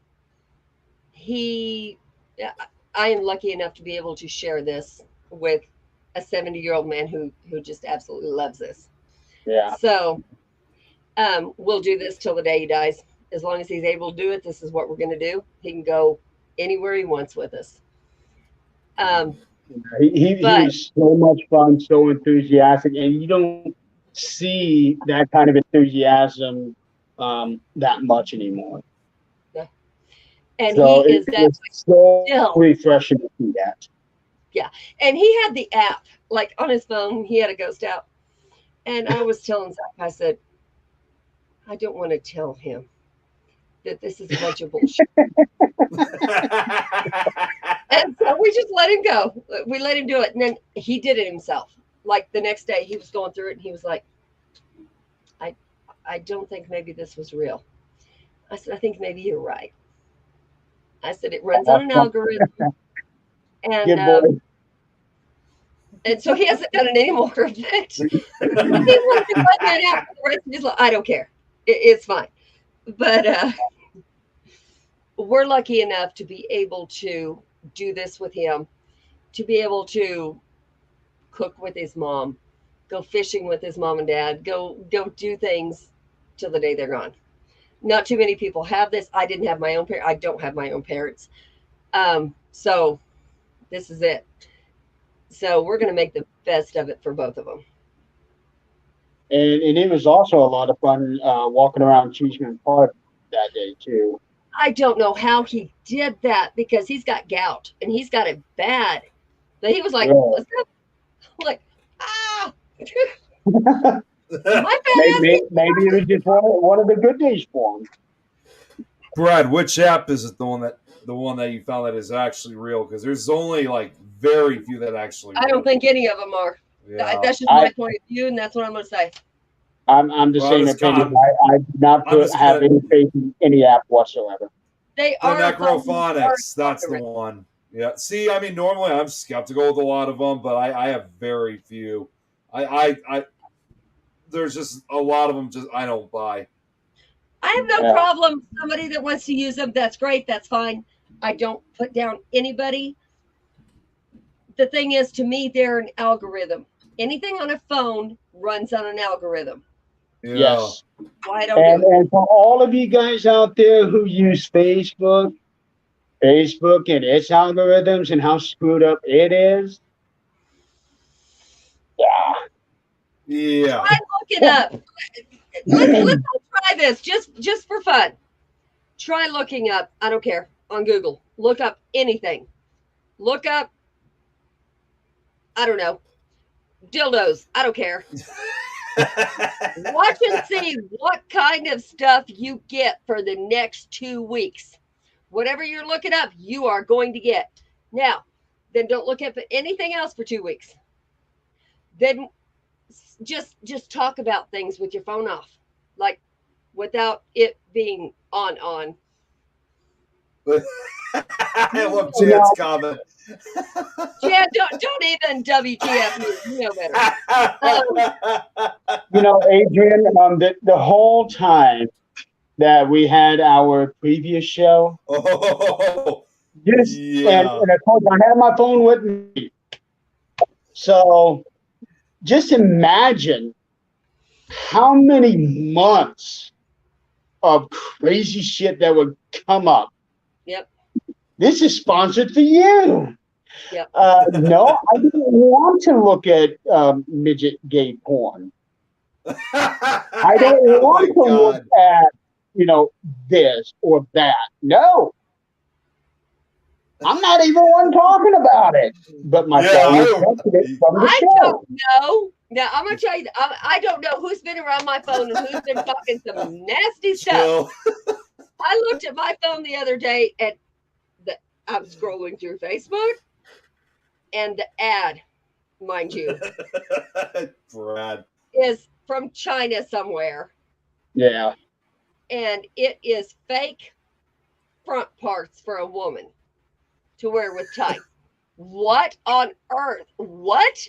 I am lucky enough to be able to share this with a 70-year-old man who just absolutely loves this. Yeah. So we'll do this till the day he dies. As long as he's able to do it, this is what we're going to do. He can go anywhere he wants with us. He was so much fun, so enthusiastic, and you don't see that kind of enthusiasm that much anymore. Yeah. And so he is that so refreshing to see that. Yeah, and he had the app like on his phone. He had a ghost app, and I was telling Zach, I said, I don't want to tell him that this is a bunch of bullshit. And so we just let him go. We let him do it. And then he did it himself. Like the next day he was going through it and he was like, I don't think maybe this was real. I said, I think maybe you're right. I said, it runs on an algorithm. And so he hasn't done it anymore of it. He wants to cut that out for the rest of his life. I don't care. It's fine. But we're lucky enough to be able to do this with him, to be able to cook with his mom, go fishing with his mom and dad, go do things till the day they're gone. Not too many people have this. I didn't have my own parents. I don't have my own parents. So this is it. So we're going to make the best of it for both of them. And it was also a lot of fun walking around Cheeseman Park that day too. I don't know how he did that because he's got gout and he's got it bad. But he was like, let's go. I'm like, maybe it was just one of the good days for him. Brad, which app is it? The one that you found that is actually real? Because there's only like very few that actually. I don't think any of them are. Yeah. That's just my point of view, and that's what I'm going to say. I'm the same opinion. I do not have any faith in any app whatsoever. They the are necrophonics. That's the one. Yeah. See, I mean, normally I'm skeptical with a lot of them, but I have very few. I there's just a lot of them. Just I don't buy. I have no problem. Somebody that wants to use them, that's great. That's fine. I don't put down anybody. The thing is, to me, they're an algorithm. Anything on a phone runs on an algorithm. Yeah. Yes. Why don't do it? And for all of you guys out there who use Facebook and its algorithms and how screwed up it is, Yeah. Try looking up. Let's all try this just for fun. Try looking up. I don't care on Google. Look up anything. Look up. I don't know. Dildos. I don't care. Watch and see what kind of stuff you get for the next 2 weeks. Whatever you're looking up, you are going to get. Now, then don't look up anything else for 2 weeks. Then just talk about things with your phone off, like without it being on. I love Jan's comment. Jan, don't even WTF me. You know better. Adrienne, the whole time that we had our previous show, Oh, and of course I had my phone with me. So just imagine how many months of crazy shit that would come up. Yep. This is sponsored for you. Yep. No, I didn't want to look at midget gay porn. I don't want to look at, this or that. No. I'm not even one talking about it. But my phone is it from the show. Don't know. Now, I'm going to tell you, I don't know who's been around my phone and who's been talking some nasty stuff. I looked at my phone the other day and I'm scrolling through Facebook and the ad, mind you, Brad, is from China somewhere. Yeah. And it is fake front parts for a woman to wear with tights. What on earth? What?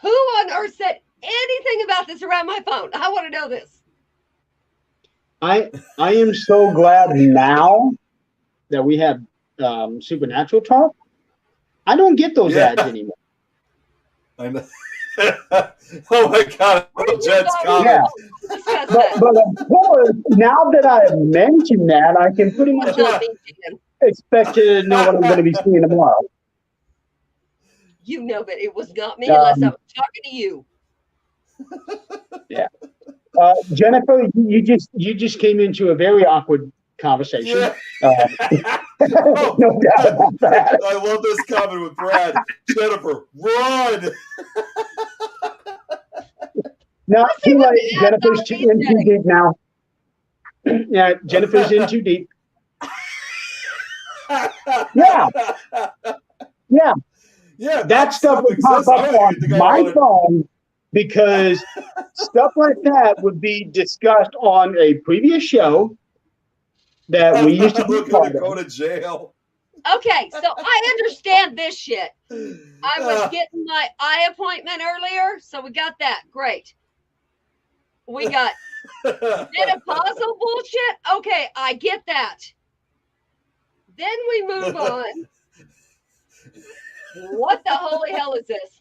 Who on earth said anything about this around my phone? I want to know this. I am so glad now that we have Supernatural Talk. I don't get those ads anymore. I know. Oh my God! Jed's comment. Yeah. But of course, now that I have mentioned that, I can pretty much expect to know what I'm going to be seeing tomorrow. You know, but it was not me unless I'm talking to you. Yeah. Jennifer, you just came into a very awkward conversation. Yeah. No doubt about that. I love this comment with Brad. Jennifer, run! No, too late. Jennifer's in too deep now. Yeah, Jennifer's in too deep. Yeah. That stuff would pop up on my phone because stuff like that would be discussed on a previous show that we used to be part of. Go to jail. Okay, so I understand this shit. I was getting my eye appointment earlier, so we got that. Great. We got menopausal bullshit. Okay, I get that. Then we move on. What the holy hell is this?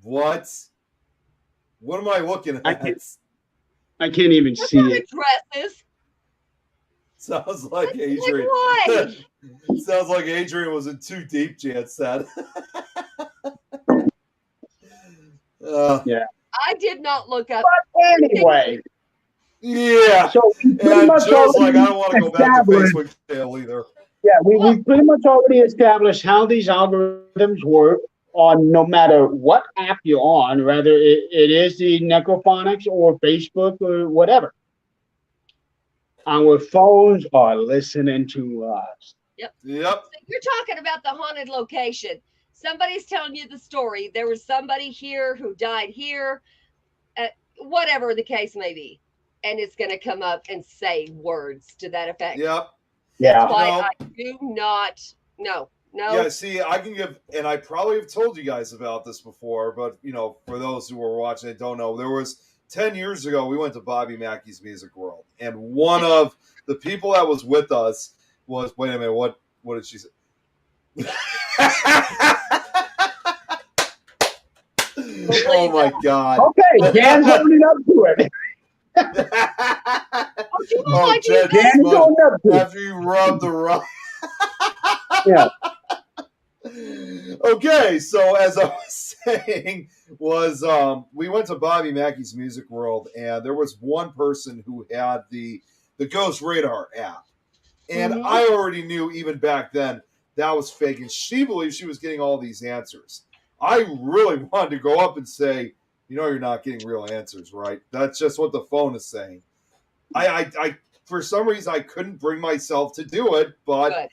What? What am I looking at? I can't even see it. Dresses. Sounds like Adrienne. Why? Sounds like Adrienne was in too deep, Jan said. Yeah. I did not look up. But anyway. Yeah. So and Joe's like, I don't want to go back to Facebook jail either. Yeah, we pretty much already established how these algorithms work on no matter what app you're on, whether it is the Necrophonics or Facebook or whatever. Our phones are listening to us. Yep. So you're talking about the haunted location. Somebody's telling you the story. There was somebody here who died here, whatever the case may be. And it's going to come up and say words to that effect. Yep. Yeah. That's why I do not. No. Yeah, see, I can give, and I probably have told you guys about this before, but, for those who are watching and don't know, there was 10 years ago, we went to Bobby Mackey's Music World, and one of the people that was with us was, wait a minute, what did she say? Oh my God. Okay, Dan's owning up to it. Oh, Jen, Dan's owning up to it. after you rub the rug. Yeah. Okay, so as I was saying, we went to Bobby Mackey's Music World, and there was one person who had the Ghost Radar app, and Mhm. I already knew even back then that was fake, and she believed she was getting all these answers. I really wanted to go up and say, you're not getting real answers, right? That's just what the phone is saying. I for some reason I couldn't bring myself to do it, but. Good.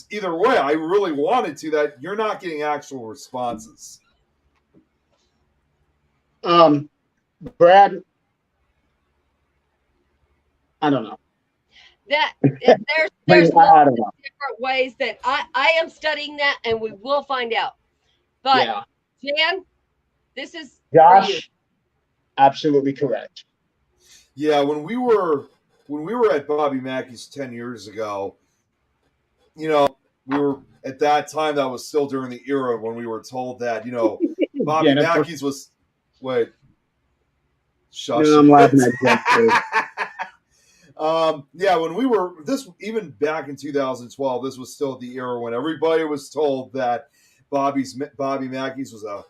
Either way, I really wanted to. That you're not getting actual responses. Brad, I don't know. There's I lots don't of know. different ways that I am studying that, and we will find out. But Yeah, Jan, this is for you. Josh, absolutely correct. Yeah, when we were at Bobby Mackey's 10 years ago, we were at that time, that was still during the era when we were told that Bobby Jennifer. Mackey's was shush. No, I'm laughing at Jennifer. Yeah, when we were even back in 2012, this was still the era when everybody was told that Bobby Mackey's was a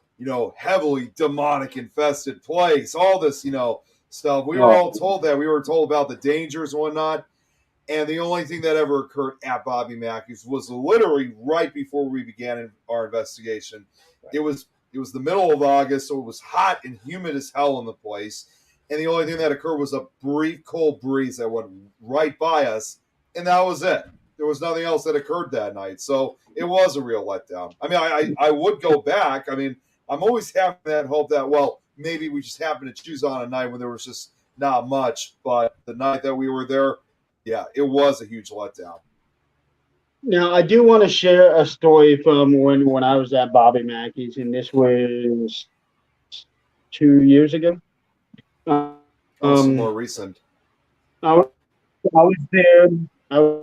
heavily demonic infested place. All this stuff. We were all told that. We were told about the dangers and whatnot. And the only thing that ever occurred at Bobby Mackey's was literally right before we began our investigation. It was the middle of August, so it was hot and humid as hell in the place. And the only thing that occurred was a brief cold breeze that went right by us, and that was it. There was nothing else that occurred that night. So it was a real letdown. I mean, I would go back. I mean, I'm always having that hope that, well, maybe we just happened to choose on a night when there was just not much. But the night that we were there, yeah, it was a huge letdown. Now, I do want to share a story from when I was at Bobby Mackey's, and this was 2 years ago. Some more recent. I was there. I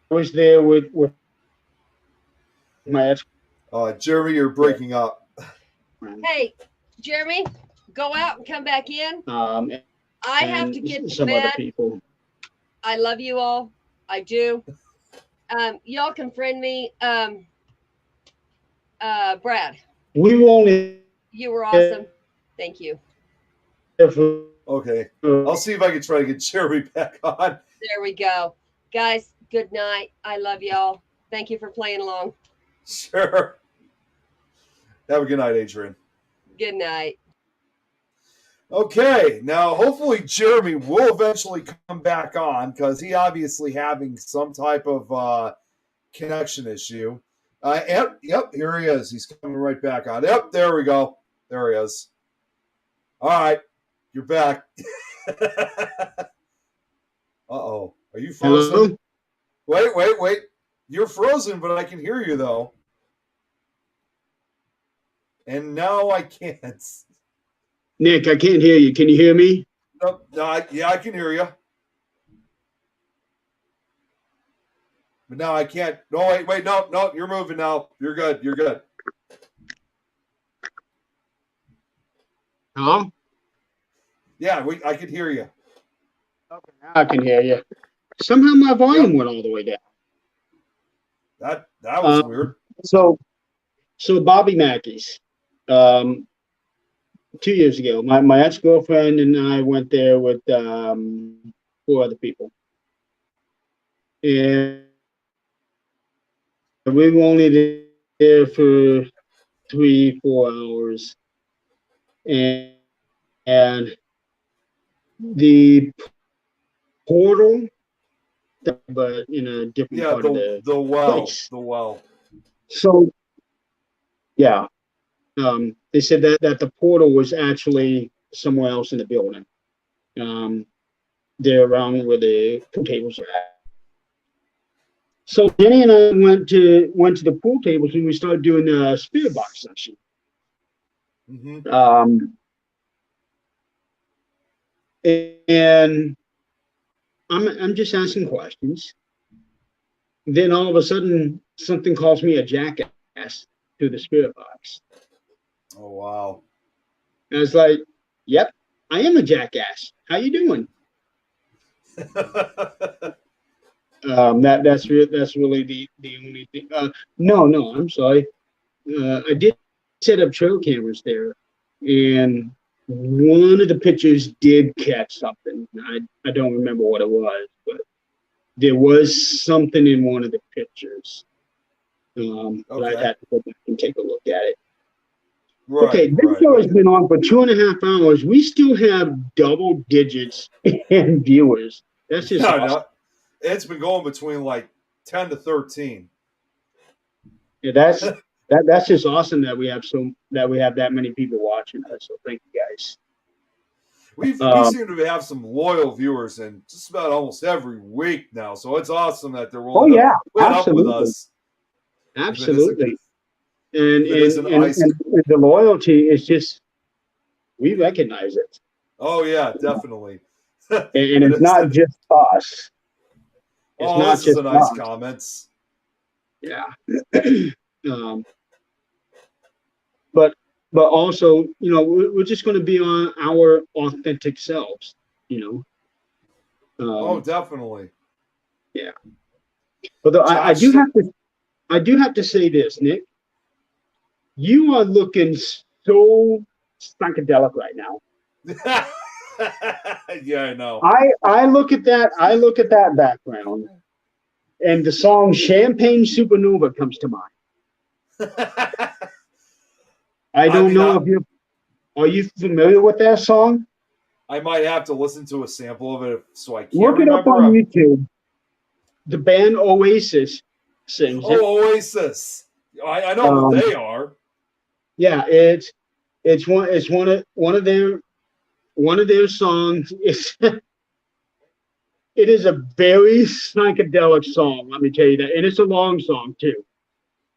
was there with my ex. Jeremy, you're breaking up. Hey, Jeremy, go out and come back in. I have to get to some bed. other people. I love you all. I do. Y'all can friend me. Brad. We were only. You were awesome. Thank you. Okay. I'll see if I can try to get Jeremy back on. There we go. Guys, good night. I love y'all. Thank you for playing along. Sure. Have a good night, Adrienne. Good night. Okay, now hopefully Jeremy will eventually come back on because he obviously having some type of connection issue. Yep, here he is. He's coming right back on. Yep, there we go. There he is. All right, you're back. Uh-oh. Are you frozen? Hello? Wait. You're frozen, but I can hear you, though. And now I can't. Nick, I can't hear you. Can you hear me? Nope. No, yeah, I can hear you. But now I can't. No, wait. No. You're moving now. You're good. Hello? Yeah, I can hear you. Okay, now I can hear you. Somehow my volume went all the way down. That was weird. So Bobby Mackey's. 2 years ago, my ex-girlfriend and I went there with 4 other people. And we were only there for 3-4 hours. And the portal, but in a different part of the well. place. The well. So, yeah. They said that the portal was actually somewhere else in the building. They're around where the pool tables are at. So Jenny and I went to the pool tables and we started doing the spirit box session. Mm-hmm. And I'm just asking questions. Then all of a sudden, something calls me a jackass through the spirit box. Oh wow. And I was like, "Yep, I am a jackass. How you doing?" That's really the only thing. No, I'm sorry. I did set up trail cameras there, and one of the pictures did catch something. I don't remember what it was, but there was something in one of the pictures. But I'd Okay. have to go back and take a look at it. Right, Okay, this right. show has been on for 2.5 hours. We still have double digits in viewers. That's just Yeah, awesome. no, it's been going between like 10 to 13. Yeah, that's just awesome that we have that many people watching us. So thank you guys. We seem to have some loyal viewers in just about almost every week now, so it's awesome that they're Oh willing to yeah, put up with absolutely, us. If it isn't, absolutely. And if it isn't and, and, ice. and the loyalty is just we recognize it, Oh yeah, definitely. If and it it's not isn't, just us. It's oh, not this is just a nice us. comments. Yeah. um, but also, we're just going to be on our authentic selves. You know. Oh, definitely. Yeah. Although Josh, I do have to say this, Nick. You are looking so psychedelic right now. yeah, I know. I look at that background, and the song "Champagne Supernova" comes to mind. I I don't mean, know if are you familiar with that song? I might have to listen to a sample of it so I can't Look it up remember. on YouTube. The band Oasis sings it. Oh, Oasis. I know who Um, they are. yeah, it's one of their songs. It is a very psychedelic song. Let me tell you that, and it's a long song too.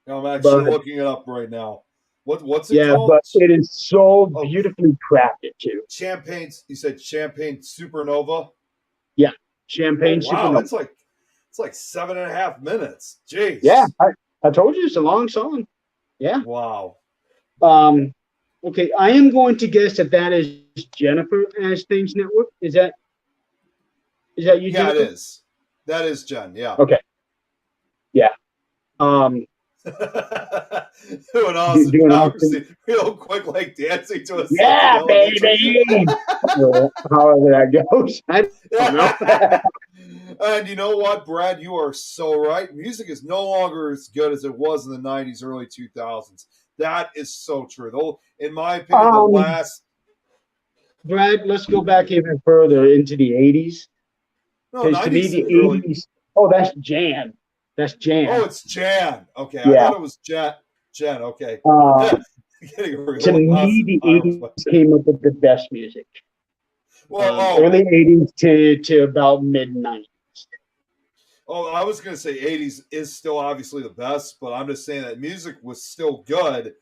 I'm actually But looking it up right now. What's it yeah, called? but it is so Oh, beautifully crafted too. Champagne. You said Champagne Supernova. Yeah, Oh Champagne wow, Supernova. it's like 7.5 minutes. Yeah, Jeez. I told you it's a long song. Yeah. Wow. Um. Okay, I am going to guess that is Jennifer as Things Network. Is that you, Yeah, it Jennifer? is. That is Jen. Yeah. Okay. Yeah. Um. Doing Austin Doing Powers awesome. real quick, like dancing to a Yeah, psychedelic baby. However that goes, I don't know. intro. And you know what, Brad? You are so right. Music is no longer as good as it was in the 90s, early 2000s. That is so true. Though, in my opinion, the um, last Brad, let's go back even further into the '80s. no Because to me, 90s the early. '80s. Oh, that's Jan. That's Oh, Jan. it's Jan. Okay, I Yeah. thought it was Jen. Jen. Okay. Um, Getting to real me, Austin the Powers. '80s came up with the best music. Well, Early '80s to about mid '90s. I was going to say 80s is still obviously the best, but I'm just saying that music was still good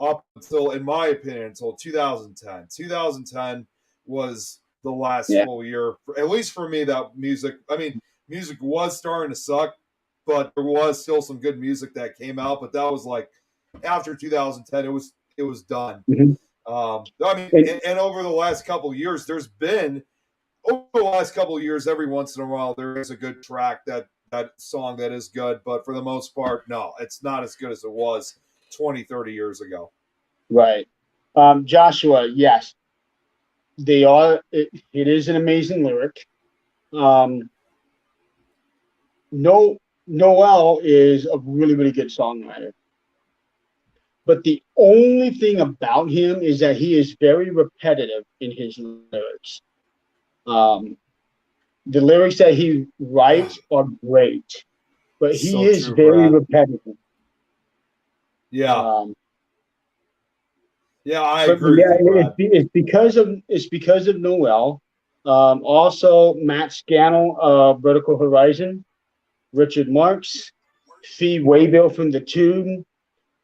up until, in my opinion, until 2010. 2010 was the last Yeah. full year, at least for me, that music. I mean, music was starting to suck, but there was still some good music that came out. But that was like after 2010, it was done. Mm-hmm. I mean, And and over the last couple of years, there's been over the last couple of years, every once in a while, there is a good track that song that is good, but for the most part, no, it's not as good as it was 20, 30 years ago. right, Joshua. Yes, they are. It is an amazing lyric. Um, no, Noel is a really, really good songwriter. But the only thing about him is that he is very repetitive in his lyrics. Um, the lyrics that he writes are great, but he So is true, very Brad. repetitive. Yeah. Um, Yeah, I but agree with yeah, you, Brad. it's because of Noel. Also, Matt Scannell, Vertical Horizon, Richard Marks, Fee Waybill from the Tube.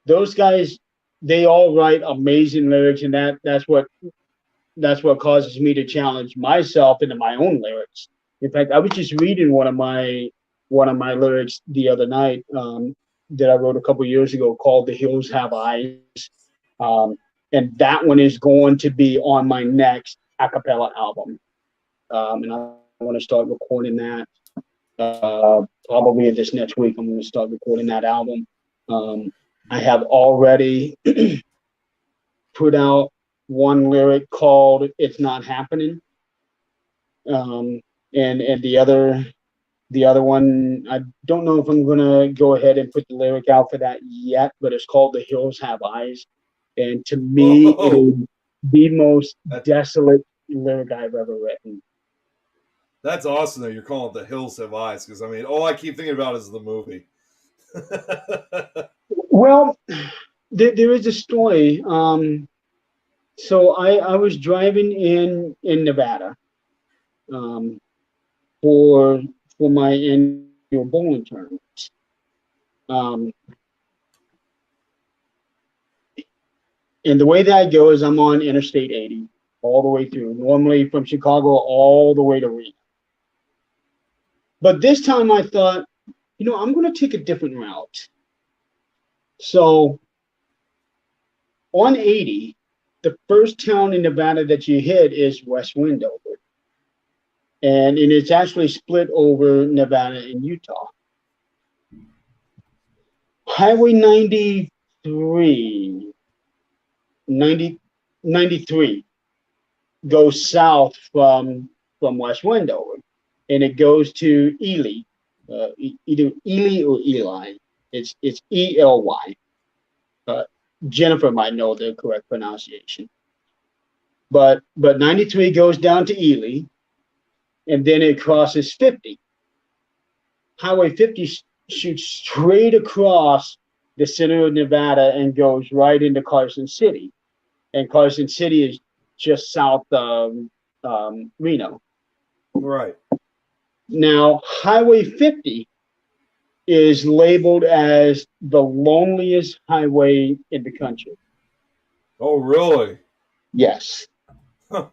Those guys, they all write amazing lyrics, and that's what causes me to challenge myself into my own lyrics. In fact, I was just reading one of my lyrics the other night that I wrote a couple years ago called "The Hills Have Eyes." and that one is going to be on my next a cappella album. And I want to start recording that probably this next week. I'm going to start recording that album. I have already put out one lyric called "It's Not Happening," and the other one, I don't know if I'm gonna go ahead and put the lyric out for that yet, but it's called "The Hills Have Eyes," and to me, it is the most desolate lyric I've ever written. That's awesome that you're calling it "The Hills Have Eyes," because I mean, all I keep thinking about is the movie. Well, there is a story. So I was driving in Nevada for my annual bowling tournament. And the way that I go is I'm on Interstate 80 all the way through, normally from Chicago all the way to Reno. But this time I thought, I'm going to take a different route. So on 80, the first town in Nevada that you hit is West Wendover. And it's actually split over Nevada and Utah. Highway 93 goes south from West Wendover, and it goes to Ely, either Ely or Eli. It's Ely. Jennifer might know the correct pronunciation. But 93 goes down to Ely, and then it crosses 50. Highway 50 shoots straight across the center of Nevada and goes right into Carson City. And Carson City is just south of Reno. Right. Now, Highway 50 is labeled as the loneliest highway in the country. Oh, really? Yes. Huh.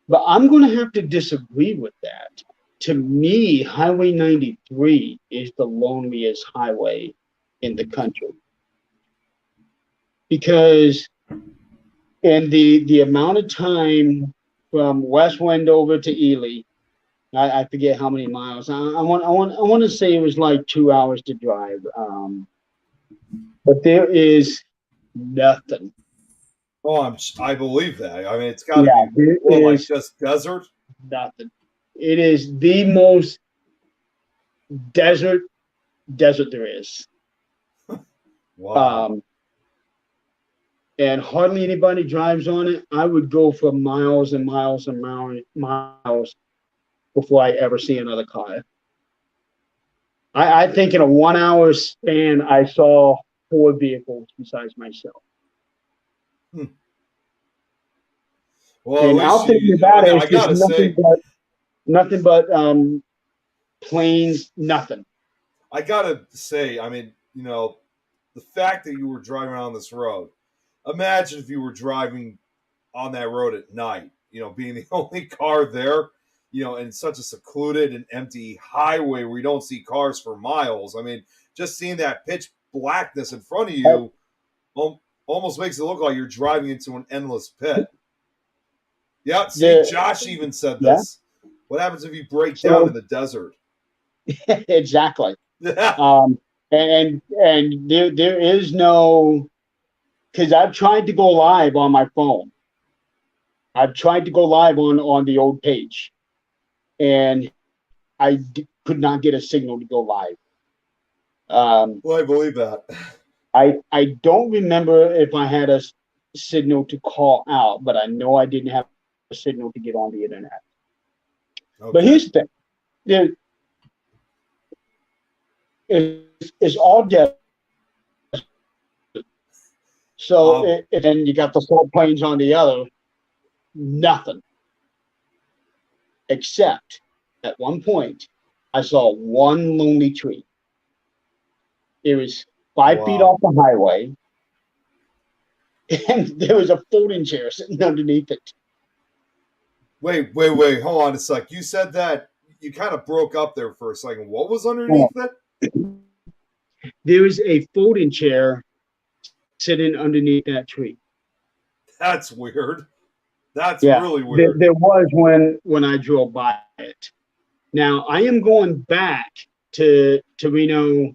But I'm going to have to disagree with that. To me, Highway 93 is the loneliest highway in the country. Because in the amount of time from West Wendover to Ely, I forget how many miles. I want to say it was like 2 hours to drive. But there is nothing. Oh, I believe that. I mean, it's got to be like just desert. Nothing. It is the most desert there is. Wow. And hardly anybody drives on it. I would go for miles and miles and miles before I ever see another car. I think in a 1 hour span, I saw 4 vehicles besides myself. Well, and out there in Nevada, it's just nothing but plains, nothing. I gotta say, I mean, the fact that you were driving on this road, imagine if you were driving on that road at night, being the only car there, in such a secluded and empty highway where you don't see cars for miles. I mean, just seeing that pitch blackness in front of you almost makes it look like you're driving into an endless pit. Yeah, see, Josh even said this. Yeah. What happens if you break down in the desert? Exactly. And there is no, because I've tried to go live on my phone. I've tried to go live on the old page, and I could not get a signal to go live. Well, I believe that. I don't remember if I had a signal to call out, but I know I didn't have a signal to get on the internet. Okay. But here's the thing. It's all desert. So and you got the salt plains on the other, nothing. Except at one point, I saw one lonely tree. It was 5 feet off the highway, and there was a folding chair sitting underneath it. Wait, hold on a sec. You said that you kind of broke up there for a second. What was underneath it? There was a folding chair sitting underneath that tree. That's weird. That's Yeah, really weird. there was when I drove by it. Now I am going back to Reno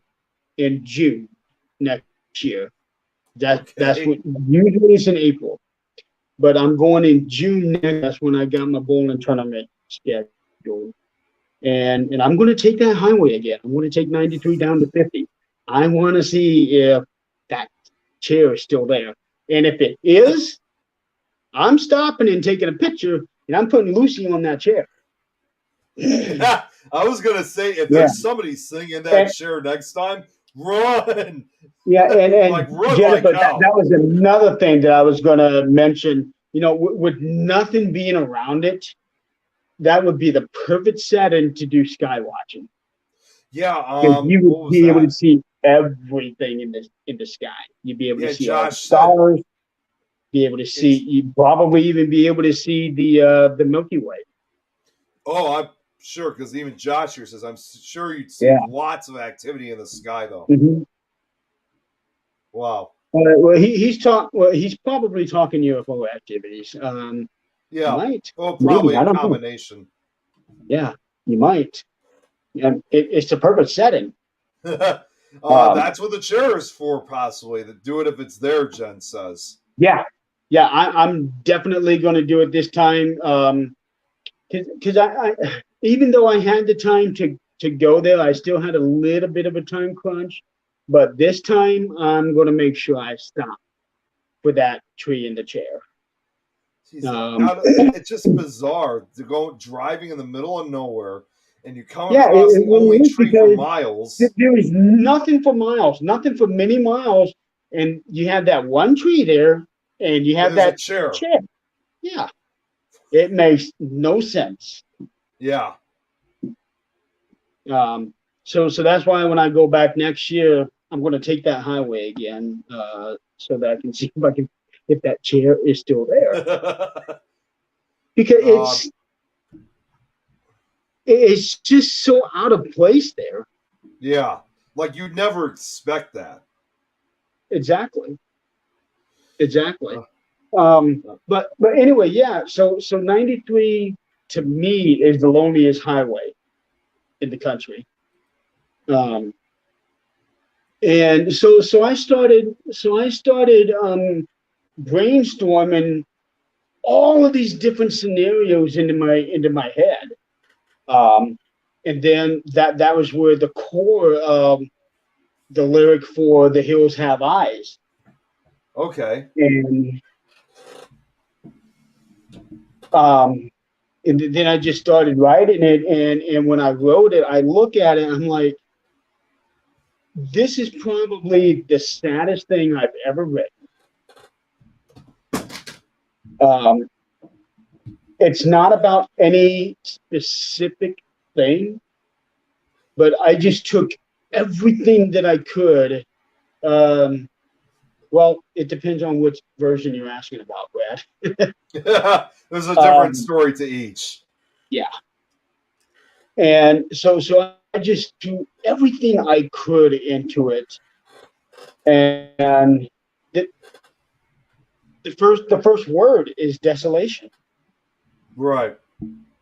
in June next year. That's Okay. what usually it's in April, but I'm going in June next. That's when I got my bowling tournament scheduled, and I'm going to take that highway again. I'm going to take 93 down to 50. I want to see if that chair is still there, and if it is, I'm stopping and taking a picture, and I'm putting Lucy on that chair. I was gonna say, if Yeah. there's somebody sitting in that And- chair next time, run. Yeah, and Like, run Jennifer, like hell. that was another thing that I was going to mention. You know, with nothing being around it, that would be the perfect setting to do sky watching. Yeah. Because you What would was be able to that? see everything in the sky. You'd be able Yeah, to see all the Josh said stars. Be able to see. You'd probably even be able to see the Milky Way. Oh, I'm sure, because even Josh here says, I'm sure you'd see Yeah. lots of activity in the sky, though. Mm-hmm. Wow. Well, he's probably talking UFO activities. Yeah. Might. Well, Maybe, probably I a don't know. combination. Yeah, you might. It's the perfect setting. That's what the chair is for, possibly. To do it if it's there, Jen says. Yeah, I'm definitely going to do it this time. Because I even though I had the time to go there, I still had a little bit of a time crunch. But this time, I'm going to make sure I stop for that tree in the chair. It's just bizarre to go driving in the middle of nowhere and you come Yeah, across the only is tree for because miles. there is nothing for miles, nothing for many miles, and you have that one tree there, and you have There's a that chair. chair. Yeah, it makes no sense. Yeah. So that's why when I go back next year, I'm going to take that highway again, so that I can see if that chair is still there, because it's just so out of place there. Yeah. Like you'd never expect that. Exactly. But anyway, yeah. So 93 to me is the loneliest highway in the country. And so I started brainstorming all of these different scenarios into my head. And then that was where the core of the lyric for "The Hills Have Eyes." Okay. And then I just started writing it, and when I wrote it, I look at it, I'm like, this is probably the saddest thing I've ever written. It's not about any specific thing, but I just took everything that I could. Well, it depends on which version you're asking about, Brad. There's a different story to each. Yeah. And so I just threw everything I could into it. And the first word is desolation. Right.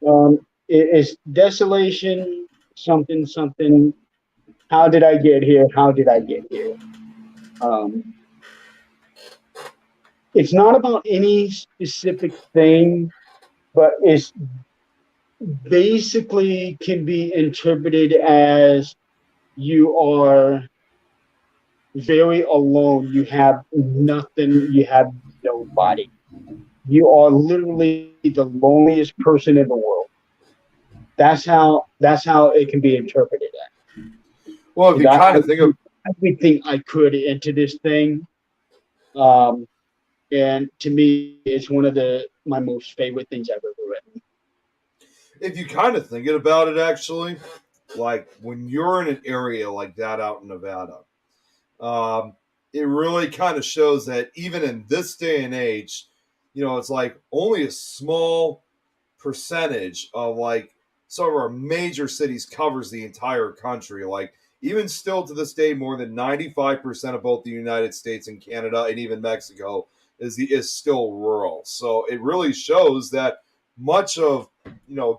It is desolation, something. How did I get here? How did I get here? It's not about any specific thing, but it's basically can be interpreted as you are very alone. You have nothing. You have nobody. You are literally the loneliest person in the world. That's how it can be interpreted as. Well, if you kind of think of everything I could into this thing, and to me, it's one of my most favorite things I've ever written. If you kind of think about it, actually, like when you're in an area like that out in Nevada, it really kind of shows that even in this day and age, it's like only a small percentage of like some of our major cities covers the entire country. Like even still to this day, more than 95% of both the United States and Canada and even Mexico is still rural. So it really shows that much of,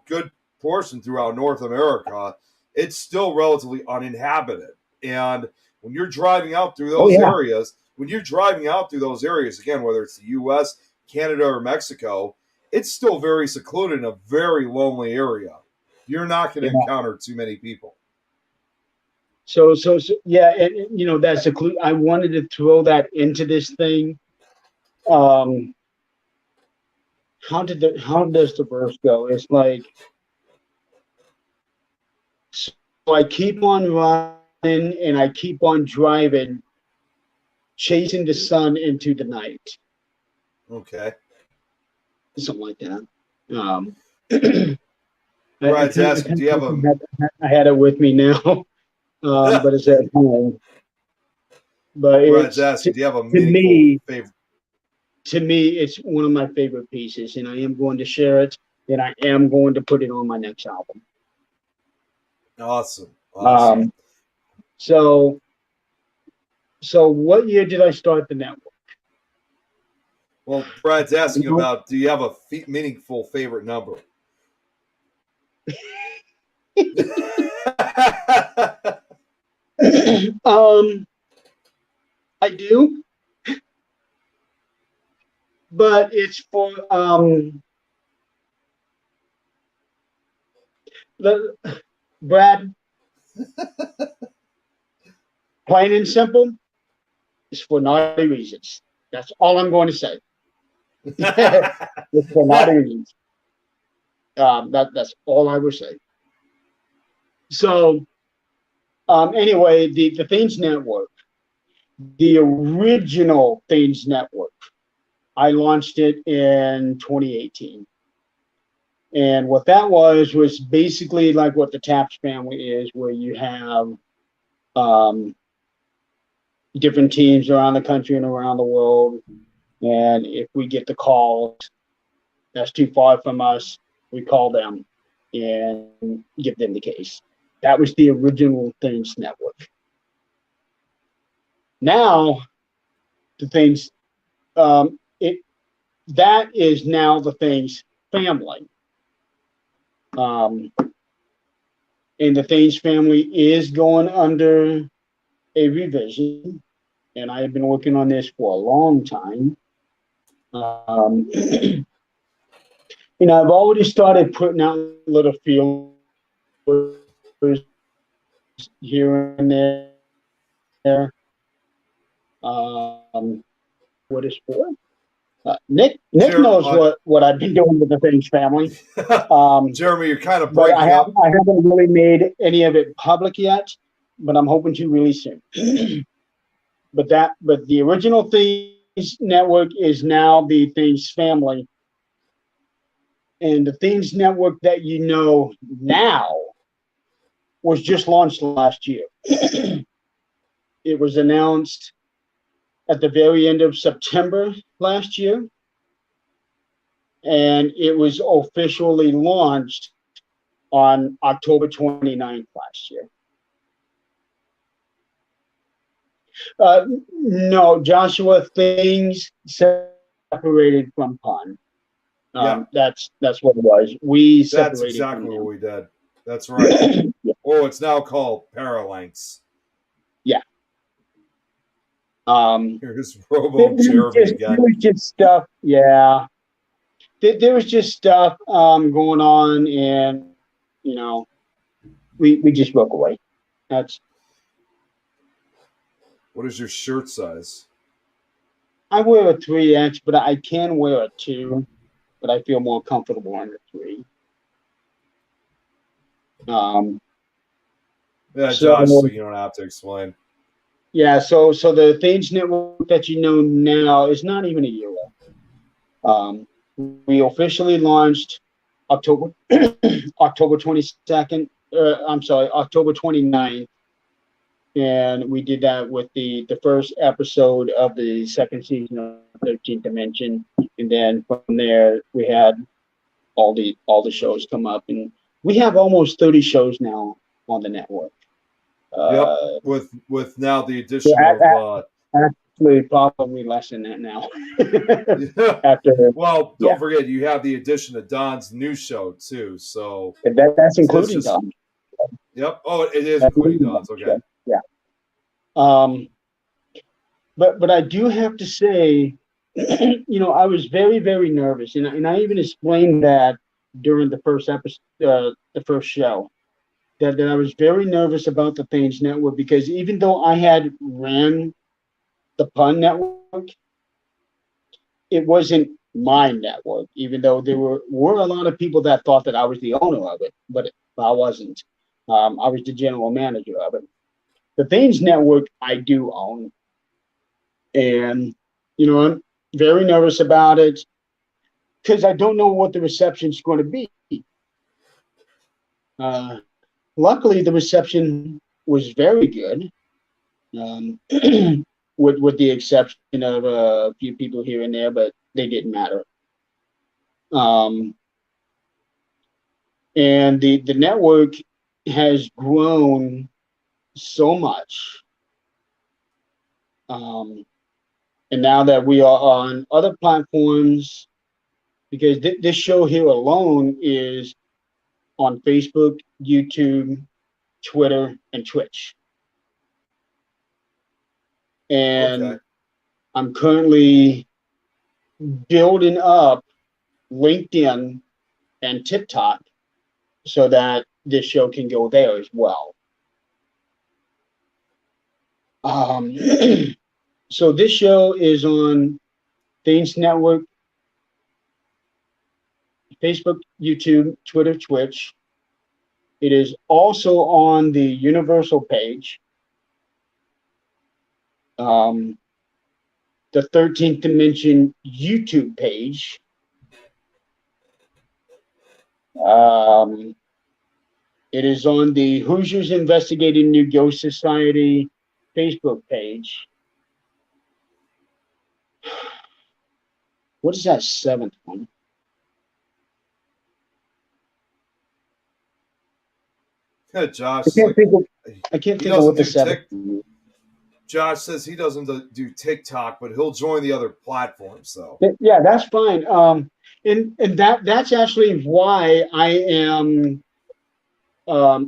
good portion throughout North America, it's still relatively uninhabited. And when you're driving out through those areas, again, whether it's the US, Canada, or Mexico, it's still very secluded in a very lonely area. You're not going to encounter too many people. So yeah, that's a clue. I wanted to throw that into this thing. How does the verse go? It's like, so I keep on running and I keep on driving, chasing the sun into the night. Okay. Something like that. Brad's asking, do you have a... I had it with me now, but it's at home. But Brad's asking, do you have a meaningful favorite? To me, it's one of my favorite pieces, and I am going to share it, and I am going to put it on my next album. Awesome. So what year did I start the network? Well, Brad's asking about, do you have a meaningful favorite number? I do, but it's for Brad. Plain and simple, it's for naughty reasons. That's all I'm going to say. It's for naughty reasons. That's all I will say. So, anyway, the Things Network, the original Things Network, I launched it in 2018. And what that was basically like what the Taps family is, where you have different teams around the country and around the world. And if we get the calls that's too far from us, we call them and give them the case. That was the original Things Network. Now, the Things, that is now the Things family. And the Things family is going under a revision, and I have been working on this for a long time. I've already started putting out little feelers here and there. What is for? Nick knows what I've been doing with the Things family. Jeremy, you're kind of breaking up. I haven't really made any of it public yet, but I'm hoping to really soon. But the original Things Network is now the Things family. And the Things Network that you know now was just launched last year. It was announced at the very end of September last year, and it was officially launched on October 29th last year. No, Joshua, Things separated from Pun. That's what it was. That's exactly what we did. That's right. Yeah. Oh, it's now called Paralinks. Yeah. Here's Robo Jeremy again. There was just stuff. Yeah. There was just stuff going on, and we just broke away. That's. What is your shirt size? I wear a 3X, but I can wear a 2. But I feel more comfortable under 3. Yeah, Josh, so you don't have to explain. Yeah, so the Things Network that you know now is not even a year old. We officially launched October 22nd. October 29th. And we did that with the first episode of the second season of 13th Dimension. And then from there, we had all the shows come up. And we have almost 30 shows now on the network. Yep. With now the So addition of actually, probably less than that now. yeah. After, Well, yeah, don't forget you have the addition of Don's new show too. So that's it's including just Tom. yep. Oh, it is That's including including Don's. Tom. Okay. Yeah. Um, but I do have to say, I was very, very nervous, and I even explained that during the first episode, the first show, that I was very nervous about the Thames Network, because even though I had ran the Pun Network, it wasn't my network. Even though there were a lot of people that thought that I was the owner of it, but I wasn't. I was the general manager of it. The Thames Network I do own, and I'm very nervous about it because I don't know what the reception's going to be. Uh, Luckily, the reception was very good, um, with the exception of a few people here and there, but they didn't matter. Um, and the network has grown so much. And now that we are on other platforms, because this show here alone is on Facebook, YouTube, Twitter, and Twitch. Okay. And I'm currently building up LinkedIn and TikTok so that this show can go there as well. Um, so this show is on Things Network, Facebook, YouTube, Twitter, Twitch. It is also on the Universal page, the 13th Dimension YouTube page. It is on the Hoosiers Investigating New Ghost Society Facebook page. What is that seventh one? Josh I is can't like think of. I can't he think of doesn't what the do seventh. Josh says he doesn't do TikTok, but he'll join the other platforms. So Yeah, that's fine. And that's actually why I am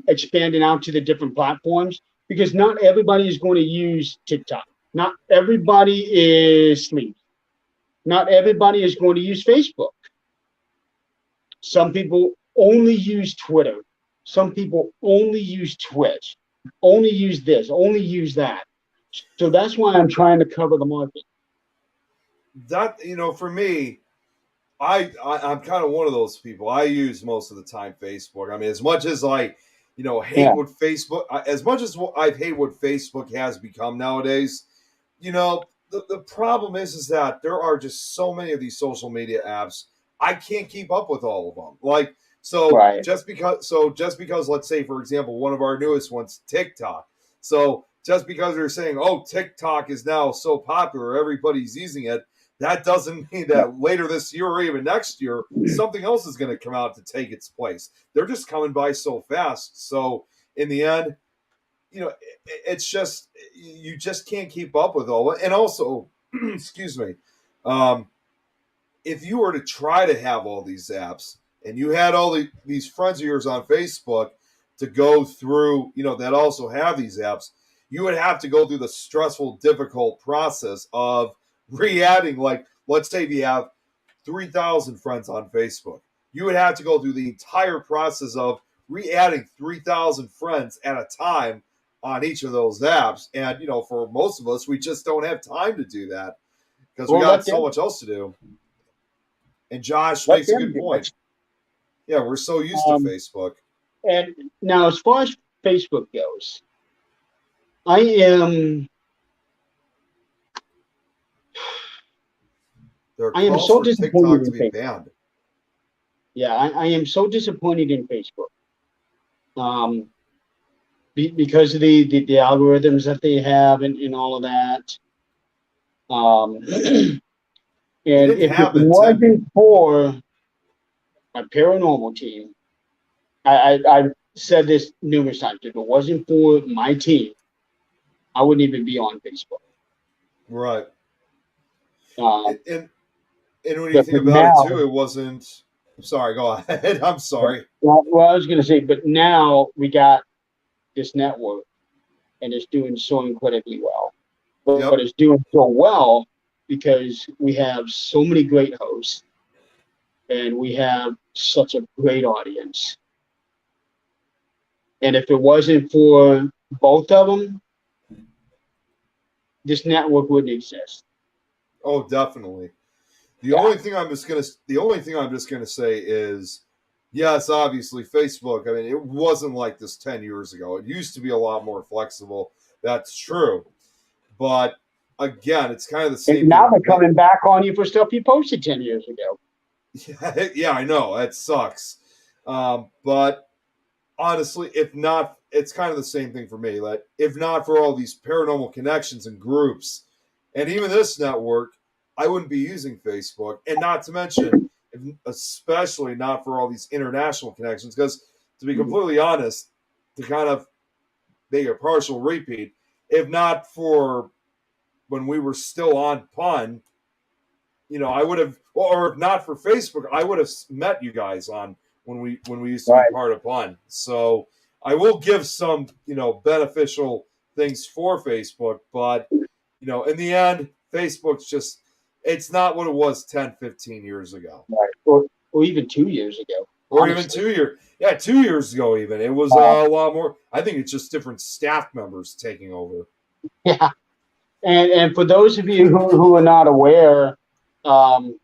expanding out to the different platforms, because not everybody is going to use TikTok. Not everybody is sleep. Not everybody is going to use Facebook. Some people only use Twitter. Some people only use Twitch. Only use this. Only use that. So that's why I'm trying to cover the market. that for me, I'm kind of one of those people. I use most of the time Facebook. I mean, as much as I, hate Yeah. what Facebook, as much as I hate what Facebook has become nowadays, the problem is that there are just so many of these social media apps. I can't keep up with all of them. Like, Right. just because let's say, for example, one of our newest ones, TikTok. So just because they're saying, oh, TikTok is now so popular, everybody's using it, that doesn't mean that later this year or even next year, something else is going to come out to take its place. They're just coming by so fast. So in the end, it's just you just can't keep up with all. And also, excuse me, if you were to try to have all these apps and you had all these friends of yours on Facebook to go through, that also have these apps, you would have to go through the stressful, difficult process of re-adding. Like, let's say you have 3,000 friends on Facebook. You would have to go through the entire process of re-adding 3,000 friends at a time on each of those apps. And, for most of us, we just don't have time to do that because we got so much else to do. And Josh makes a good point. Yeah, we're so used to Facebook. And now, as far as Facebook goes, I am There are I am calls so for disappointed TikTok to in be Facebook. banned. Yeah, I am so disappointed in Facebook. Because of the algorithms that they have and all of that. And if it wasn't for my paranormal team, I said this numerous times. If it wasn't for my team, I wouldn't even be on Facebook. Right. Um, And when you but think about it now, too, it wasn't. I'm sorry. Go ahead. I'm sorry. well, I was going to say, but now we got this network, and it's doing so incredibly well. But Yep. it's doing so well because we have so many great hosts, and we have such a great audience. And if it wasn't for both of them, this network wouldn't exist. Oh, definitely. The Yeah. only thing I'm just gonna say is, yes, obviously Facebook. I mean, it wasn't like this 10 years ago. It used to be a lot more flexible. That's true, but again, it's kind of the And same now thing they're with me. coming back on you for stuff you posted 10 years ago. Yeah, I know that sucks, but honestly, if not, it's kind of the same thing for me. Like, if not for all these paranormal connections and groups, and even this network, I wouldn't be using Facebook. And not to mention, especially not for all these international connections, because to be completely honest, to kind of make a partial repeat, if not for when we were still on Pun, I would have, or if not for Facebook, I would have met you guys on when we used to be Right. part of Pun. So I will give some beneficial things for Facebook, but in the end, Facebook's just it's not what it was 10, 15 years ago, Right. Or even 2 years ago, or even honestly. 2 years. Yeah, 2 years ago, even it was a lot more. I think it's just different staff members taking over. Yeah. And for those of you who are not aware, um,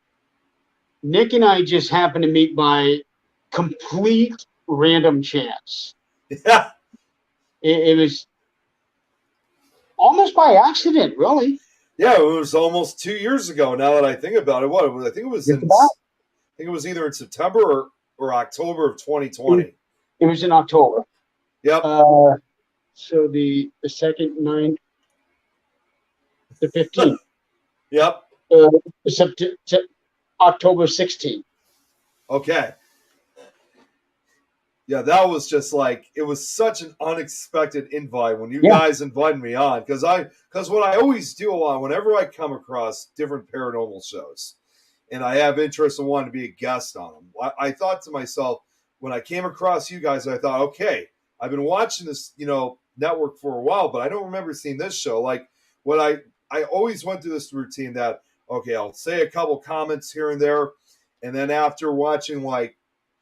Nick and I just happened to meet by complete random chance. Yeah, It was almost by accident, really. yeah, it was almost 2 years ago. Now that I think about it, I think it was Just about. I think it was either in September or October of 2020. It was in October. Yep. So the second, 9th, the 15th, Yep. October 16th. Okay. Yeah, that was just like it was such an unexpected invite when you guys invited me on because what I always do a lot whenever I come across different paranormal shows and I have interest in wanting to be a guest on them. I thought to myself when I came across you guys, I thought, okay, I've been watching this network for a while, but I don't remember seeing this show. Like what I always went through this routine that okay, I'll say a couple comments here and there, and then after watching like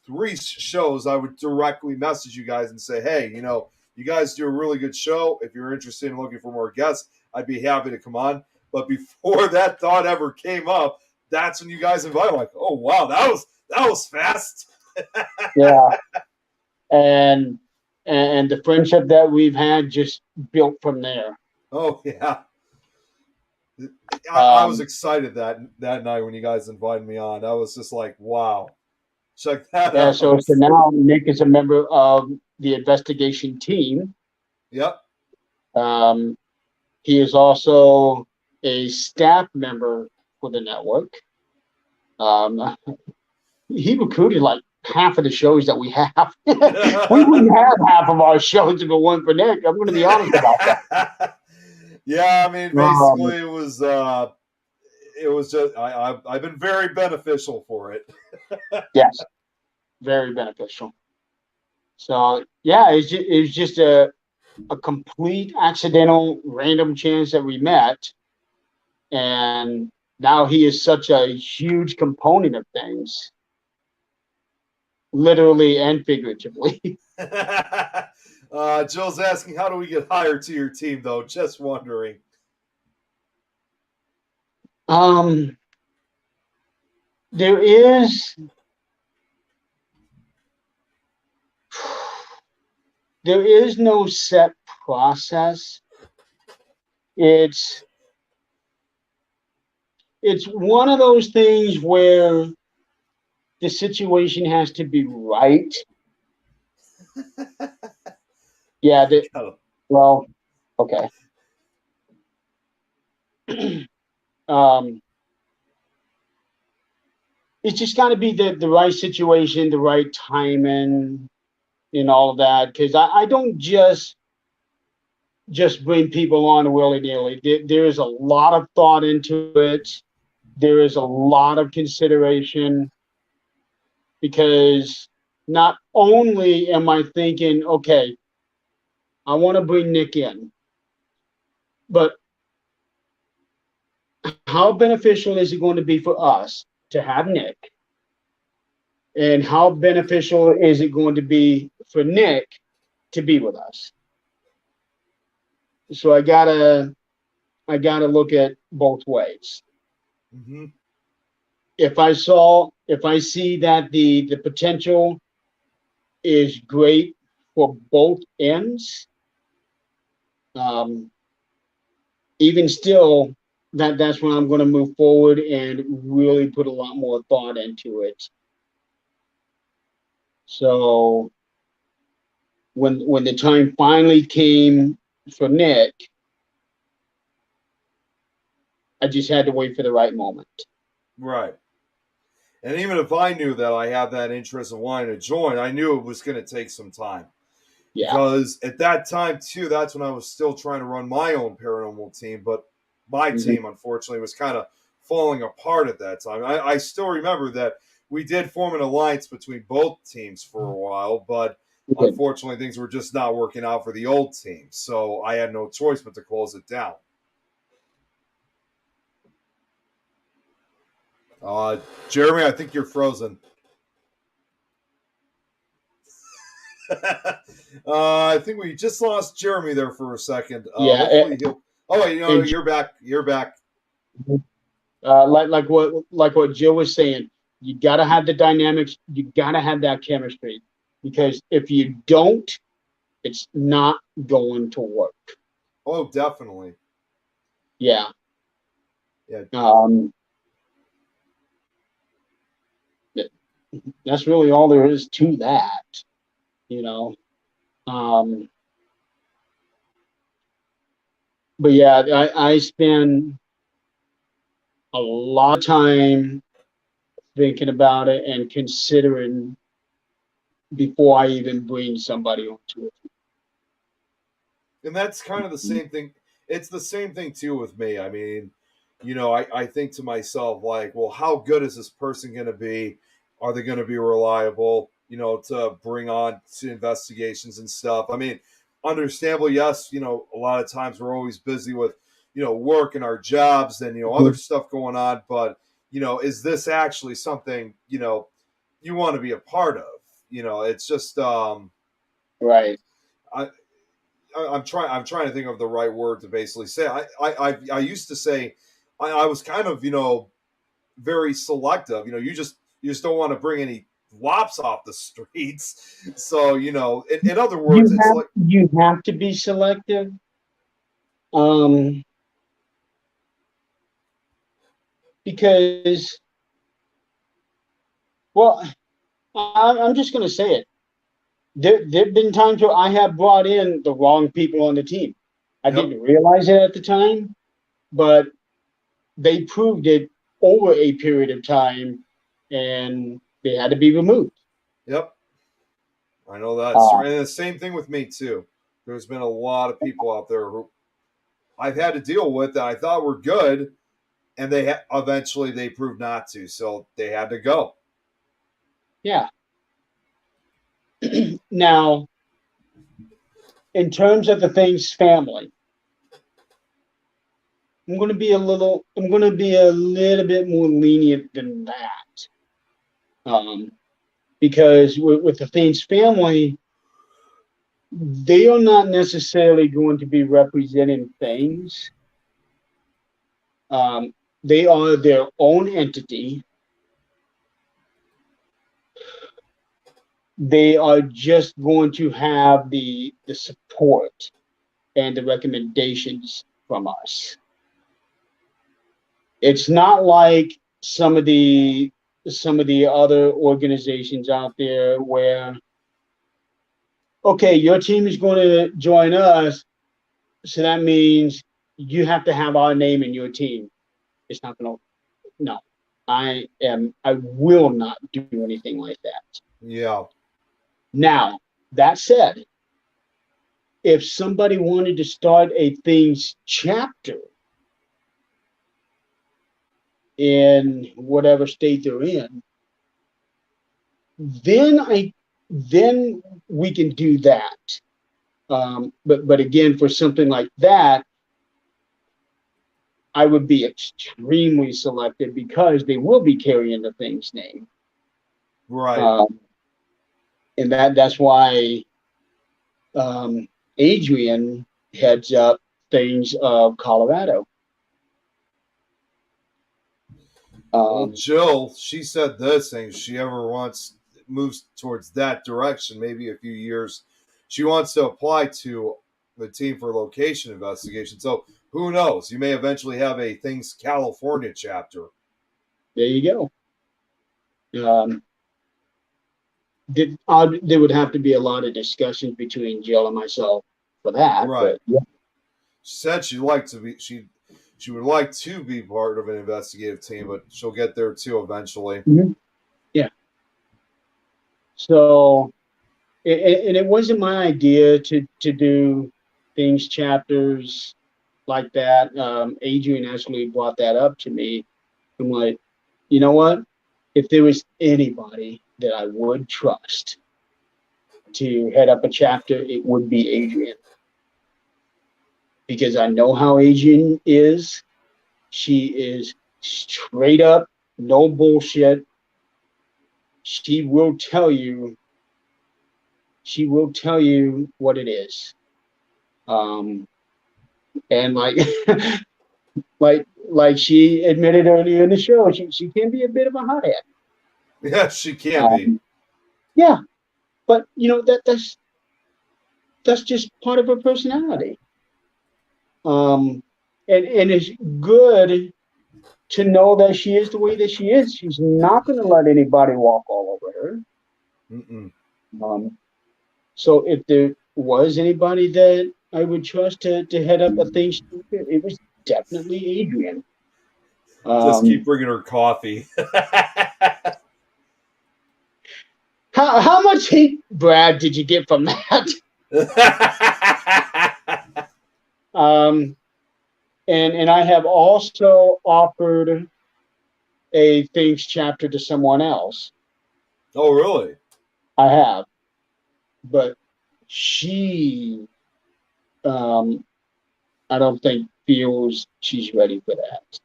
3 shows, I would directly message you guys and say, hey, you guys do a really good show. If you're interested in looking for more guests, I'd be happy to come on. But before that thought ever came up, that's when you guys invited. I'm like, oh wow, that was fast. Yeah, and the friendship that we've had just built from there. Oh yeah. I was excited that night when you guys invited me on. I was just like, wow. Check that out. So now Nick is a member of the investigation team. Yep. He is also a staff member for the network. He recruited like half of the shows that we have. We wouldn't have half of our shows if it weren't for Nick. I'm going to be honest about that. Yeah, I mean, basically, it was just I've been very beneficial for it. Yes, very beneficial. So yeah, it was just a complete accidental random chance that we met, and now he is such a huge component of things, literally and figuratively. Jill's asking, how do we get hired to your team, though? Just wondering. There is no set process. It's one of those things where the situation has to be right. Yeah. Well, okay. It's just got to be the right situation, the right timing, in all of that, because I don't just bring people on willy-nilly. There is a lot of thought into it. There is a lot of consideration, because not only am I thinking, okay, I want to bring Nick in, but how beneficial is it going to be for us to have Nick? And how beneficial is it going to be for Nick to be with us? So I gotta look at both ways. Mm-hmm. If I see that the potential is great for both ends, um, even still, that's when I'm going to move forward and really put a lot more thought into it. So when the time finally came for Nick, I just had to wait for the right moment. Right. And even if I knew that I had that interest in wanting to join, I knew it was going to take some time. Yeah. Because at that time, too, that's when I was still trying to run my own paranormal team. But my team, unfortunately, was kind of falling apart at that time. I still remember that we did form an alliance between both teams for a while, but unfortunately, things were just not working out for the old team. So I had no choice but to close it down. Jeremy, I think you're frozen. I think we just lost Jeremy there for a second. Yeah. Hopefully he'll. Oh, wait, you're back. You're back. Like what Jill was saying, you got to have the dynamics. You got to have that chemistry, because if you don't, it's not going to work. Oh, definitely. Yeah. Yeah. That's really all there is to that, you know. But yeah, I spend a lot of time thinking about it and considering before I even bring somebody onto it. And that's kind of the same thing. It's the same thing too with me. I mean, I think to myself, like, well, how good is this person going to be? Are they going to be reliable, to bring on to investigations and stuff? I mean, understandable, yes, a lot of times we're always busy with, work and our jobs and, other stuff going on. But, is this actually something, you want to be a part of? It's just, Right. I'm trying to think of the right word to basically say. I used to say I was kind of very selective. You just don't want to bring any flops off the streets. So in other words, it's like you have to be selective. Because, well, I'm just going to say it. There've been times where I have brought in the wrong people on the team. I didn't realize it at the time, but they proved it over a period of time, and they had to be removed. Yep, I know that. And the same thing with me too. There's been a lot of people out there who I've had to deal with that I thought were good, and eventually they proved not to, so they had to go. Yeah. Now, in terms of the thing's family, I'm going to be a little bit more lenient than that, because with the Thames family, they are not necessarily going to be representing things. They are their own entity. They are just going to have the support and the recommendations from us. It's not like some of the other organizations out there where, okay, your team is going to join us, so that means you have to have our name in your team. It's not going to. No, I will not do anything like that. Yeah. Now, That said, if somebody wanted to start a things chapter in whatever state they're in, then we can do that. But again, for something like that, I would be extremely selective because they will be carrying the thing's name. Right. And that's why Adrienne heads up things of Colorado. Well, Jill, she said this thing. She ever wants moves towards that direction, maybe a few years, she wants to apply to the team for location investigation. So who knows? You may eventually have a Things California chapter. There you go. There would have to be a lot of discussions between Jill and myself for that. Right. But, yeah. She said she'd like to be she would like to be part of an investigative team, but she'll get there too eventually. Mm-hmm. Yeah. So, and it wasn't my idea to do things chapters like that. Adrienne actually brought that up to me. I'm like, you know what? If there was anybody that I would trust to head up a chapter, it would be Adrienne. Because I know how Adrienne is. She is straight up, no bullshit. She will tell you what it is. And like like she admitted earlier in the show, she can be a bit of a hothead. Yeah, she can be. Yeah. But you know, that's just part of her personality. And it's good to know that she is the way that she is. She's not going to let anybody walk all over her. So if there was anybody that I would trust to head up a thing, it was definitely Adrienne. Just keep bringing her coffee. How much hate, Brad, did you get from that? And I have also offered a things chapter to someone else. Oh, really? I have, but she, I don't think feels she's ready for that.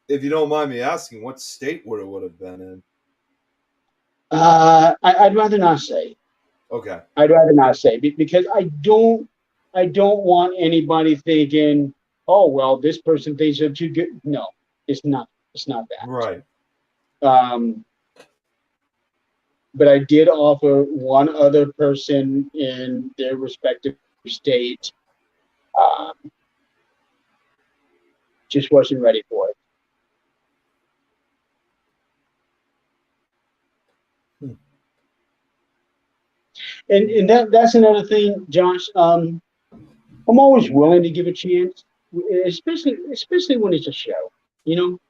If you don't mind me asking, what state would it have been in? I'd rather not say. Okay. I'd rather not say because I don't want anybody thinking, oh well, this person thinks they're too good. No, it's not that. Right. But I did offer one other person in their respective state. Just wasn't ready for it. And that's another thing, Josh. I'm always willing to give a chance, especially when it's a show. You know,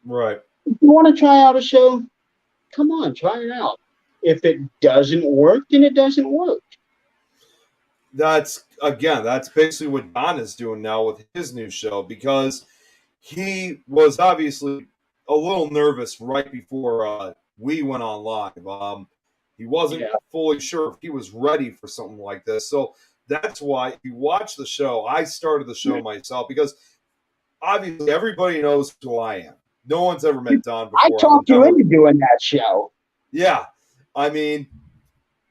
right. If you want to try out a show, come on, try it out. If it doesn't work, then it doesn't work. That's basically what Don is doing now with his new show, because he was obviously a little nervous right before we went on live. He wasn't fully sure if he was ready for something like this. So that's why, if you watch the show, I started the show myself, because obviously everybody knows who I am. No one's ever met Don before. I talked you into doing that show. Yeah. I mean,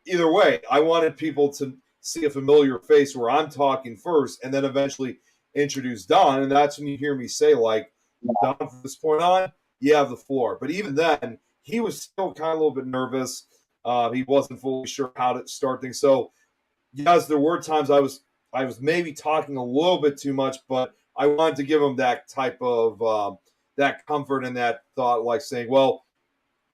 either way, I wanted people to see a familiar face where I'm talking first and then eventually introduce Don. And that's when you hear me say, like, Don, from this point on, you have the floor. But even then, he was still kind of a little bit nervous. He wasn't fully sure how to start things. So, yes, there were times I was maybe talking a little bit too much, but I wanted to give him that type of that comfort and that thought, like saying, well,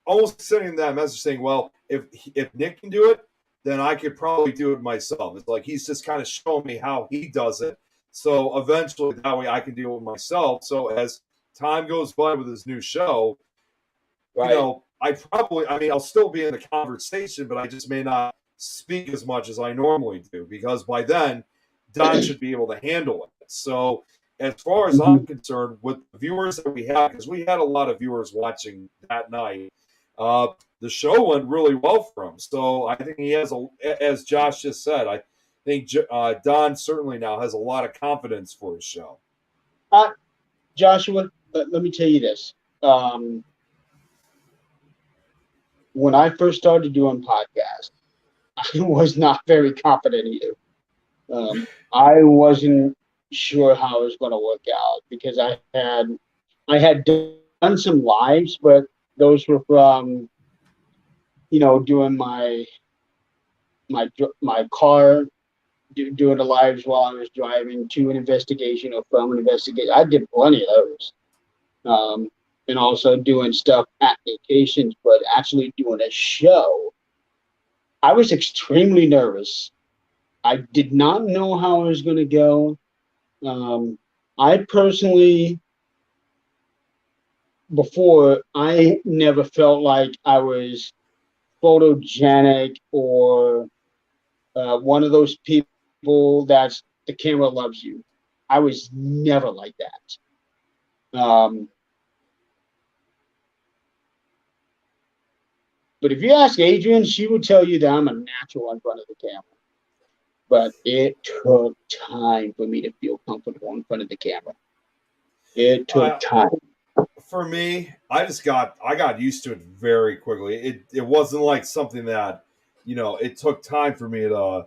almost sending that message saying, well, if Nick can do it, then I could probably do it myself. It's like he's just kind of showing me how he does it. So eventually that way I can do it myself. So as time goes by with his new show, right. you know, I'll still be in the conversation, but I just may not speak as much as I normally do because by then Don should be able to handle it. So as far as I'm concerned, with the viewers that we had, because we had a lot of viewers watching that night, the show went really well for him. So I think he has, as Josh just said, I think Don certainly now has a lot of confidence for his show. Joshua, let me tell you this. When I first started doing podcasts, I was not very confident either. I wasn't sure how it was going to work out because I had done some lives, but those were from, doing my car, doing the lives while I was driving to an investigation or from an investigation. I did plenty of those. And also doing stuff at vacations, but actually doing a show, I was extremely nervous. I did not know how it was going to go. I personally, before, I never felt like I was photogenic or one of those people that's the camera loves you. I was never like that. But if you ask Adrienne, she would tell you that I'm a natural in front of the camera. But it took time for me to feel comfortable in front of the camera. It took time. For me, I got used to it very quickly. It wasn't like something that, it took time for me to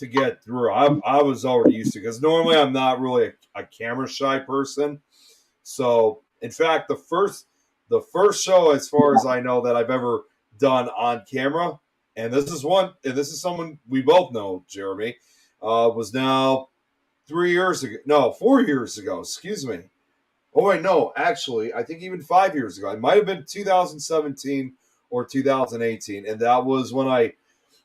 get through. I was already used to it because normally I'm not really a camera shy person. So in fact, the first show, as far as I know, that I've ever done on camera, and this is someone we both know, Jeremy, was now 4 years ago, excuse me. Oh wait, no, actually, I think even 5 years ago. It might have been 2017 or 2018, and that was when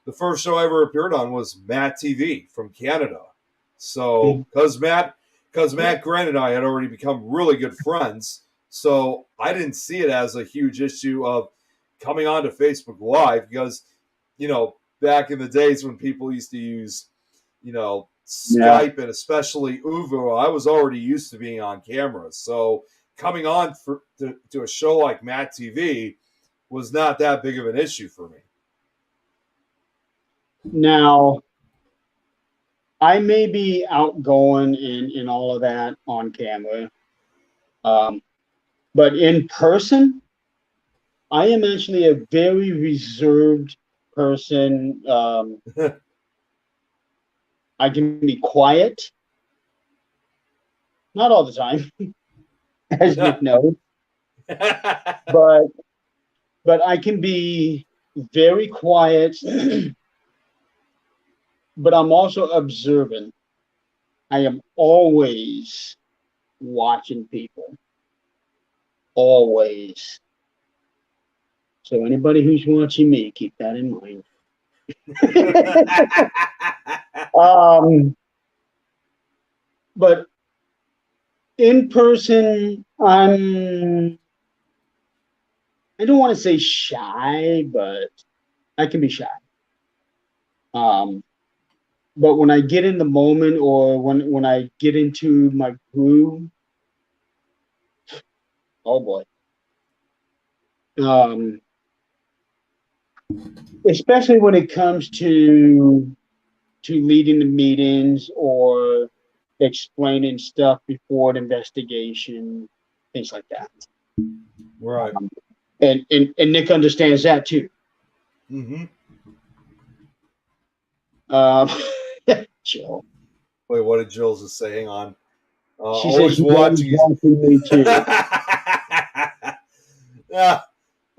the first show I ever appeared on was Matt TV from Canada. So, because Matt Grant and I had already become really good friends, so I didn't see it as a huge issue of coming onto Facebook Live because, back in the days when people used to use, Skype and especially Uvo, I was already used to being on camera. So coming on to a show like Matt TV was not that big of an issue for me. Now, I may be outgoing in all of that on camera, but in person, I am actually a very reserved person. I can be quiet, not all the time, as Nick knows, but I can be very quiet. But I'm also observant. I am always watching people. Always. So anybody who's watching me, keep that in mind. But in person, I don't want to say shy, but I can be shy. But when I get in the moment or when I get into my groove, oh boy. Especially when it comes to leading the meetings or explaining stuff before an investigation, things like that. Right. And Nick understands that too. Mm-hmm. Jill. Wait, what did Jill's just saying on? She says she's watching me too.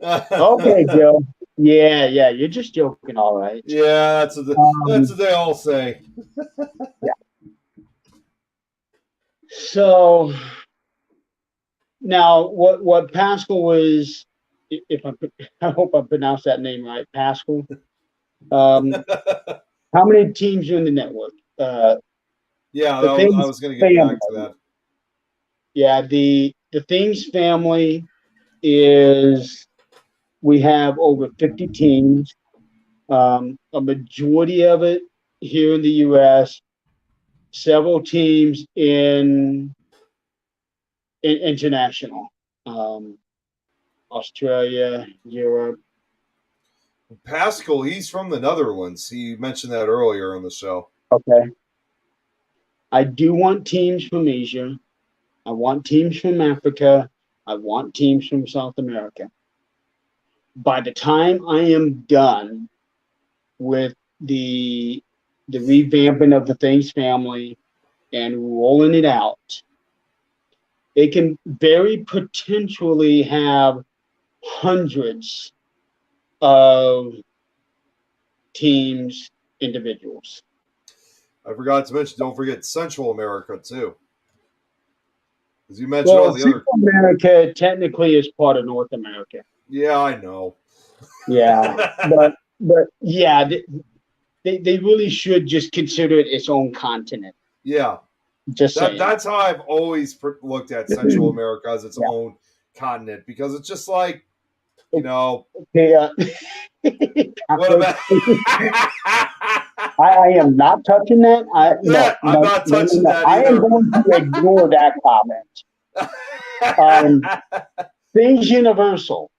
Okay, Jill. Yeah, you're just joking, all right. Yeah, that's what they all say. Yeah. So now, what Pascal was, I hope I pronounced that name right, Pascal. How many teams are in the network? Yeah, I was going to get back to that. Yeah, the Things family is We have over 50 teams, a majority of it here in the U.S., several teams in international, Australia, Europe. Pascal, he's from the Netherlands. He mentioned that earlier on the show. Okay. I do want teams from Asia. I want teams from Africa. I want teams from South America. By the time I am done with the revamping of the Things family and rolling it out, it can very potentially have hundreds of teams, individuals. I forgot to mention, don't forget Central America, too. As you mentioned, all the Central America technically is part of North America. Yeah, I know. Yeah, but yeah, they really should just consider it its own continent. Yeah, just saying. That's how I've always looked at Central America as its own continent, because it's just like, you know. Okay, what about? I am not touching that. I'm not touching that either. I am going to ignore that comment. Things Universal.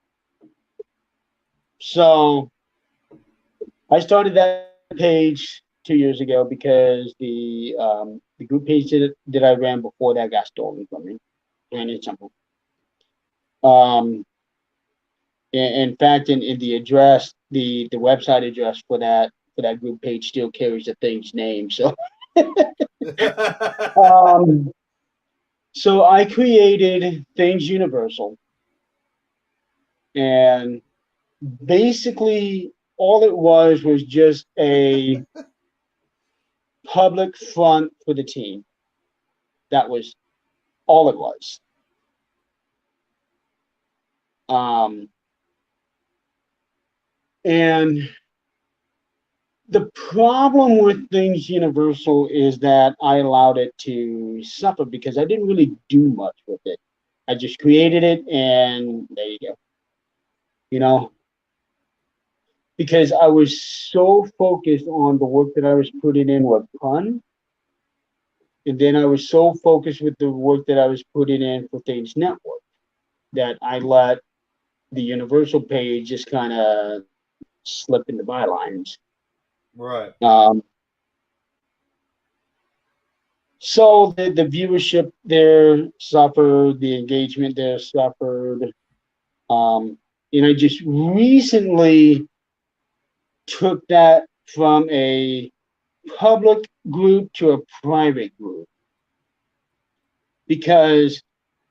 So I started that page 2 years ago because the group page that I ran before that got stolen from me, and it's simple. In fact, in the address, the website address for that group page still carries the Thing's name. So, so I created Things Universal, and basically all it was just a public front for the team. That was all it was. And the problem with Things Universal is that I allowed it to suffer because I didn't really do much with it. I just created it, and there you go. You know, because I was so focused on the work that I was putting in with Pun, and then I was so focused with the work that I was putting in for Things Network that I let the Universal page just kind of slip in the bylines. Right. So the viewership there suffered, the engagement there suffered. And I just recently took that from a public group to a private group because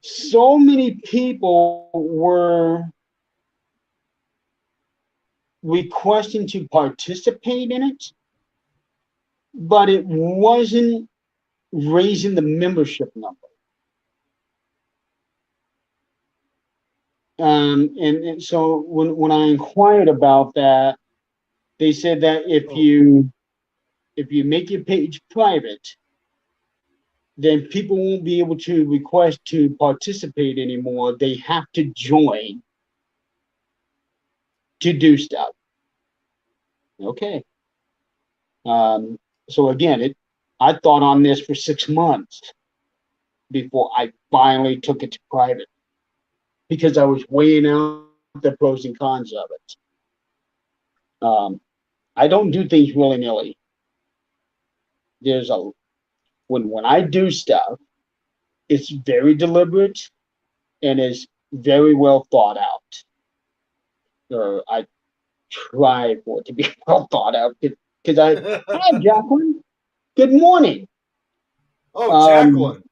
so many people were requesting to participate in it, but it wasn't raising the membership number. And so when I inquired about that, they said that if you make your page private, then people won't be able to request to participate anymore. They have to join to do stuff. Okay. So again, I thought on this for 6 months before I finally took it to private because I was weighing out the pros and cons of it. I don't do things willy-nilly. When I do stuff, it's very deliberate and is very well thought out. Or I try for it to be well thought out because hi, Jacqueline. Good morning. Oh, Jacqueline.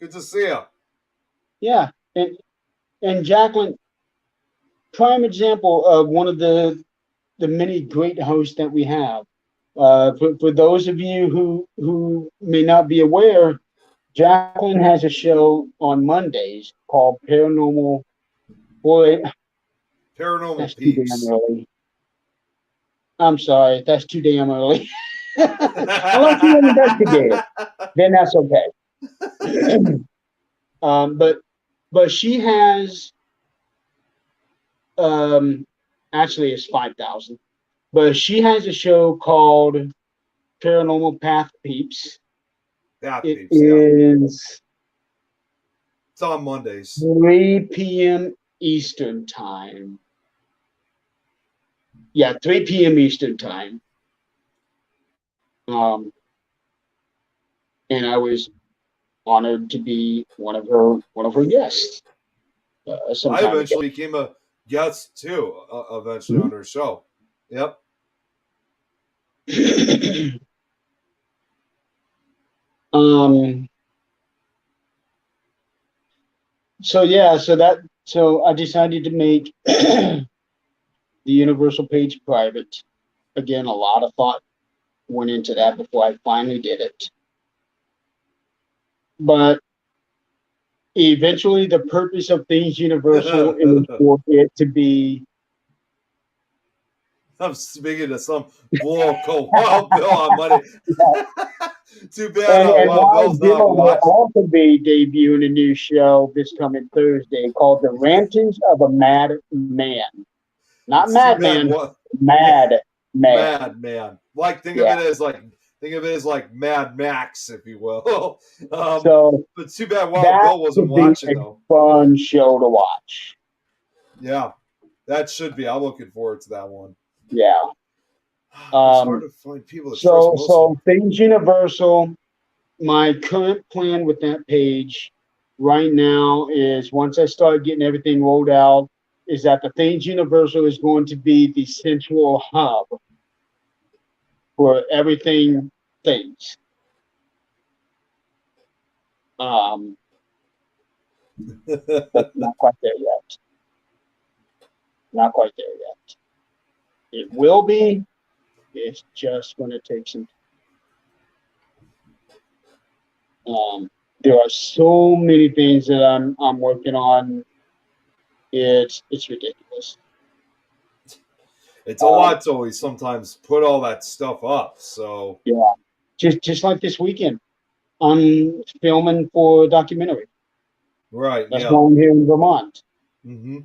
Good to see you. Yeah, and Jacqueline, prime example of one of the many great hosts that we have. For those of you who may not be aware, Jacqueline has a show on Mondays called Paranormal. Boy, that's Peeps. Too damn early. I'm sorry, that's too damn early. Unless you investigate it, then that's okay. But she has Actually, it's 5,000. But she has a show called Paranormal Path Peeps. Path It Peeps, yeah. is It's on Mondays. 3 p.m. Eastern time. Yeah, 3 p.m. Eastern time. And I was honored to be one of her guests. Some I time eventually became a guest too. Eventually on her show. Yep. ago. So I decided to make the universal page private. Again, a lot of thought went into that before I finally did it. But eventually the purpose of things universal is for it to be I'm speaking to some local Wild Bill on Monday. Too bad and Wild Bill's Wild Bill not will watching. also be debuting a new show this coming Thursday called The Rantings of a Mad Man. Not It's too bad. Madman, What? Mad Man. Mad Man. Like think of it as like Mad Max, if you will. So but too bad Wild that Bill wasn't would be watching a though. fun show to watch. Yeah, that should be. I'm looking forward to that one. Yeah. It's hard to find people that trust most. So Things Universal. My current plan with that page right now is once I start getting everything rolled out, is that the Things Universal is going to be the central hub for everything things. But not quite there yet. Not quite there yet. It will be. It's just going to take some time. There are so many things that I'm working on. It's ridiculous. It's a lot to always sometimes put all that stuff up. So yeah, just like this weekend, I'm filming for a documentary. Right. That's why I'm here in Vermont. Mm-hmm.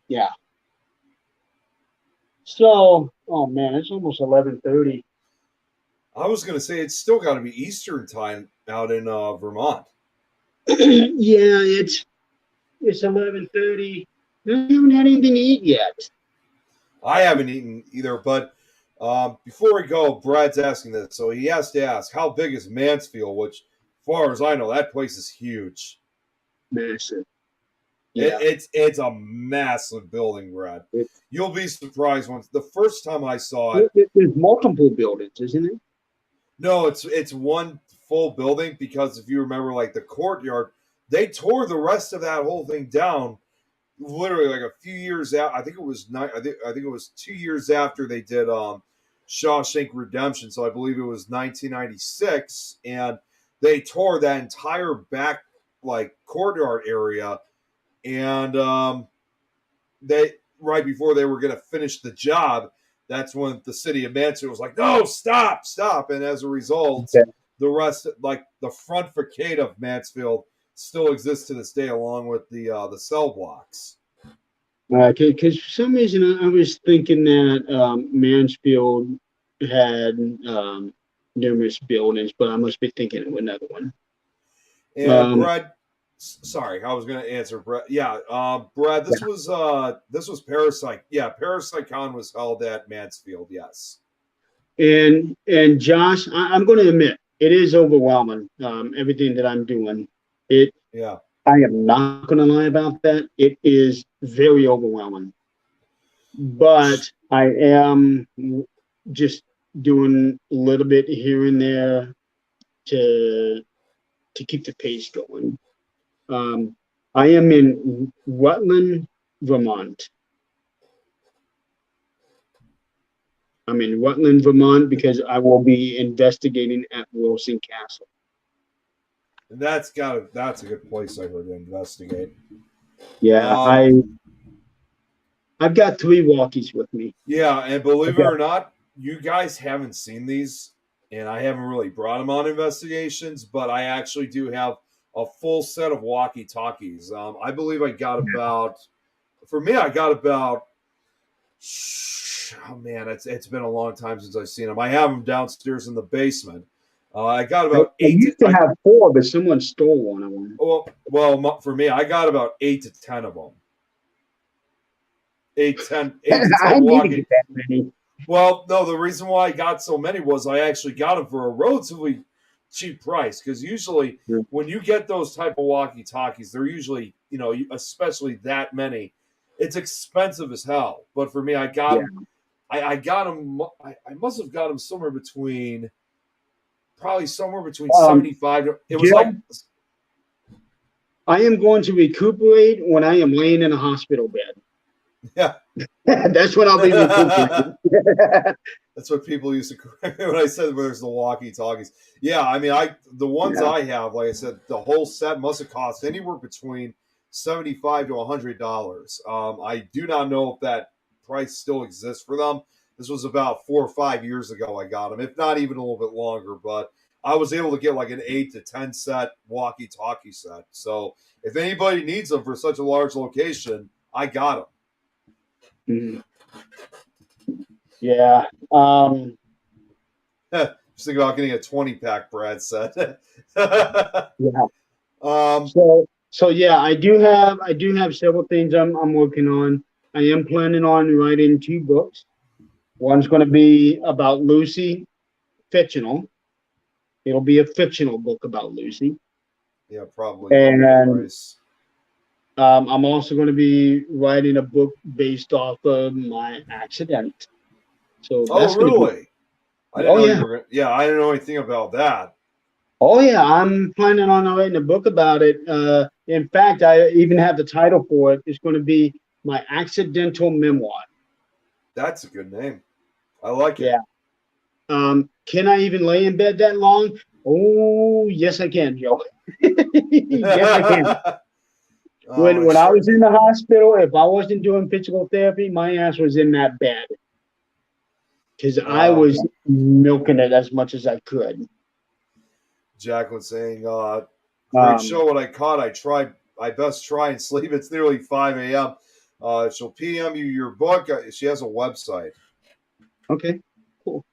Yeah. So, oh man, it's almost 11:30. I was gonna say it's still got to be Eastern time out in Vermont. Yeah, it's 11:30. I haven't had anything to eat yet. I haven't eaten either, but before we go, Brad's asking this, so he has to ask, how big is Mansfield? Which, as far as I know, that place is huge. Massive. Yeah. It's a massive building, Brad. You'll be surprised once. The first time I saw it, there's multiple buildings, isn't it? No, it's one full building because if you remember, like the courtyard, they tore the rest of that whole thing down. Literally, like a few years out. I think it was I think it was 2 years after they did Shawshank Redemption. So I believe it was 1996, and they tore that entire back like courtyard area. And they right before they were going to finish the job, that's when the city of Mansfield was like, "No, stop!" And as a result, the rest, like the front facade of Mansfield, still exists to this day, along with the cell blocks. Because for some reason I was thinking that Mansfield had numerous buildings, but I must be thinking of another one. And Brad, sorry, I was going to answer Brad. Yeah, Brad, this was Parasite. Yeah, ParasiteCon was held at Mansfield. Yes. And Josh, I'm going to admit it is overwhelming. Everything that I'm doing, Yeah. I am not going to lie about that. It is very overwhelming, but I am just doing a little bit here and there to keep the pace going. I am in Rutland, Vermont. I'm in Rutland, Vermont because I will be investigating at Wilson Castle. And that's a good place I heard to investigate. Yeah, I've got 3 walkies with me. Yeah, and believe it or not, you guys haven't seen these, and I haven't really brought them on investigations, but I actually do have a full set of walkie-talkies. I believe I got about, for me, I got about, oh man, it's been a long time since I've seen them. I have them downstairs in the basement. I got about I used to have 4, but someone stole one of them. Well, for me, I got about 8 to 10 of them. 8 to 10 I need to walkie. get that many. Well, no, the reason why I got so many was I actually got them for a relatively cheap price, because usually when you get those type of walkie-talkies, they're usually, especially that many, it's expensive as hell. But for me, I got them. I got them. I must have got them somewhere between 75. It was Jim, I am going to recuperate when I am laying in a hospital bed. Yeah. That's when I'll be recuperating. That's what people used to when I said there's the walkie-talkies. Yeah, I mean, the ones I have, like I said, the whole set must have cost anywhere between $75 to $100. I do not know if that price still exists for them. This was about 4 or 5 years ago I got them, if not even a little bit longer. But I was able to get like an 8 to 10 set walkie-talkie set. So if anybody needs them for such a large location, I got them. Mm-hmm. Yeah. Just think about getting a 20-pack Brad said. Yeah. So yeah, I do have several things I'm working on. I am planning on writing 2 books. One's going to be about Lucy, fictional. It'll be a fictional book about Lucy. Yeah, probably. And I'm also going to be writing a book based off of my accident. So that's really? I didn't know yeah. I didn't know anything about that. Oh yeah, I'm planning on writing a book about it. In fact, I even have the title for it. It's going to be My Accidental Memoir. That's a good name. I like it. Yeah. Can I even lay in bed that long? Oh, yes, I can, Joe. Yes, I can. When I was in the hospital, if I wasn't doing physical therapy, my ass was in that bed because I was milking it as much as I could. Jacqueline saying, great show. What I caught, I best try and sleep. It's nearly 5 a.m. She'll PM you your book. She has a website. Okay, cool.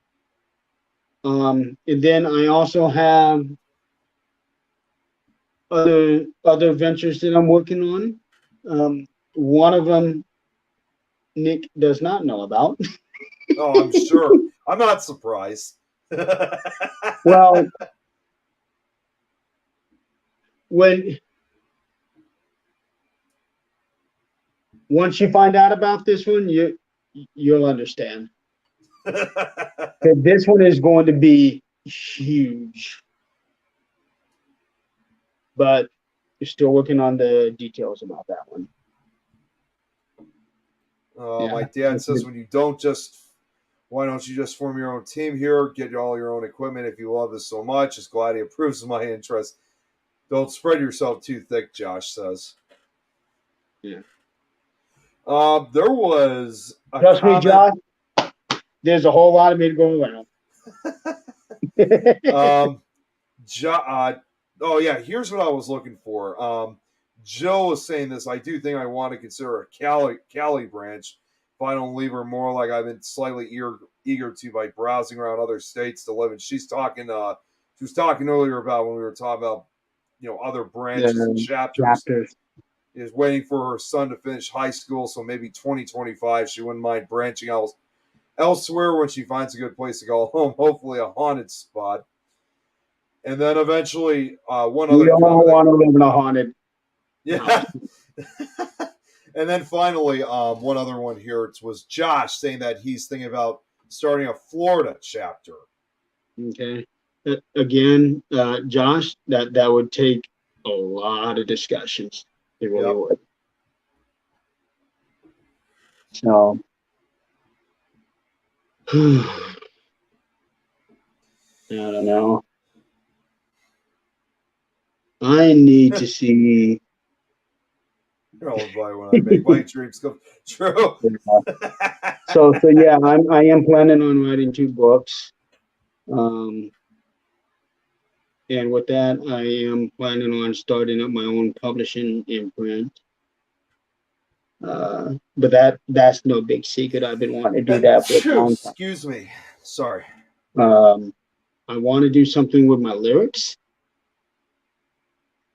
And then I also have other ventures that I'm working on. One of them Nick does not know about. Oh, I'm sure. I'm not surprised. Well, once you find out about this one, you'll understand. This one is going to be huge, but you're still working on the details about that one. My dad says, why don't you just form your own team here, get all your own equipment if you love this so much. Just glad he approves of my interest. Don't spread yourself too thick, Josh says. Yeah. There was a Trust me, Josh, there's a whole lot of me to go around. Oh yeah, here's what I was looking for. Joe was saying this. I do think I want to consider a Cali branch if I don't leave her more like I've been slightly eager to by browsing around other states to live in. She was talking earlier about when we were talking about other branches and chapters. Is waiting for her son to finish high school, so maybe 2025 she wouldn't mind branching out elsewhere when she finds a good place to go home, hopefully a haunted spot. And then eventually one other. You don't want to live in a haunted. Yeah. And then finally, one other one here. It was Josh saying that he's thinking about starting a Florida chapter. Okay. Again, Josh, that would take a lot of discussions. It really would. So, I don't know. I need to see. When I make my dreams come true. So yeah, I am planning on writing 2 books. And with that, I am planning on starting up my own publishing imprint. But that's no big secret. I've been wanting to do that for a long time. Excuse me. Sorry. I want to do something with my lyrics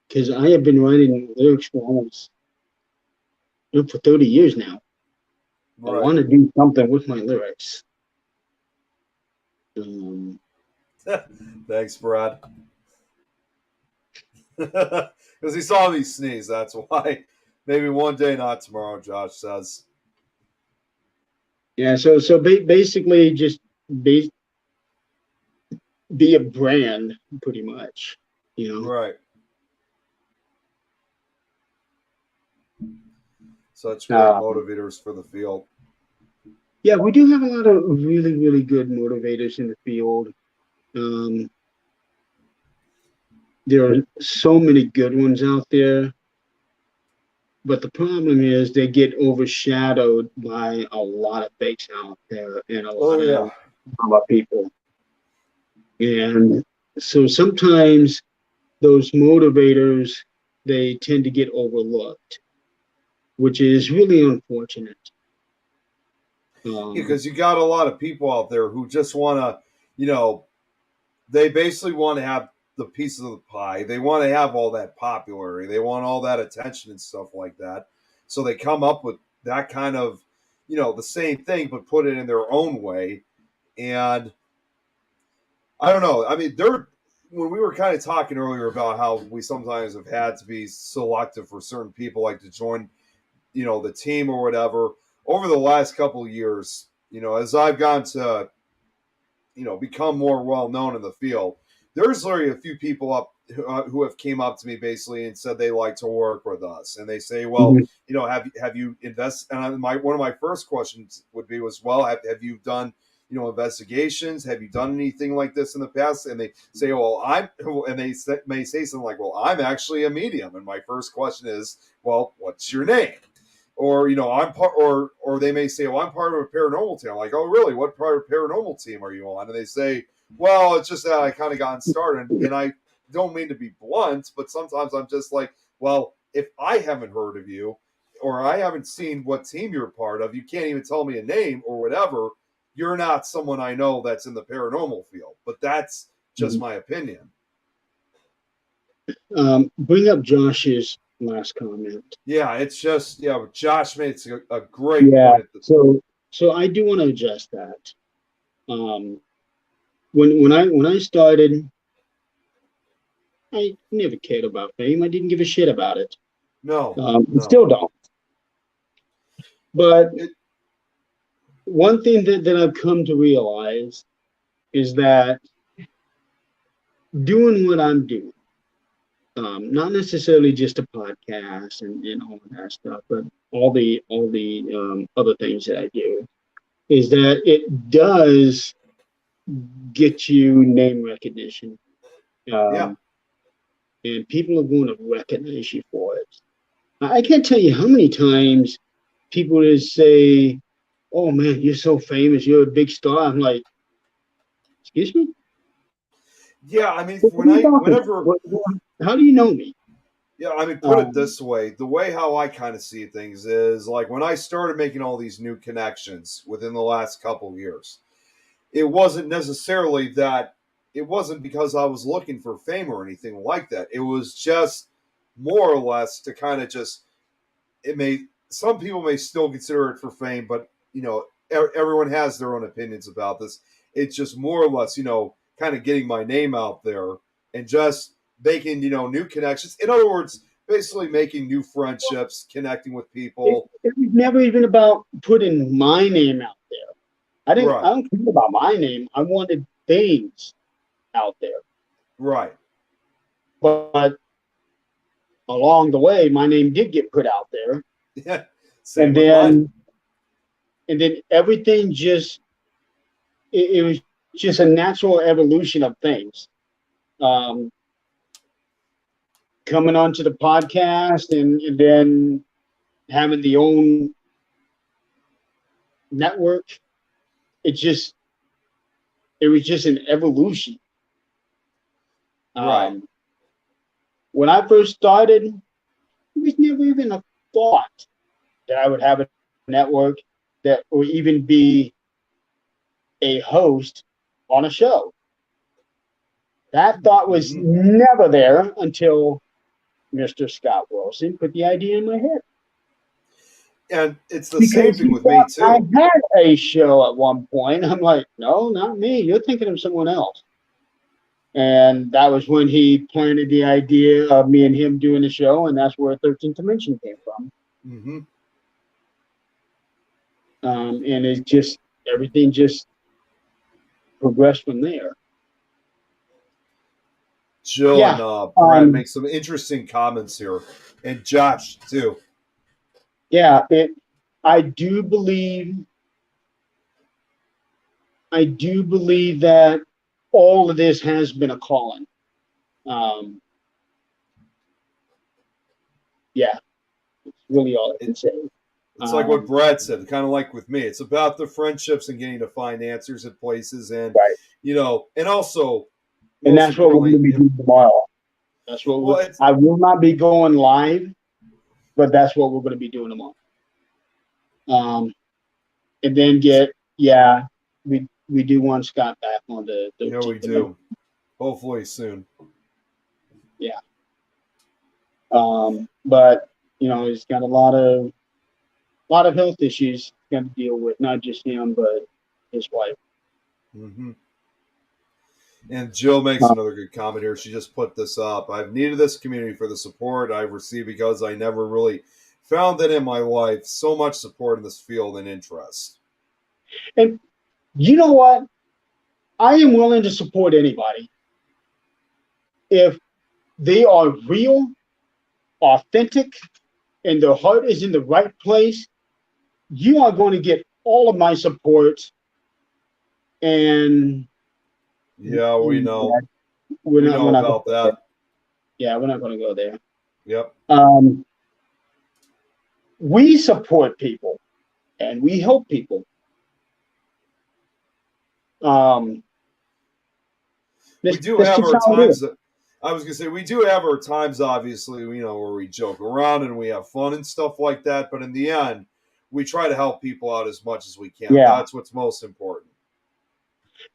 because I have been writing lyrics for almost for 30 years now. I Right. want to do something with my lyrics. Thanks, Brad. Because he saw me sneeze. That's why. Maybe one day, not tomorrow. Josh says. Yeah. So basically, just be a brand, pretty much. Right. Such great motivators for the field. Yeah, we do have a lot of really, really good motivators in the field. There are so many good ones out there, but the problem is they get overshadowed by a lot of fakes out there and a lot of people. And so sometimes those motivators, they tend to get overlooked, which is really unfortunate. Because you got a lot of people out there who just want to, they basically want to have the pieces of the pie. They want to have all that popularity. They want all that attention and stuff like that. So they come up with that kind of, the same thing, but put it in their own way. And I don't know. I mean, when we were kind of talking earlier about how we sometimes have had to be selective for certain people, like to join, the team or whatever. Over the last couple of years, as I've gone to, become more well known in the field, there's literally a few people who have came up to me basically and said they like to work with us, and they say, well, have you invested? And one of my first questions would be well, have you done investigations? Have you done anything like this in the past? And they say, well, may say something like, well, I'm actually a medium, and my first question is, well, what's your name? Or I'm part, or they may say, "Well, I'm part of a paranormal team." I'm like, "Oh, really? What part of a paranormal team are you on?" And they say, "Well, it's just that I kind of gotten started." And I don't mean to be blunt, but sometimes I'm just like, "Well, if I haven't heard of you, or I haven't seen what team you're part of, you can't even tell me a name or whatever. You're not someone I know that's in the paranormal field." But that's just my opinion. Bring up Josh's last comment. Yeah, it's just Josh made a great point. So I do want to address that. When I started, I never cared about fame. I didn't give a shit about it. No. Still don't. But one thing that I've come to realize is that doing what I'm doing, not necessarily just a podcast and all of that stuff, but all the other things that I do, is that it does get you name recognition. And people are going to recognize you for it. I can't tell you how many times people just say, "Oh man, you're so famous, you're a big star." I'm like, "Excuse me?" Yeah, I mean, how do you know me? Yeah, I mean, put it this way: the way how I kind of see things is like when I started making all these new connections within the last couple of years, it wasn't necessarily that. It wasn't because I was looking for fame or anything like that. It was just more or less to kind of just. Some people may still consider it for fame, but everyone has their own opinions about this. It's just more or less, kind of getting my name out there and just making, new connections. In other words, basically making new friendships, connecting with people. It was never even about putting my name out there. I don't care about my name. I wanted things out there. Right. But along the way, my name did get put out there. Yeah. Same with mine. And then everything just it was just a natural evolution of things. Coming onto the podcast and then having the own network, it was just an evolution. Right. When I first started, it was never even a thought that I would have a network that or even be a host on a show. That thought was never there until Mr. Scott Wilson put the idea in my head. And it's the same thing with me too. I had a show at one point. I'm like, no, not me. You're thinking of someone else. And that was when he planted the idea of me and him doing a show, and that's where 13th Dimension came from. Mm-hmm. And it just, everything just progressed from there. Jill Yeah. and Brad make some interesting comments here, and Josh too. Yeah, I do believe that all of this has been a calling. Yeah, it's really all I can say. It's like what Brad said, kind of like with me. It's about the friendships and getting to find answers at places, and right. you know, and also, and that's what we're going to be doing tomorrow. That's what I will not be going live, but that's what we're going to be doing tomorrow. And then we do want Scott back on the 13th. Yeah, we do. Hopefully soon. Yeah. But you know, he's got a lot of health issues he's got to deal with, not just him, but his wife. Mm-hmm. And Jill makes another good comment here. She just put this up. I've needed this community for the support I've received because I never really found it in my life. So much support in this field and interest. And you know what? I am willing to support anybody if they are real, authentic, and their heart is in the right place. You are going to get all of my support. And yeah, we know. We're we not, know we're not about that. Yeah, we're not going to go there. Yep. We support people and we help people. We do have our times. I was gonna say we do have our times, obviously, you know, where we joke around and we have fun and stuff like that. But in the end, we try to help people out as much as we can. Yeah. That's what's most important.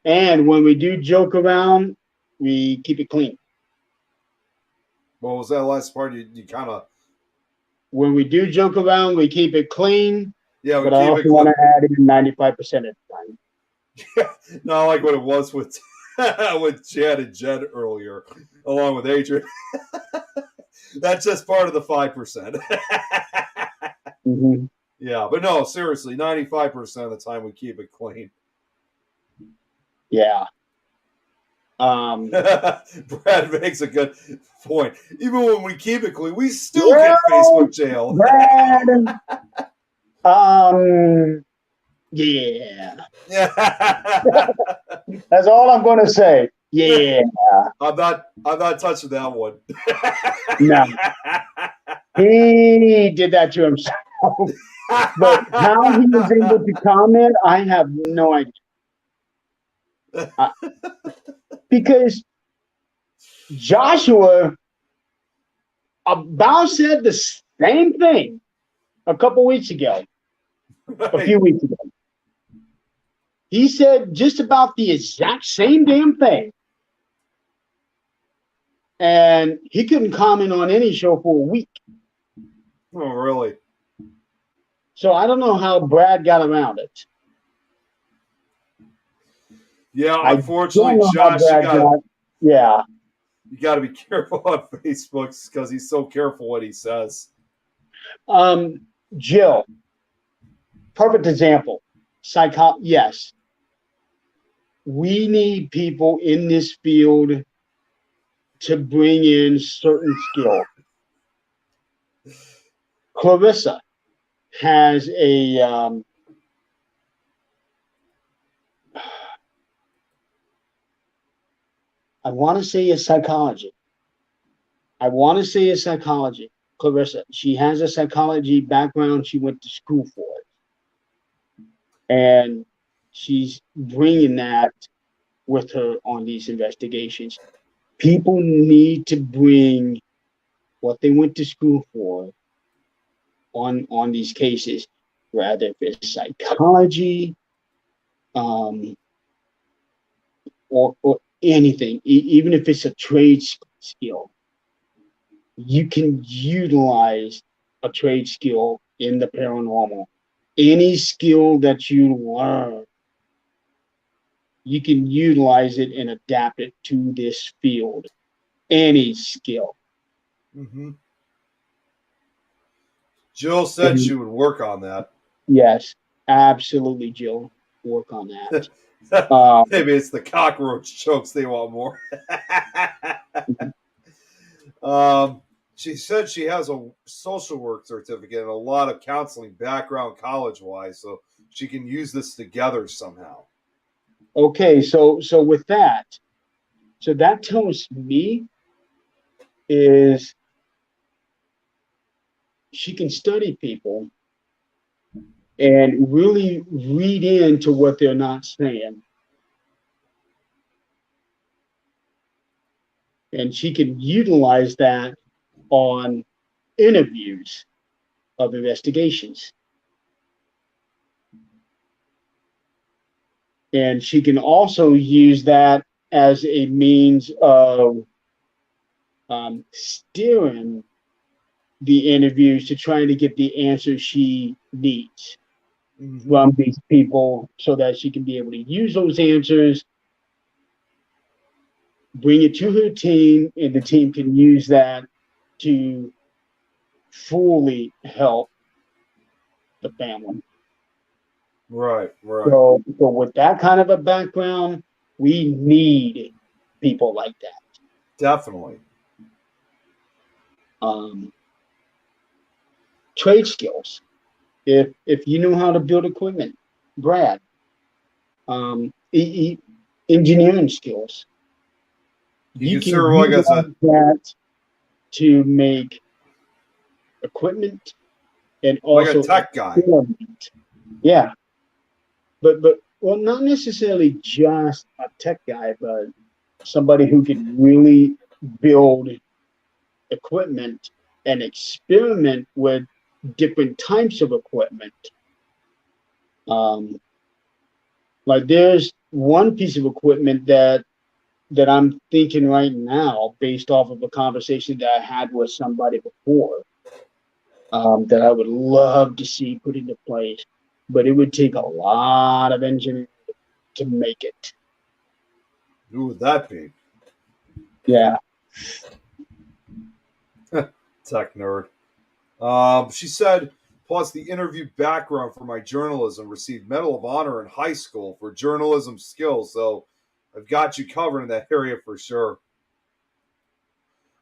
And when we do joke around, we keep it clean. What was that last part? You kind of. When we do joke around, we keep it clean. Yeah, but I also want to add in 95% of the time. Yeah, not like what it was with with Chad and Jed earlier, along with Adrienne. That's just part of the 5%. Mm-hmm. Yeah, but no, seriously, 95% of the time we keep it clean. Yeah. Brad makes a good point. Even when we keep it clean, we still get Facebook jail. Brad, yeah. That's all I'm going to say. Yeah. I'm not touching that one. No. He did that to himself. But how he was able to comment, I have no idea. Because Joshua about said the same thing a couple weeks ago, right. A few weeks ago. He said just about the exact same damn thing. And he couldn't comment on any show for a week. Oh, really? So I don't know how Brad got around it. Yeah, unfortunately, Josh, you got to be careful on Facebook because he's so careful what he says. Jill, perfect example. Yes. We need people in this field to bring in certain skills. Clarissa has a I want to say a psychology. Clarissa. She has a psychology background. She went to school for it. And she's bringing that with her on these investigations. People need to bring what they went to school for on these cases, rather if it's psychology, um, or anything, even if it's a trade skill. You can utilize a trade skill in the paranormal. Any skill that you learn, you can utilize it and adapt it to this field. Any skill. Mm-hmm. Jill said And she would work on that. yes, absolutely, Jill. Work on that. Um, Maybe it's the cockroach chokes they want more. um, she said she has a social work certificate and a lot of counseling background college wise, so she can use this together somehow. okay, so with that, so that tells me is she can study people and really read into what they're not saying. And she can utilize that on interviews of investigations. And she can also use that as a means of steering the interviews to trying to get the answers she needs from these people so that she can be able to use those answers, bring it to her team, and the team can use that to fully help the family. Right, right. So with that kind of a background, we need people like that. Definitely. Trade skills. If you know how to build equipment, Brad, engineering skills, You you can can serve like I said. utilize that to make equipment and Like a also tech guy. experiment. Yeah, but well, not necessarily just a tech guy, but somebody who can really build equipment and experiment with different types of equipment. Um, like there's one piece of equipment that I'm thinking right now, based off of a conversation that I had with somebody before, that I would love to see put into place, but it would take a lot of engineering to make it. Who would that be? Yeah. Tech nerd. She said, plus the interview background for my journalism, received Medal of Honor in high school for journalism skills, so I've got you covered in that area for sure.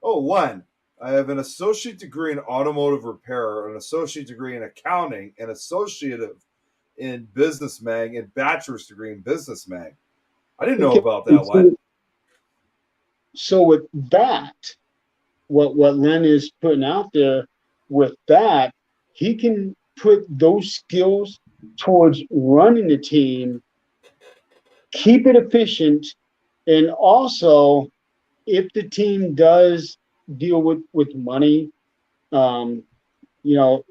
Oh, Len, I have an associate degree in automotive repair, an associate degree in accounting, an associative in business mag, and bachelor's degree in business mag. I didn't know Okay. about that, Len. So with that, what Len is putting out there, with that, he can put those skills towards running the team, keep it efficient, and also if the team does deal with money, um, you know,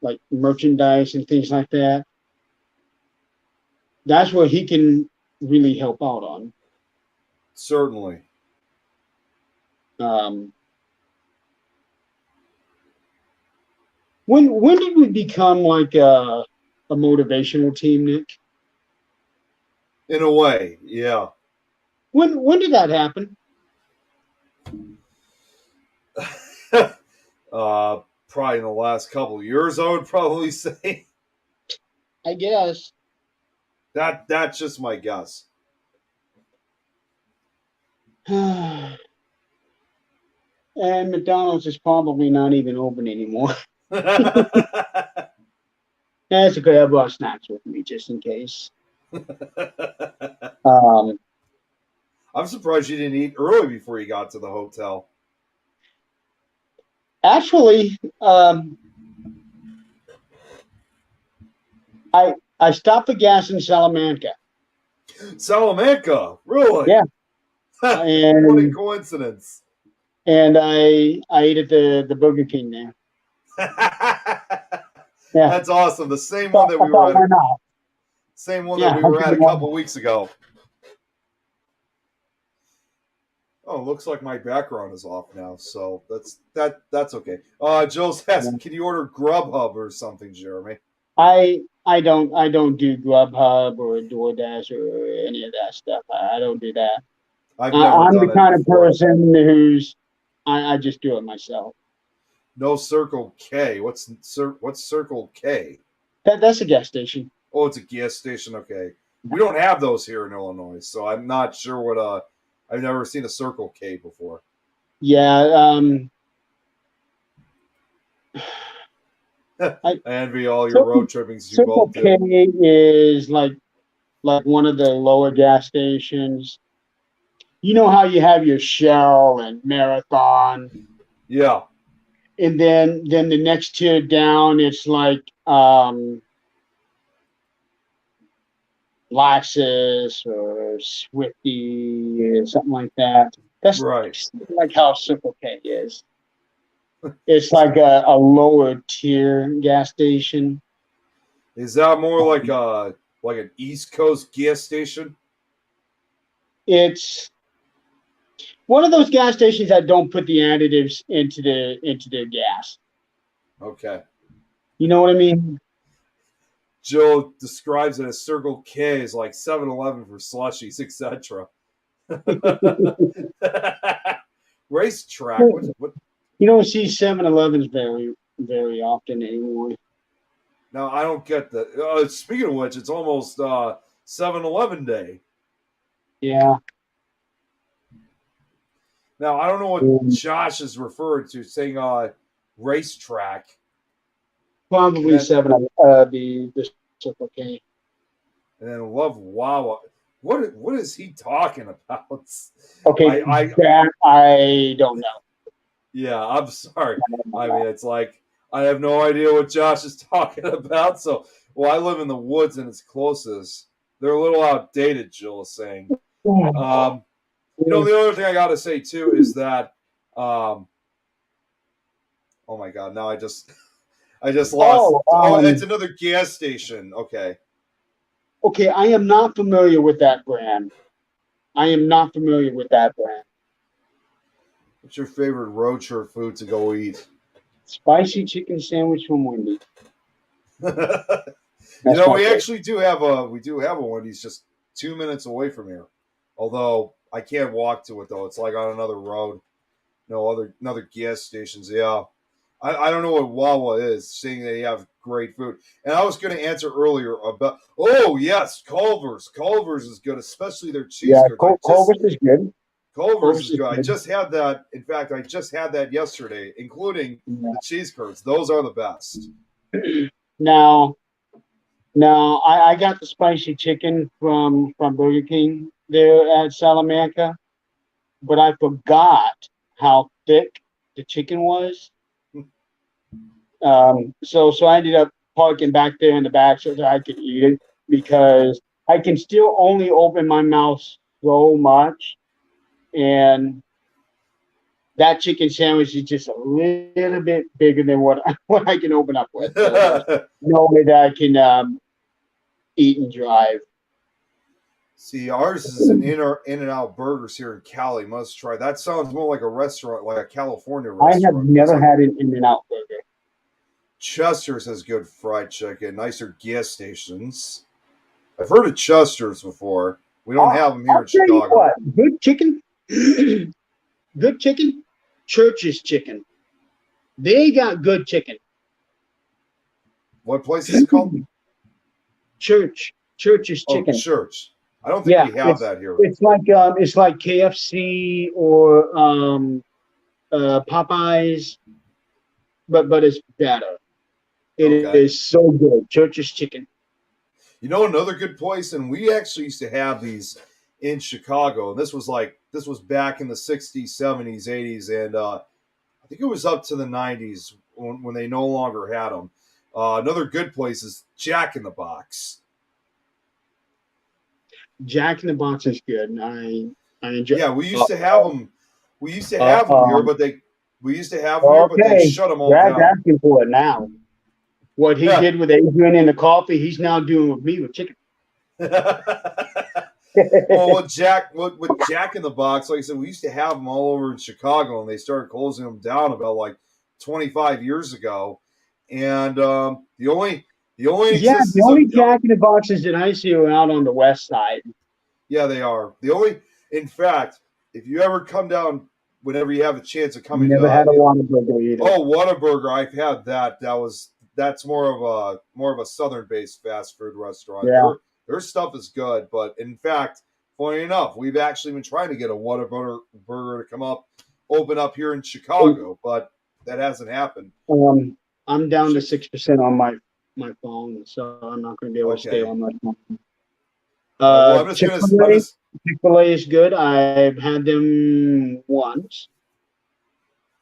like merchandise and things like that, that's where he can really help out on. Certainly. Um, when did we become like a motivational team, Nick? In a way, yeah. When did that happen? Probably in the last couple of years, I would probably say. I guess. That's just my guess. And McDonald's is probably not even open anymore. That's okay. I brought snacks with me just in case. Um, I'm surprised you didn't eat early before you got to the hotel. actually, I stopped for gas in Salamanca. Salamanca, really? Yeah. What a and coincidence. I ate at the Burger King there. Yeah, That's awesome. The same one that I we thought, were why at. not? Same one Yeah, that we were at a couple weeks ago. Oh, looks like my background is off now, so that's okay. Jill says, "Can you order Grubhub or something, Jeremy?" I don't do Grubhub or DoorDash or any of that stuff. I don't do that. I've never I'm the done it kind of before. person who's I just do it myself. No Circle K. What's Circle K? That's a gas station. Oh, it's a gas station. Okay, we don't have those here in Illinois, so I'm not sure what. I've never seen a Circle K before. Yeah, I envy all your Circle, road trippings you Circle both K do. is like one of the lower gas stations. You know how you have your Shell and Marathon, Yeah, and then the next tier down, it's like Lexus or Swifty or something like that. That's right. like how Circle K is. It's like a lower tier gas station. Is that more like an East Coast gas station? It's one of those gas stations that don't put the additives into their gas. Okay. You know what I mean? Joe describes it as Circle K is like 7-Eleven for slushies, etc. Racetrack. What? You don't see 7-Elevens very very often anymore. No, I don't get that. Speaking of which, it's almost 7-Eleven day. Yeah. Now, I don't know what Josh is referring to, saying racetrack. Probably then, 7 the Circle K. And then Love Wawa. What is he talking about? Okay, that I don't know. Yeah, I'm sorry. I mean, it's like I have no idea what Josh is talking about. So, well, I live in the woods and it's closest. They're a little outdated, Jill is saying. The other thing I got to say too is that, oh my God, now I just lost. It's another gas station. Okay. Okay, I am not familiar with that brand. What's your favorite road trip food to go eat? Spicy chicken sandwich from Wendy's. We actually do have a Wendy's just 2 minutes away from here. Although I can't walk to it though. It's like on another road. No another gas stations. Yeah. I don't know what Wawa is, seeing they have great food. And I was going to answer earlier about, oh, yes, Culver's. Culver's is good, especially their cheese curds. Culver's is good. Culver's is good. I just had that. In fact, I just had that yesterday, including the cheese curds. Those are the best. Now, I got the spicy chicken from Burger King there at Salamanca, but I forgot how thick the chicken was. So I ended up parking back there in the back so that I could eat it because I can still only open my mouth so much, and that chicken sandwich is just a little bit bigger than what I can open up with. So there's no way that I can eat and drive. See, ours is an In-N-Out Burgers here in Cali. Must try. That sounds more like a restaurant, like a California restaurant. I have never had an In-N-Out burger. Chester's has good fried chicken, nicer gas stations. I've heard of Chester's before. We don't have them here in Chicago. What, good chicken? Good chicken? Church's chicken. They got good chicken. What place is it called? Church's chicken. Oh, Church. I don't think we have that here. It's like KFC or Popeyes, but it's better. It is so good. Church's chicken. You know another good place, and we actually used to have these in Chicago. This was back in the 60s, 70s, 80s, and I think it was up to the 90s when they no longer had them. Another good place is Jack in the Box. Jack in the Box is good. I enjoy. Yeah, we used to have them. We used to have them here, but they Okay, shut them all Brad's down. asking for it now. What he Yeah. did with Adrienne in the coffee, he's now doing with me with chicken. Well, with Jack in the Box, like I said, we used to have them all over in Chicago, and they started closing them down about like 25 years ago. And the only Yeah, the existence of only Jack in the Boxes that I see are out on the west side. yeah, they are in fact, if you ever come down, whenever you have a chance of coming Never had a Whataburger either. oh, Whataburger, I've had that. That's more of a southern based fast food restaurant. Yeah. Their stuff is good, but in fact, funny enough, we've actually been trying to get a Whataburger to open up here in Chicago, but that hasn't happened. I'm down to 6% on my phone, so I'm not going to be able to stay on my phone. Well, I'm just gonna. Chick-fil-A is good. I've had them once.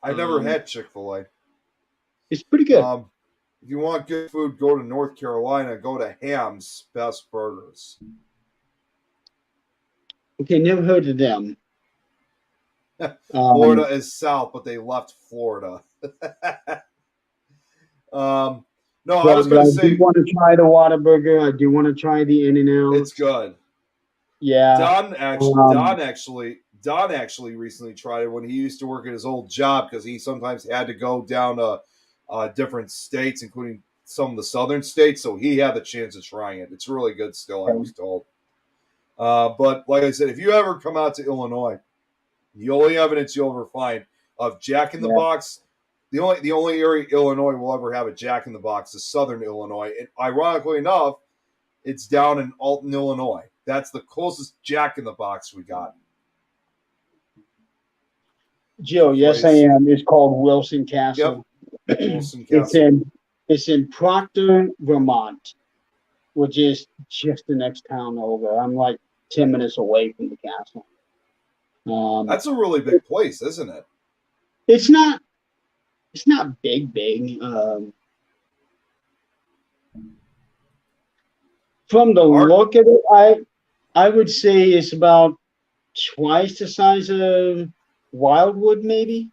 I've never had Chick-fil-A. It's pretty good. If you want good food, go to North Carolina. Go to Ham's Best Burgers. Okay, never heard of them. Florida is south, but they left Florida. No, I was going to say. I do want to try the Whataburger. I do want to try the In-N-Out. It's good. Yeah. Don actually recently tried it when he used to work at his old job because he sometimes had to go down to different states, including some of the southern states. So he had the chance of trying it. It's really good still, I was told. But like I said, if you ever come out to Illinois, the only evidence you'll ever find of Jack in the Box, the only area Illinois will ever have a Jack in the Box is southern Illinois. And ironically enough, it's down in Alton, Illinois. That's the closest Jack in the Box we got. Jill, yes, I am. It's called Wilson Castle. Yep. Wilson Castle. It's in Proctor, Vermont, which is just the next town over. I'm like 10 minutes away from the castle. That's a really big place, isn't it? It's not big. From the look of it, I would say it's about twice the size of Wildwood, maybe.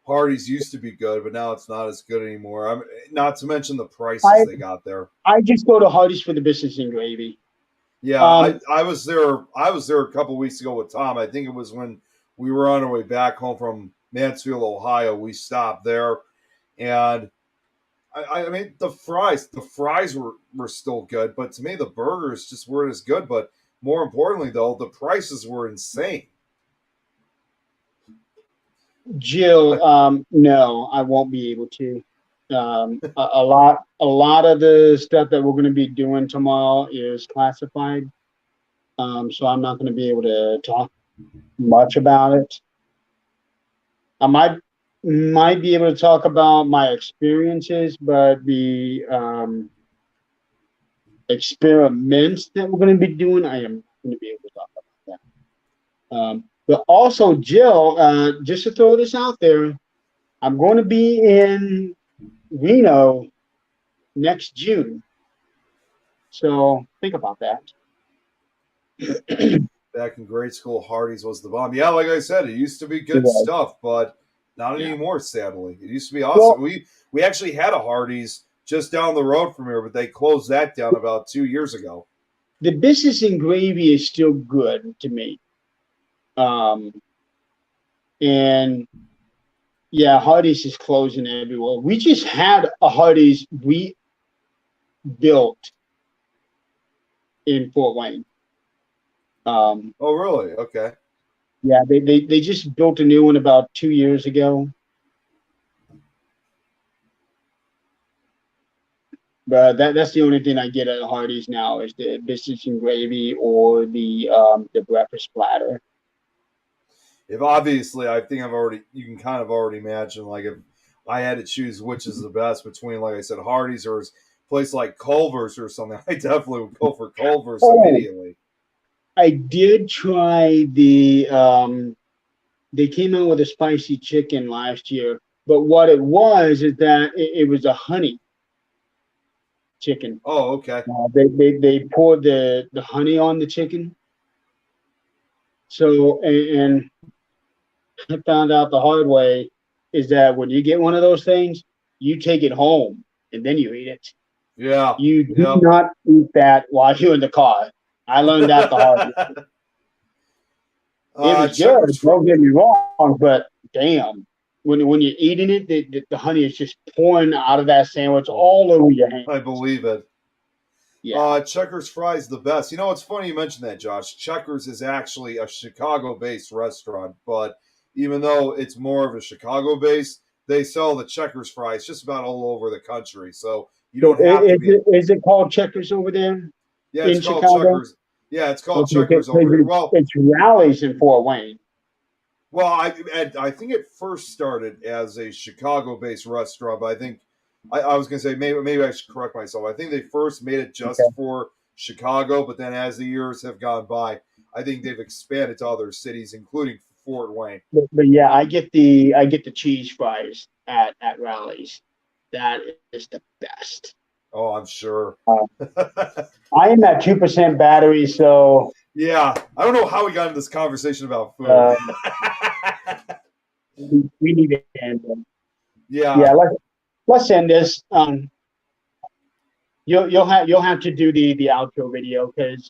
Hardee's used to be good, but now it's not as good anymore. Not to mention the prices they got there. I just go to Hardee's for the biscuits and gravy. Yeah, I was there. I was there a couple of weeks ago with Tom. I think it was when we were on our way back home from Mansfield, Ohio. We stopped there, and I mean the fries were still good, but to me the burgers just weren't as good. But more importantly, though, the prices were insane. Jill, no, I won't be able to. A lot of the stuff that we're going to be doing tomorrow is classified, so I'm not going to be able to talk much about it. I might be able to talk about my experiences, but the experiments that we're going to be doing, I am not going to be able to talk about that. But also, Jill, just to throw this out there, I'm going to be in Reno next June. So think about that. Back in grade school, Hardee's was the bomb. Yeah, like I said, it used to be good stuff, but not anymore, sadly. It used to be awesome. Well, we actually had a Hardee's just down the road from here, but they closed that down about 2 years ago. The biscuits and gravy is still good to me. And yeah, Hardee's is closing everywhere. We just had a Hardee's rebuilt in Fort Wayne. Oh, really? Okay. Yeah, they just built a new one about 2 years ago. But that's the only thing I get at Hardee's now is the biscuits and gravy or the breakfast platter. If obviously, I think you can kind of already imagine, like if I had to choose which is the best between, like I said, Hardee's or a place like Culver's or something, I definitely would go for Culver's immediately. I did try they came out with a spicy chicken last year, but what it was is that it was a honey. chicken. Oh, okay. They pour the honey on the chicken. So, and I found out the hard way is that when you get one of those things, you take it home and then you eat it. Yeah. You do not eat that while you're in the car. I learned that the hard way. It was good, don't get me wrong, but damn, when you're eating it, the honey is just pouring out of that sandwich all over your hands. I believe it. Yeah. Checkers fries the best. You know, it's funny you mentioned that, Josh. Checkers is actually a Chicago-based restaurant, but even though it's more of a Chicago-based, they sell the Checkers fries just about all over the country. So you don't have to be. Is it called Checkers over there? Yeah, it's in called Chicago? Checkers. Yeah, it's called Checkers over here. Well, it's Rallies in Fort Wayne. Well, I think it first started as a Chicago-based restaurant, but I think I was going to say maybe I should correct myself. I think they first made it just for Chicago, but then as the years have gone by, I think they've expanded to other cities, including Fort Wayne. But yeah, I get the cheese fries at Rallies. That is the best. Oh, I'm sure. I am at 2% battery, so yeah, I don't know how we got into this conversation about food. We need to end it. Yeah. Let's end this. You'll have to do the outro video because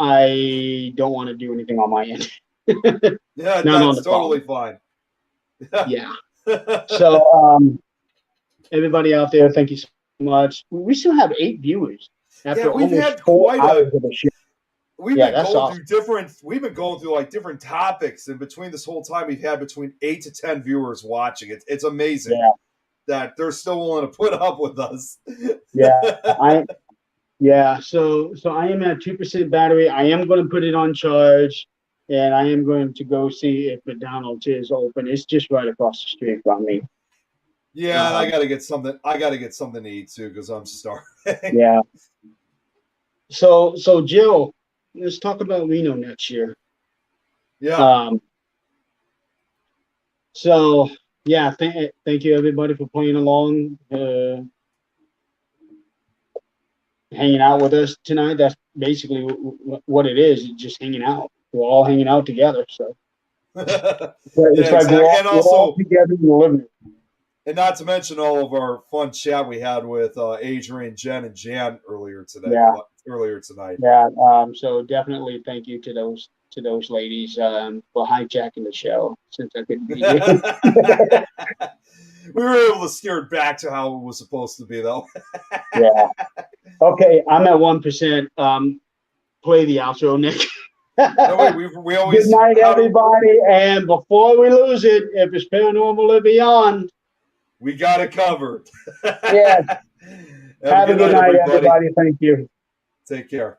I don't want to do anything on my end. Yeah, that's totally fine. Yeah. So everybody out there, thank you so much. We still have 8 viewers after almost 4 hours of the show. We've been going through like different topics, and between this whole time, we've had between 8 to 10 viewers watching. It's amazing that they're still willing to put up with us. So I am at 2% battery. I am going to put it on charge, and I am going to go see if McDonald's is open. It's just right across the street from me. Yeah, and I got to get something. I got to get something to eat too because I'm starving. Yeah. So Jill, let's talk about Reno next year. Yeah. So yeah, thank you everybody for playing along, hanging out with us tonight. That's basically what it is. It's just hanging out. We're all hanging out together. So it's like we're all together in the living room. And not to mention all of our fun chat we had with Adrienne, Jen, and Jan earlier tonight. Yeah. So definitely thank you to those ladies for hijacking the show since I couldn't be here. We were able to steer it back to how it was supposed to be, though. Yeah. Okay, I'm at 1%. Play the outro, Nick. we always. Good night, everybody. And before we lose it, if it's paranormal or beyond, we got it covered. Yeah. Have a good night, everybody. Thank you. Take care.